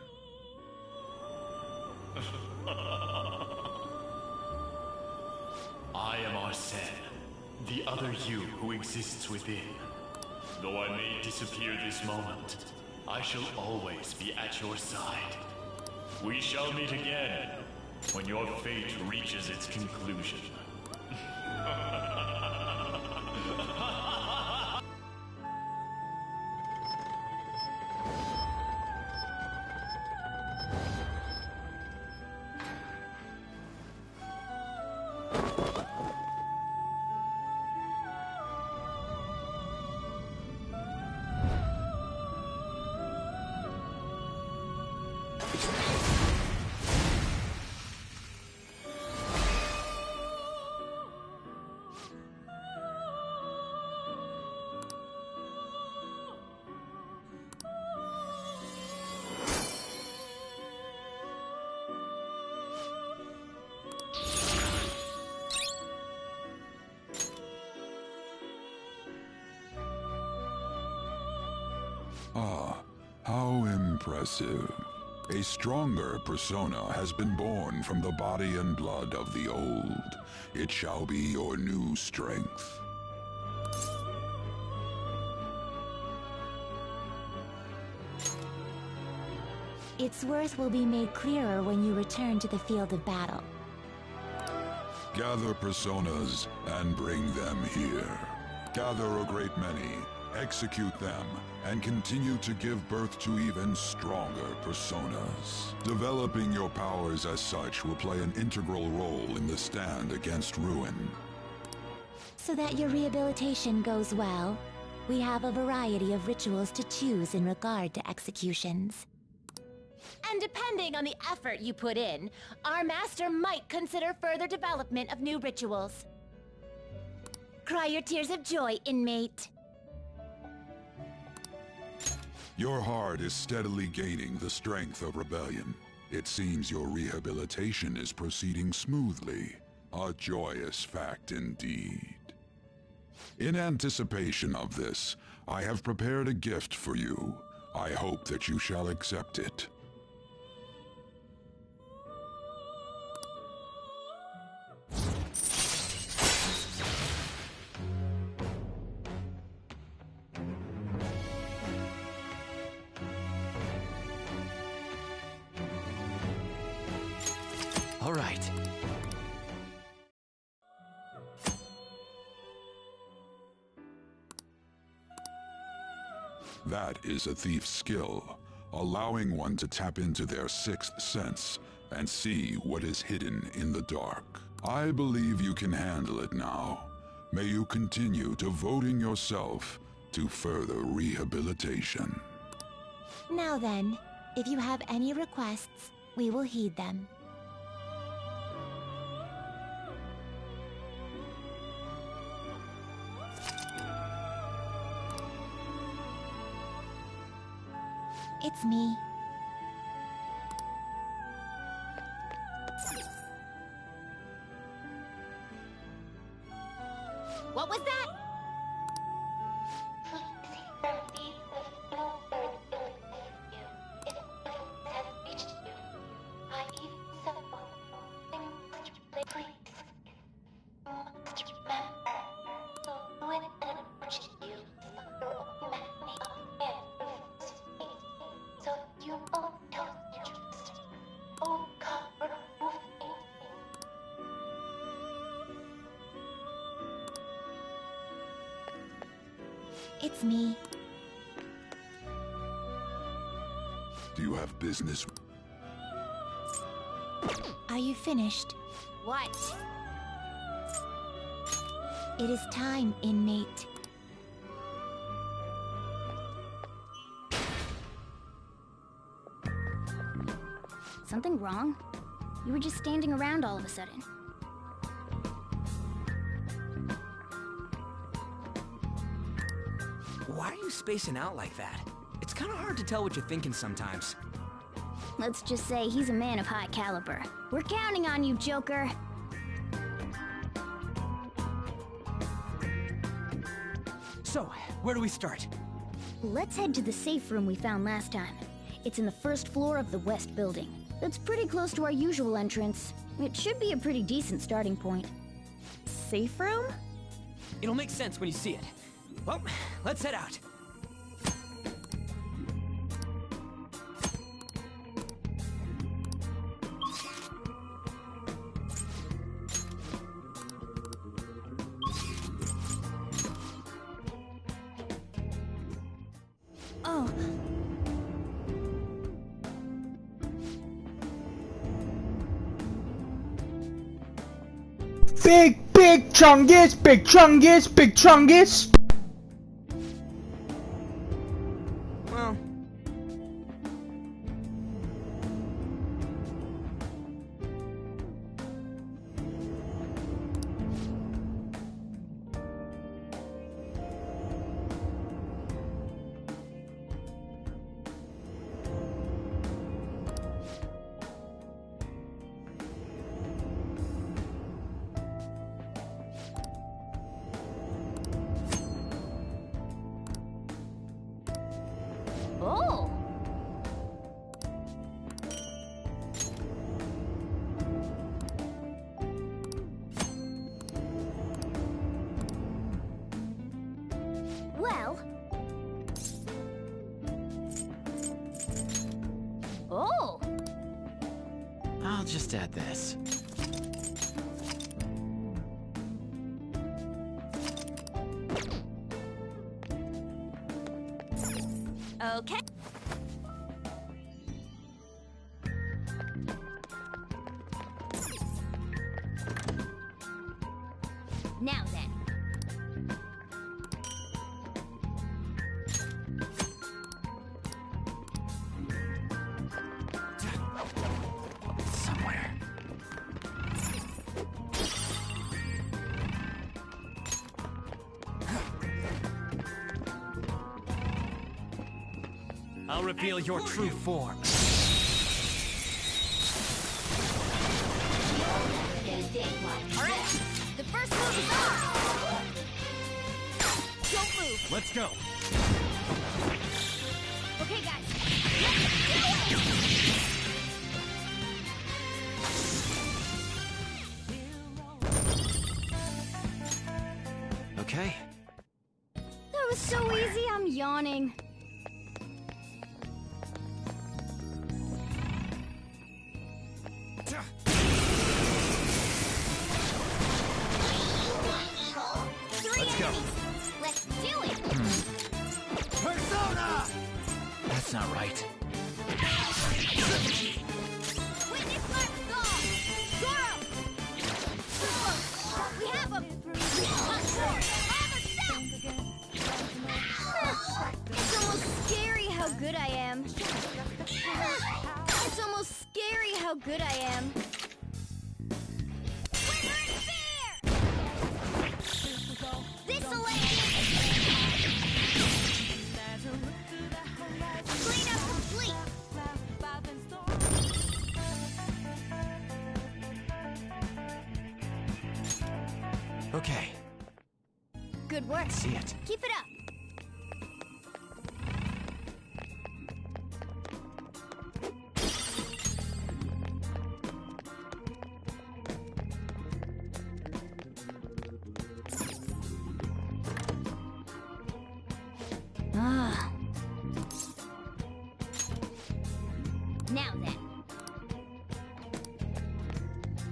I am Arsene, the other you who exists within. Though I may disappear this moment, I shall always be at your side. We shall meet again when your fate reaches its conclusion. Ah, how impressive. A stronger persona has been born from the body and blood of the old. It shall be your new strength. Its worth will be made clearer when you return to the field of battle. Gather personas and bring them here. Gather a great many, execute them, and continue to give birth to even stronger personas. Developing your powers as such will play an integral role in the stand against ruin. So that your rehabilitation goes well, we have a variety of rituals to choose in regard to executions. And depending on the effort you put in, our master might consider further development of new rituals. Cry your tears of joy, inmate. Your heart is steadily gaining the strength of rebellion. It seems your rehabilitation is proceeding smoothly. A joyous fact indeed. In anticipation of this, I have prepared a gift for you. I hope that you shall accept it. All right. That is a thief's skill, allowing one to tap into their sixth sense and see what is hidden in the dark. I believe you can handle it now. May you continue devoting yourself to further rehabilitation. Now then, if you have any requests, we will heed them. It's me. What was that? So It's me. Do you have business? Are you finished? What? It is time, inmate. Something wrong? You were just standing around all of a sudden. Why are you spacing out like that? It's kind of hard to tell what you're thinking sometimes. Let's just say he's a man of high caliber. We're counting on you, Joker. So, where do we start? Let's head to the safe room we found last time. It's in the first floor of the west building. That's pretty close to our usual entrance. It should be a pretty decent starting point. Safe room? It'll make sense when you see it. Well, let's head out. Oh. Big chungus, big chungus, big chungus. Well. Oh! Well... Oh! I'll just add this. Okay. Now then. Somewhere. I'll reveal your true form. Alright, the first move is on! Don't move! Let's go. Okay, guys. Let's do it! Okay. That was so easy, I'm yawning. Let's go. Let's do it! Persona! That's not right. Witness my resolve! Zoro! We have him! It's almost scary how good I am. It's almost scary how good I am. This'll let you. Cleanup complete. Okay. Good work. See it. Keep it up. Ah. Now then.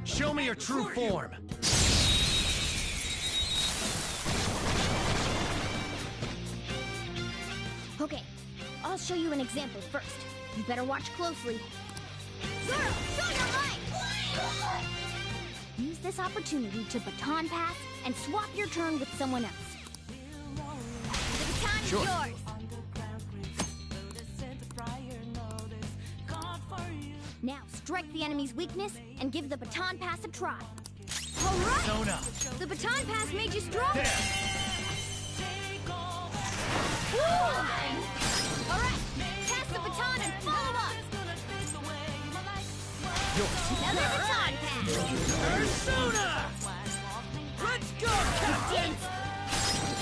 Show me your true form. Okay, I'll show you an example first. You better watch closely. Zoro, show your might! Use this opportunity to baton pass and swap your turn with someone else. The baton is yours! Now strike the enemy's weakness and give the baton pass a try. All right! Persona. The baton pass made you stronger! There. All right, pass the baton and follow up. Another baton pass. Persona! Let's go, Captain!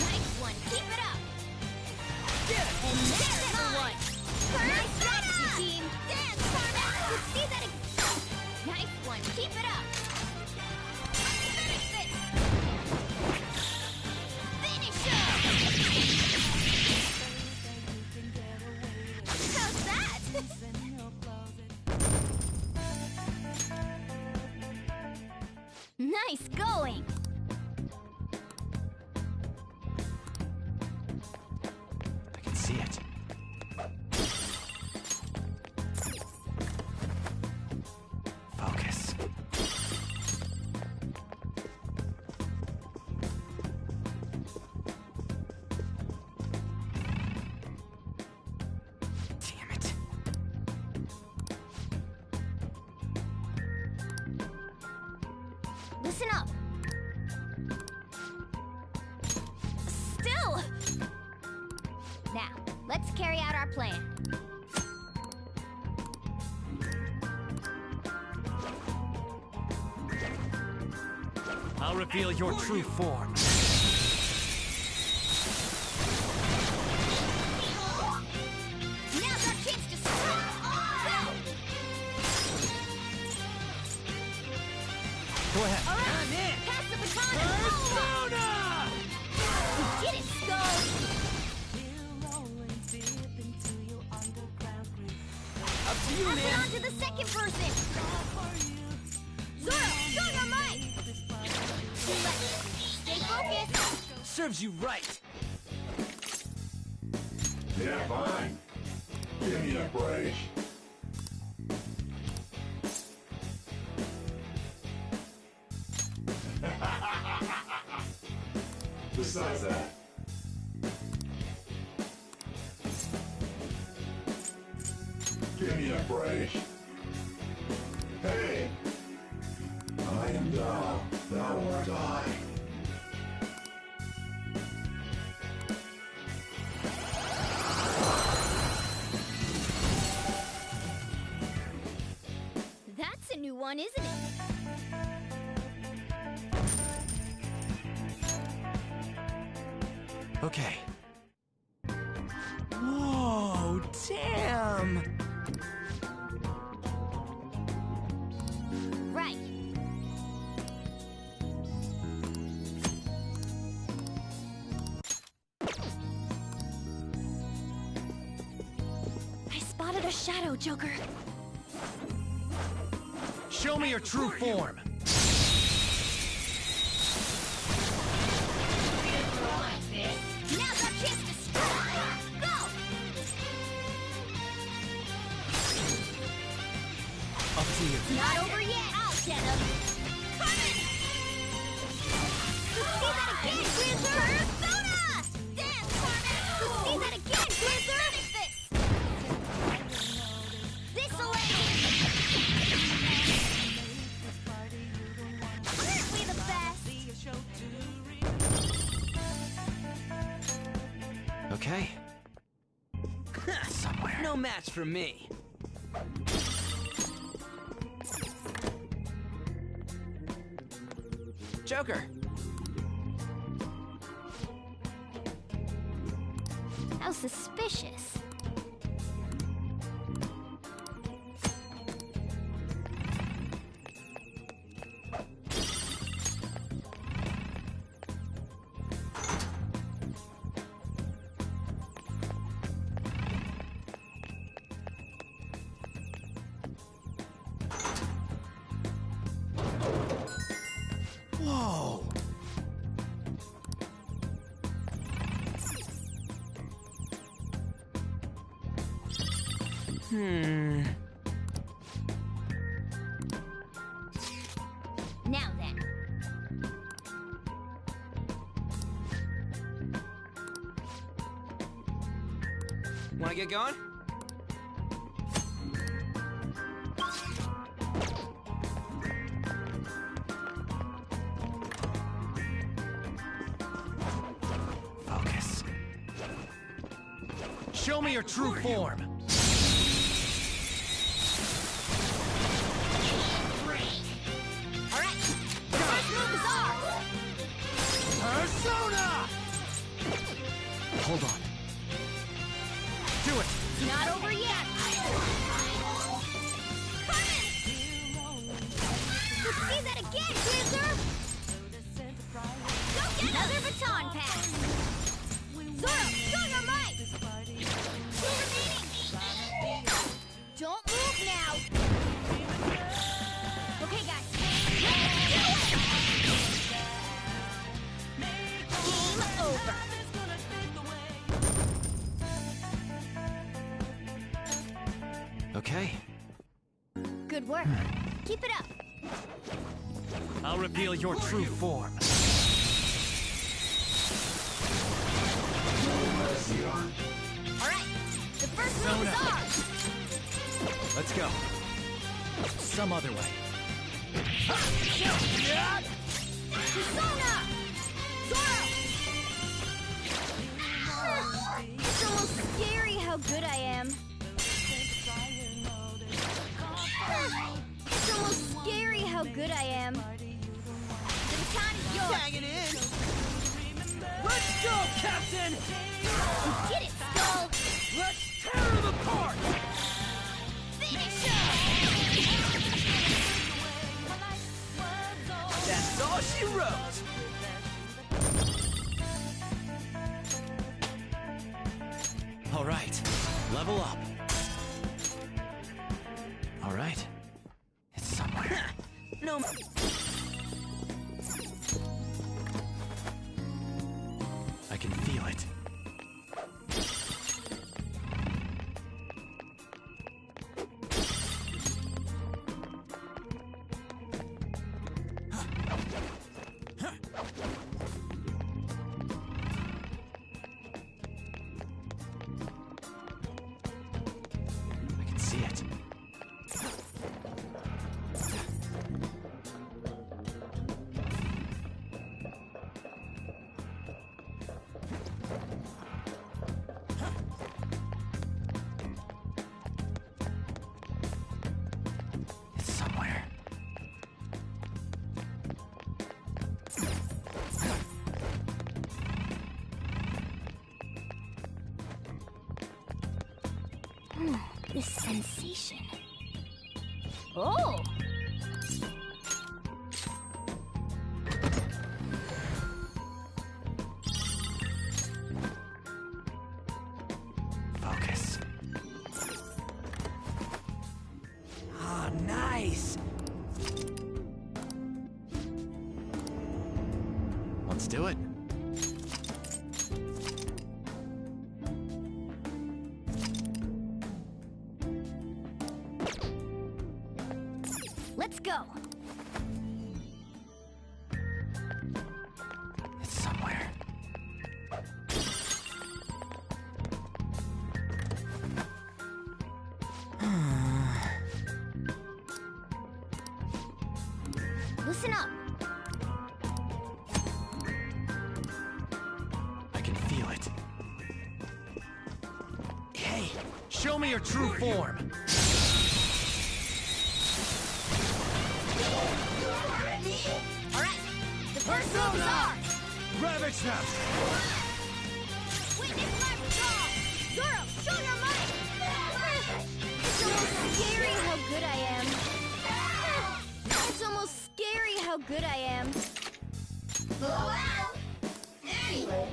Nice one, keep it up. Get it! And there's one. Nice strategy, team. Dance, Carmen. Let's see that again. Nice one, keep it up. Finish this. Finish him. How's that? Nice going! I can see it. Focus. Damn it. Listen up. Still! Now, let's carry out our plan. I'll reveal your true form. Now's our chance to strike! Go ahead. All right, pass the baton and follow up. You did it, Skull! Up to you, Pass it man. on to the second person! Zoro, show your might! Stay focused! Serves you right. Yeah, fine. Give me a break. Besides that, give me a break. Hey! I am thou, thou art I. That's a new one, isn't it? Okay. Whoa, damn! Right. I spotted a shadow, Joker. Show me your true form. Now's our chance to strike! Go! Up to you. Not over yet! I'll get him! Coming! Let's see that again, Grizzer! Persona! Dance, Carmen! Let's see that again, Grizzer! Finish this! This'll end it! Aren't we the best? Okay. Somewhere. No match for me. Joker! How suspicious. Whoa! Now then. Wanna get going? Focus. Show me your true form. Alright, the first move is ours! Persona! Hold on. Do it! It's not over yet! Let's see that again, Blizzard! Go get another baton pass! Zoro, show your might! Two remaining! Don't move now! Okay, guys. Game over. Okay. Good work. Keep it up. I'll reveal your true form. Alright, the first move is ours! Let's go. Some other way. Persona! Zoro! It's almost scary how good I am. It's almost scary how good I am. The baton is yours. Hanging in. Let's go, Captain! You did it, Skull! Let's tear them apart! Finish him! That's all she wrote! All right, level up. All right, it's somewhere. No. I can feel it. I can see it. It's somewhere. This sensation. Oh! Focus. Ah, nice! Let's do it. Let's go! It's somewhere. Listen up! I can feel it. Hey, show me your true form. Alright, the first move is ours! Ravage them! Witness my resolve! Zoro, show your might! It's almost scary how good I am. It's almost scary how good I am. Well, anyway.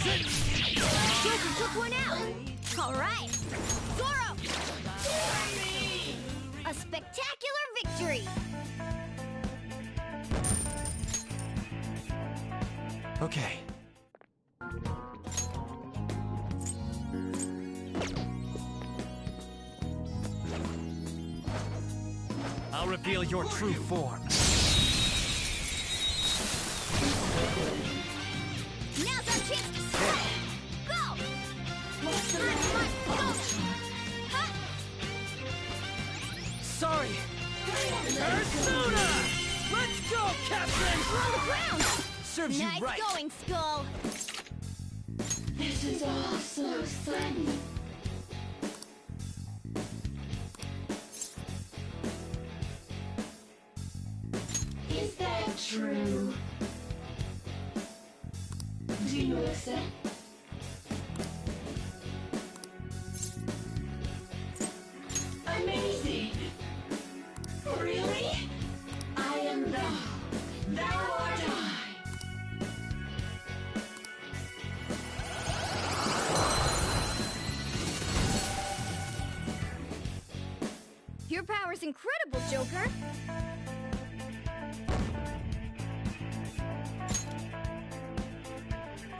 Joker took one out! Alright! Zoro! A spectacular victory! Okay. I'll reveal your true form. Now's our chance to strike! Go! Time for my persona! Huh? Sorry! Persona! Let's go, Captain! We're on the ground! Serves nice you right! Going, Skull! This is all so funny. Is that true? Do you accept? Amazing! Really? I am thou. Thou art I. Your power's incredible, Joker!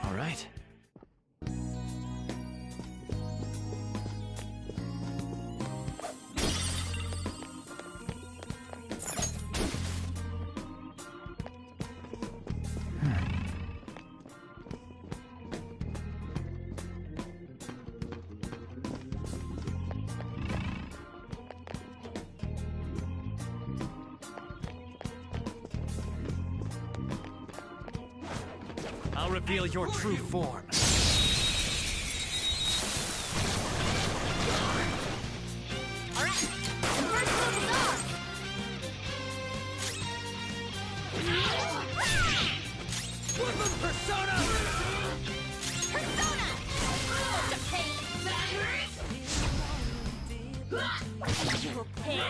All right. I'll reveal your true form. Alright, the first move is off! Woodland Persona! Persona! Such a pain! You'll pay!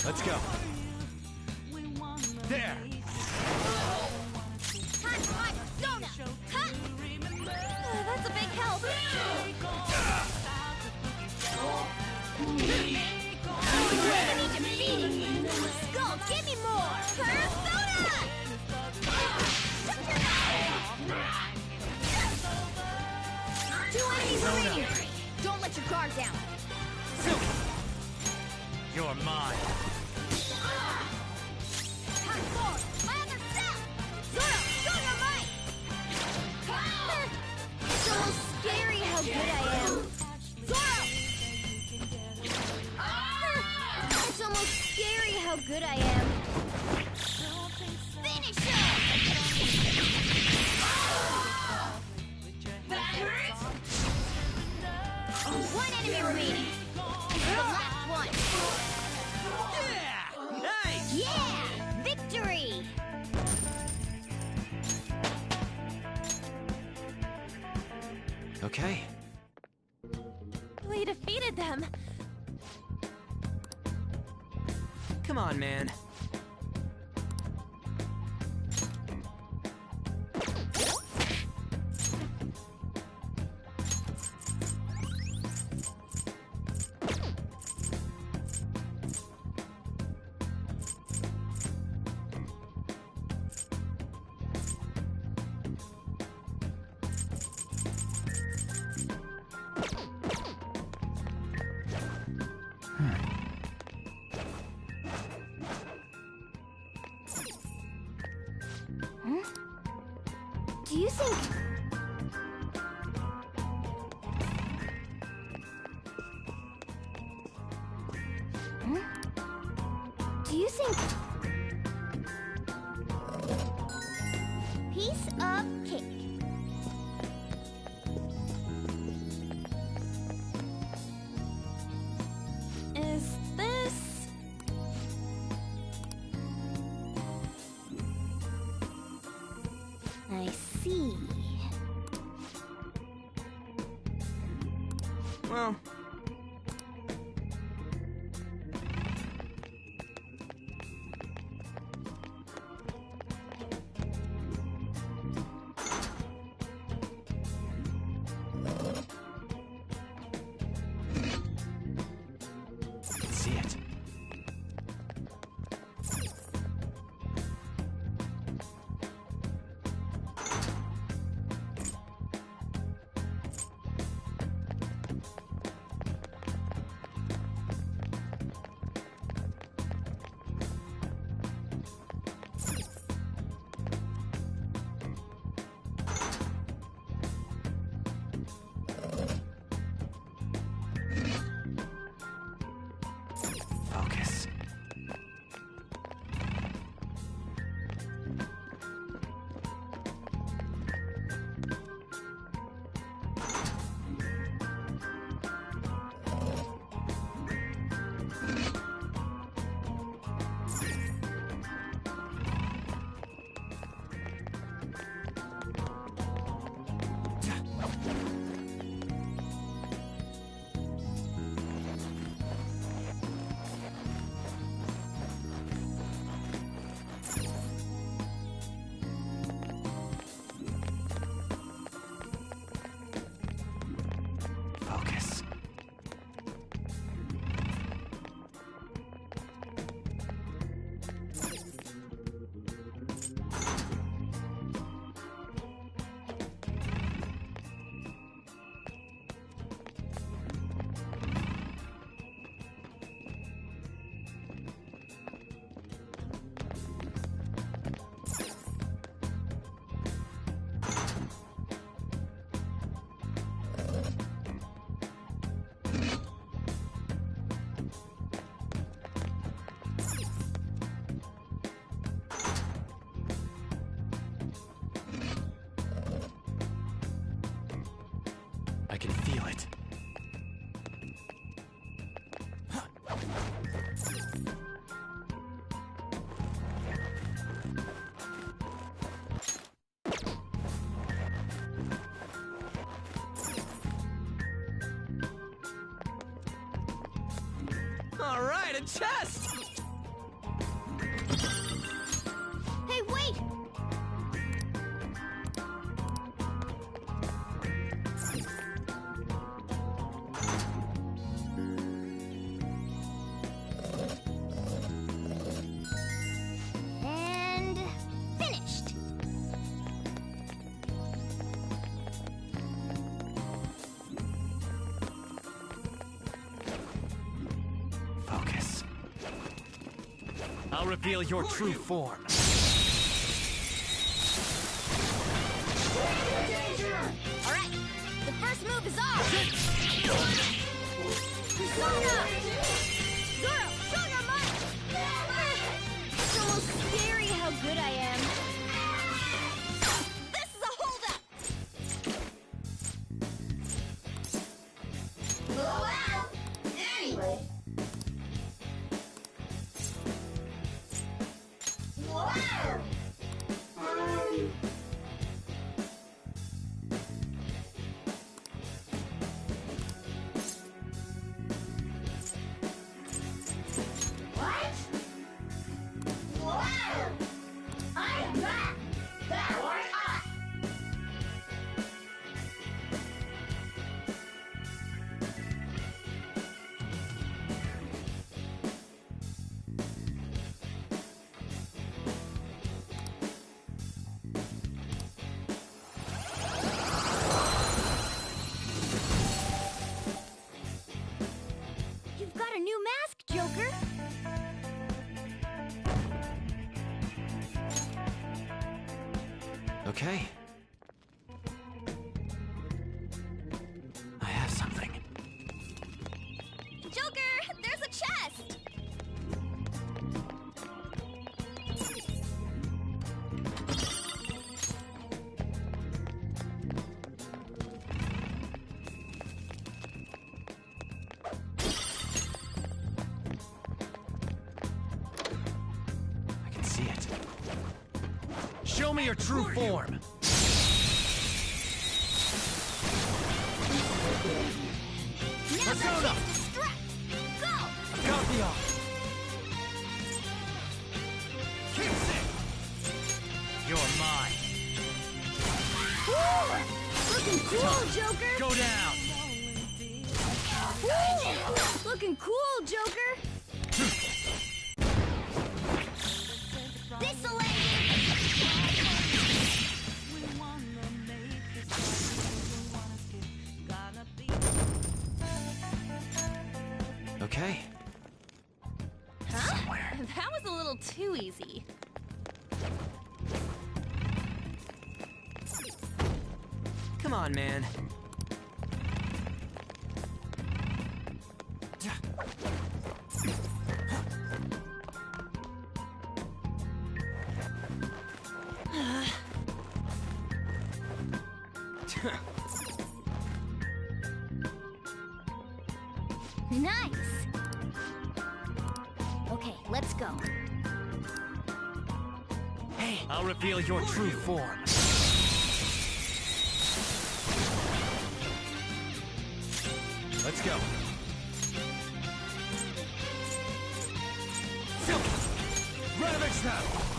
Let's go. There! Time for my persona! Huh? That's a big help! Enemy defeated! Skull, give me more! Persona! Shut your mouth! 2 enemies remaining! Don't let your guard down! You're mine. Time for my other self! Zoro, show your might! It's almost scary how good I am. Zoro! It's almost scary how good I am. Finish him! That hurts! One enemy remaining. This is the last one. Yeah! Nice! Yeah! Victory! Okay. We defeated them. Come on, man. Do you think... Do you think... Piece of cake. Is this... I see. Well... can feel it. All right, a chest! Hey, wait! And finished. Focus. I'll reveal your true form. All right, the first move is off. Persona! Zoro, show your might! It's almost scary how good I am. This is a holdup! Blow out! Anyway. Wow! What? Wow! I am back! That was us! You've got a new mask, Joker! Okay. I have something. Joker, there's a chest! I can see it. Show me your true form. Now's our Persona! chance to strike! Go! Got the eye. Kicks it. You're mine. Woo! Looking cool, Joker! Go down. Woo! Looking cool, Joker! This'll end Okay. Huh? Somewhere. That was a little too easy. Come on, man. Nice! Okay, let's go. Hey, I'll reveal your true form. let's go. Renovate now.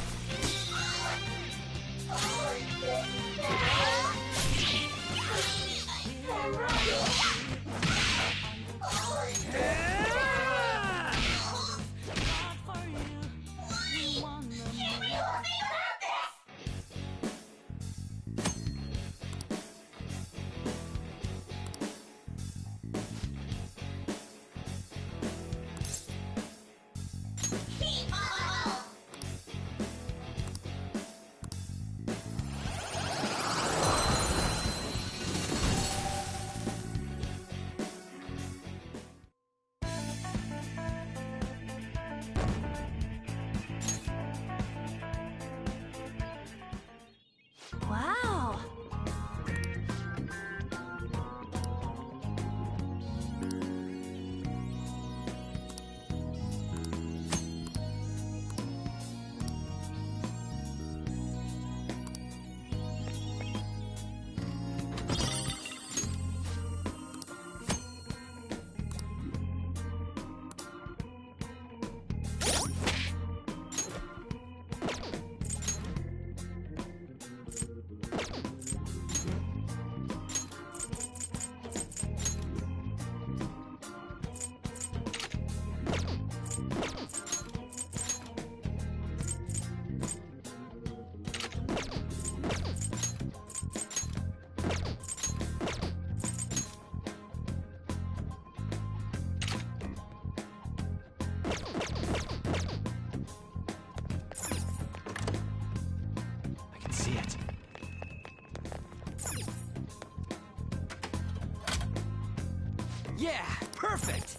Yeah, perfect!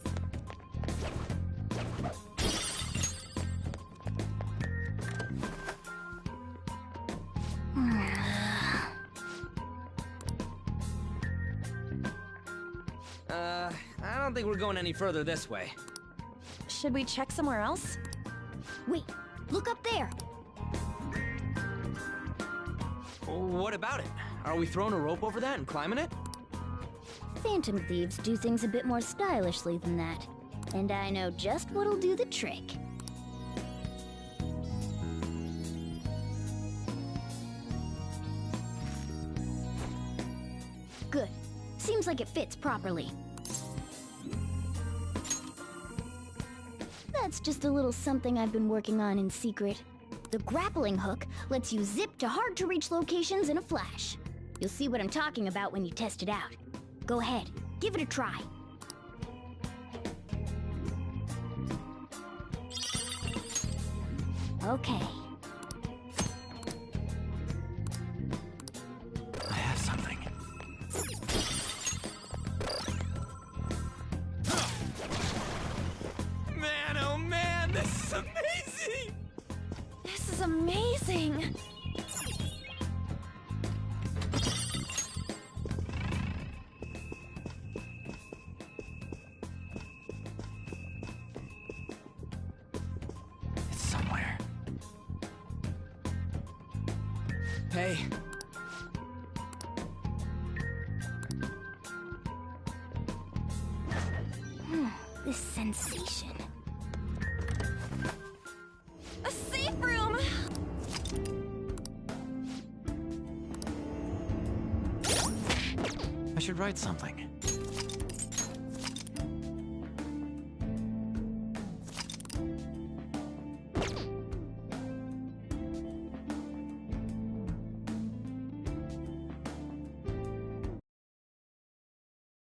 I don't think we're going any further this way. Should we check somewhere else? Wait, look up there. What about it? Are we throwing a rope over that and climbing it? Phantom thieves do things a bit more stylishly than that. And I know just what'll do the trick. Good. Seems like it fits properly. That's just a little something I've been working on in secret. The grappling hook lets you zip to hard-to-reach locations in a flash. You'll see what I'm talking about when you test it out. Go ahead, give it a try. Okay. I have something. Man, oh man, this is amazing! This is amazing! It's somewhere. Hey. This sensation. A safe room! I should write something.